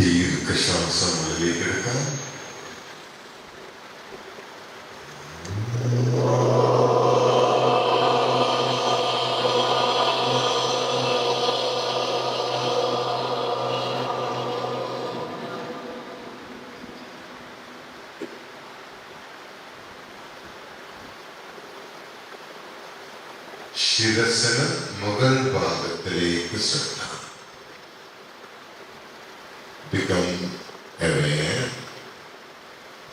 ദീർഘശ്വാസം ഉള്ളിലേക്ക് എടുക്കാം. ശിരസിന് മുകൾ ഭാഗത്തിലേക്ക് ശ്രദ്ധ. Become aware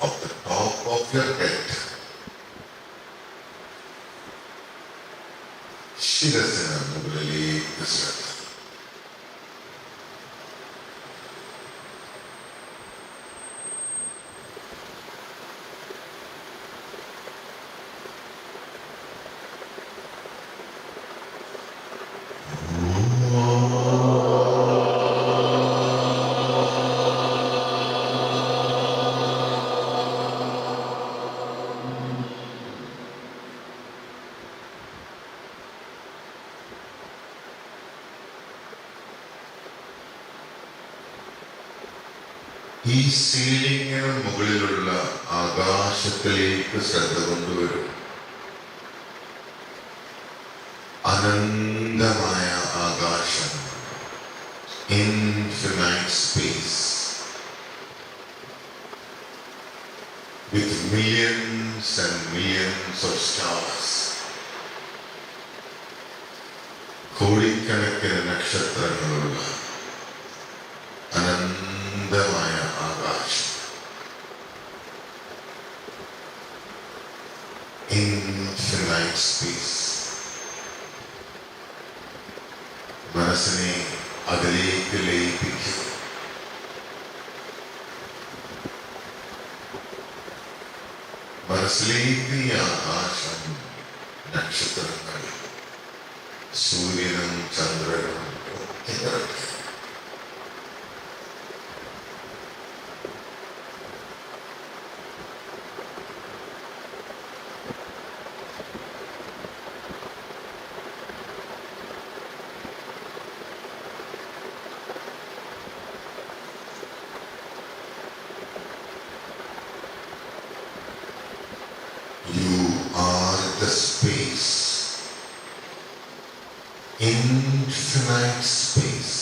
of the top of your head. ശിരസിന് മുകളിലേക്ക് ശ്രദ്ധ. ഈ സീലിങ്ങിന് മുകളിലുള്ള ആകാശത്തിലേക്ക് ശ്രദ്ധ കൊണ്ടുവരും. അനന്തമായ ആകാശം, infinite space with millions and millions of stars, കോടിക്കണക്കിന് നക്ഷത്രങ്ങളുള്ള അനന്തമായ ആകാശം, infinite space. മനസ്സിനെ അതിലേക്ക് ലയിപ്പിക്കുക. മനസ്സിലേക്ക് ഈ ആകാശം, നക്ഷത്രങ്ങൾ, സൂര്യനും ചന്ദ്രനും ഒക്കെ നിറയ്ക്കുക. You are the space, infinite space.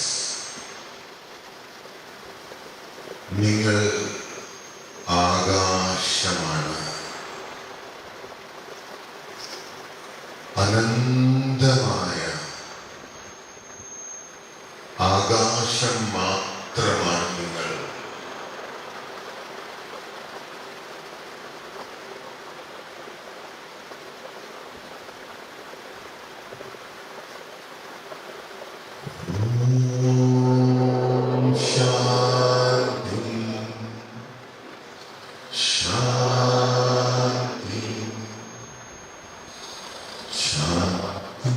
നിങ്ങൾ ആകാശമാണ്, അനന്തമായ ആകാശം മാത്രമാണ് നിങ്ങൾ. ശാന്തി ശാന്തി ശാന്തി.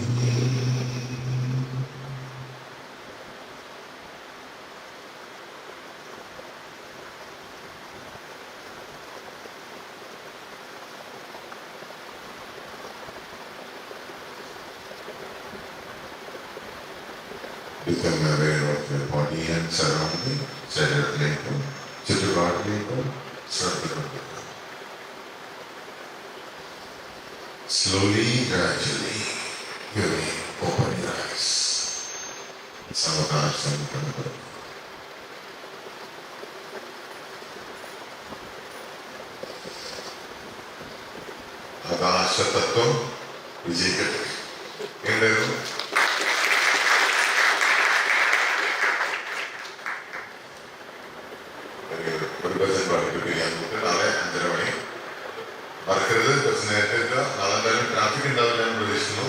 Become aware of your body and surrounding. ശരീരത്തിലേക്കും ചുറ്റുപാടിലേക്കും ശ്രദ്ധ കൊടുക്കുക. Slowly, gradually, you may open your eyes. സാവകാശം കണ്ടുപിടിക്കുക. ആകാശതത്വം വിജയിക്കട്ടെ. എന്തായിരുന്നു? ഒരു ബസ്സിൽ പഠിപ്പിക്കാൻ നാളെ 5:30 മണി. മറക്കരുത്, ബസ് നേരത്തെ എത്തുക. നാളെ എന്തായാലും ട്രാഫിക് ഉണ്ടാവില്ല എന്ന് പ്രതീക്ഷിക്കുന്നു.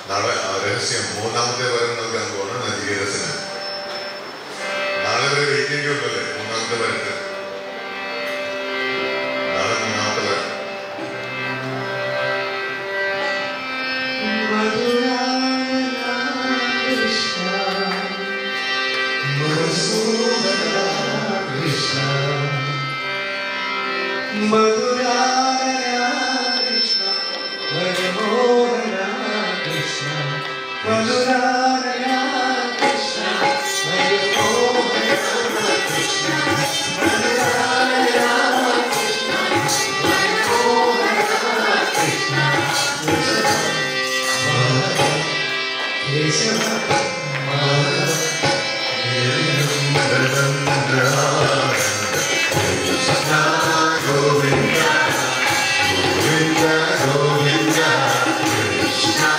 നാളെ രഹസ്യം 3ാമത്തെ വരം നൽകാൻ പോകണം നചികേതസിന്. നാളെ വരെ വെയിറ്റ് ചെയ്യേണ്ടി വന്നല്ലേ 3ാമത്തെ വരത്ത്. നാളെ 3ാമത്തെ വരം. Madhuraya Krishna, Madhuraya Krishna, Madhuraya Krishna, Madhuraya Krishna, Madhuraya Krishna, Madhuraya Krishna, Krishna, Govinda, Govinda, Govinda, Krishna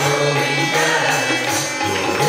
Govinda, Govinda.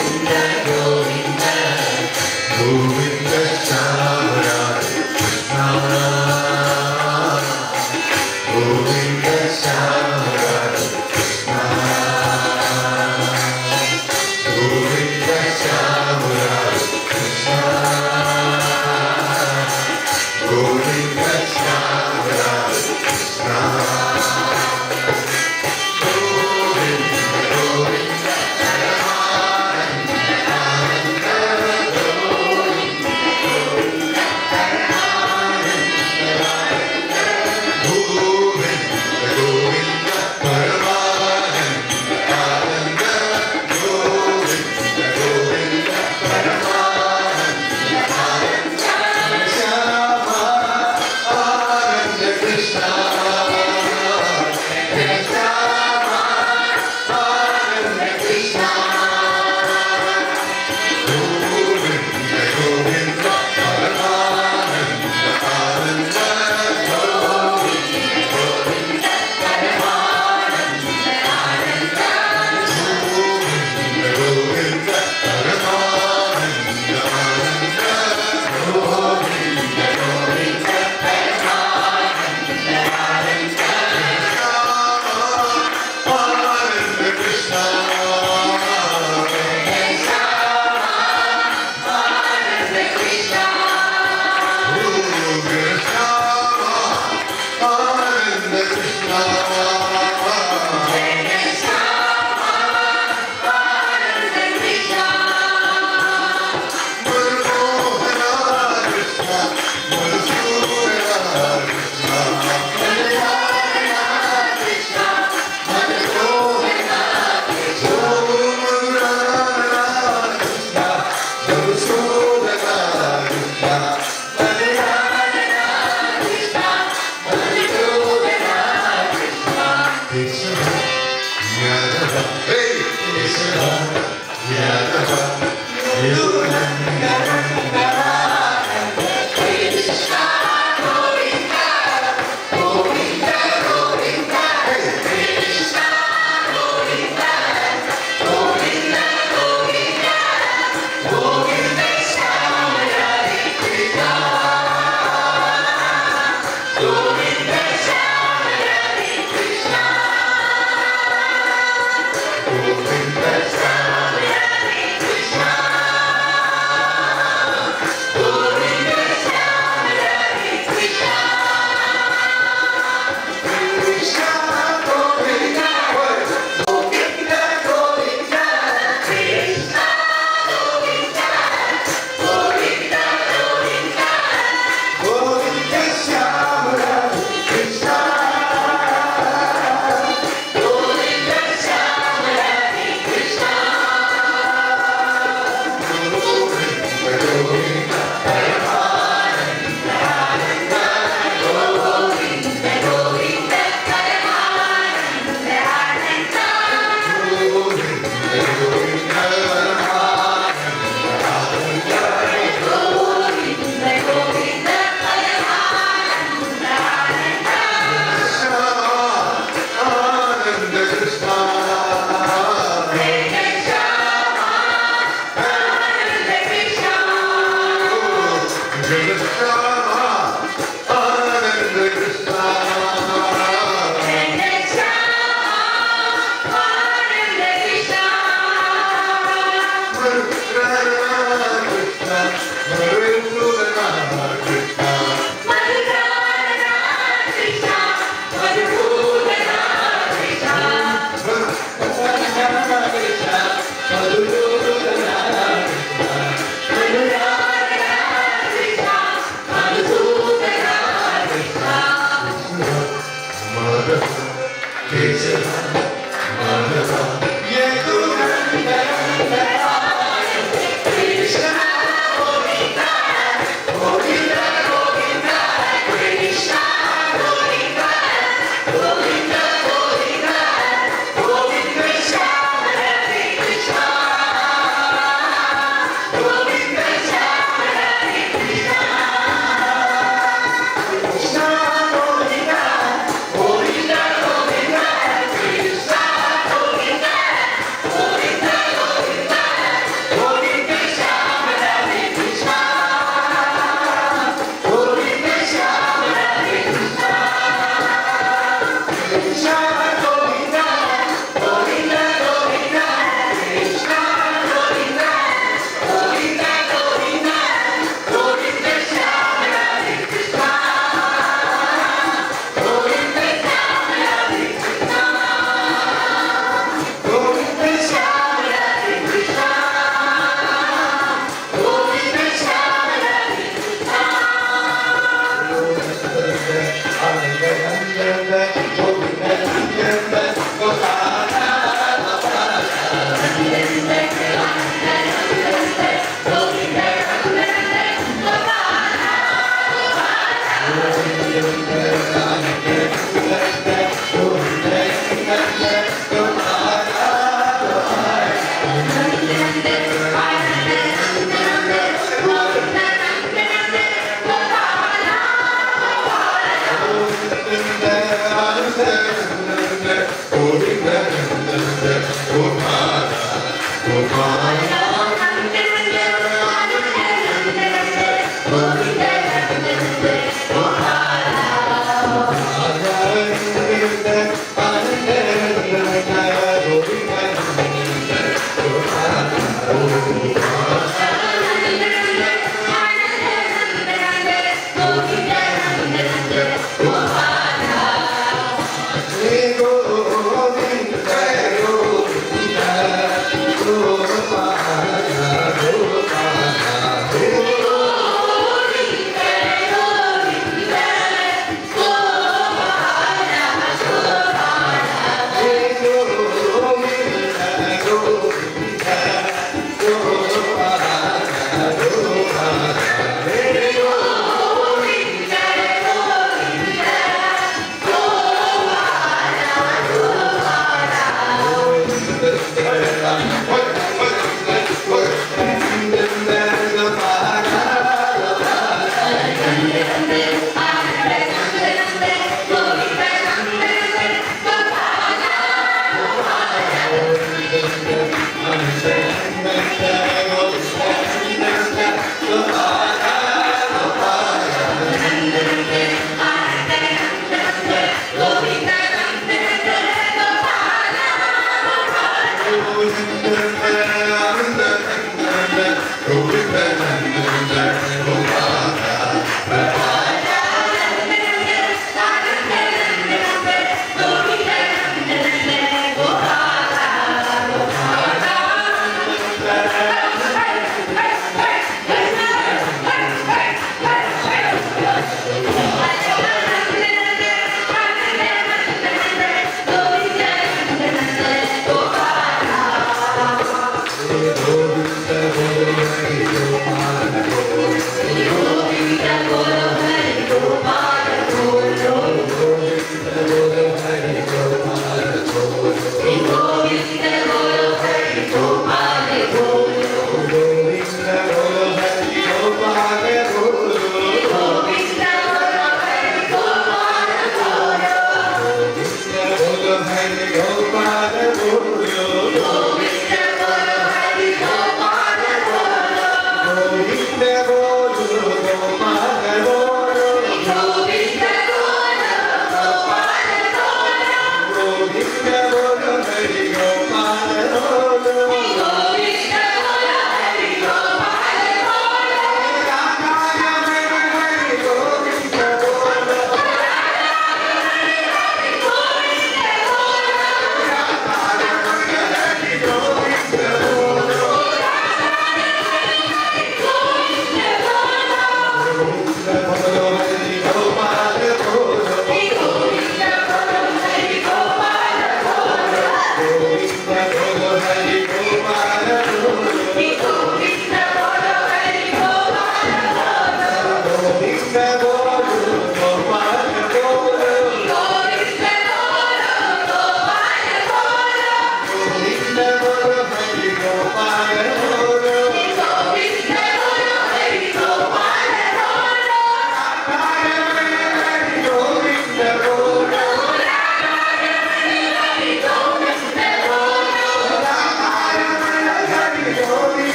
Krishna ആനന്ദ കൃഷ്ണ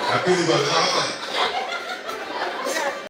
Happy birthday.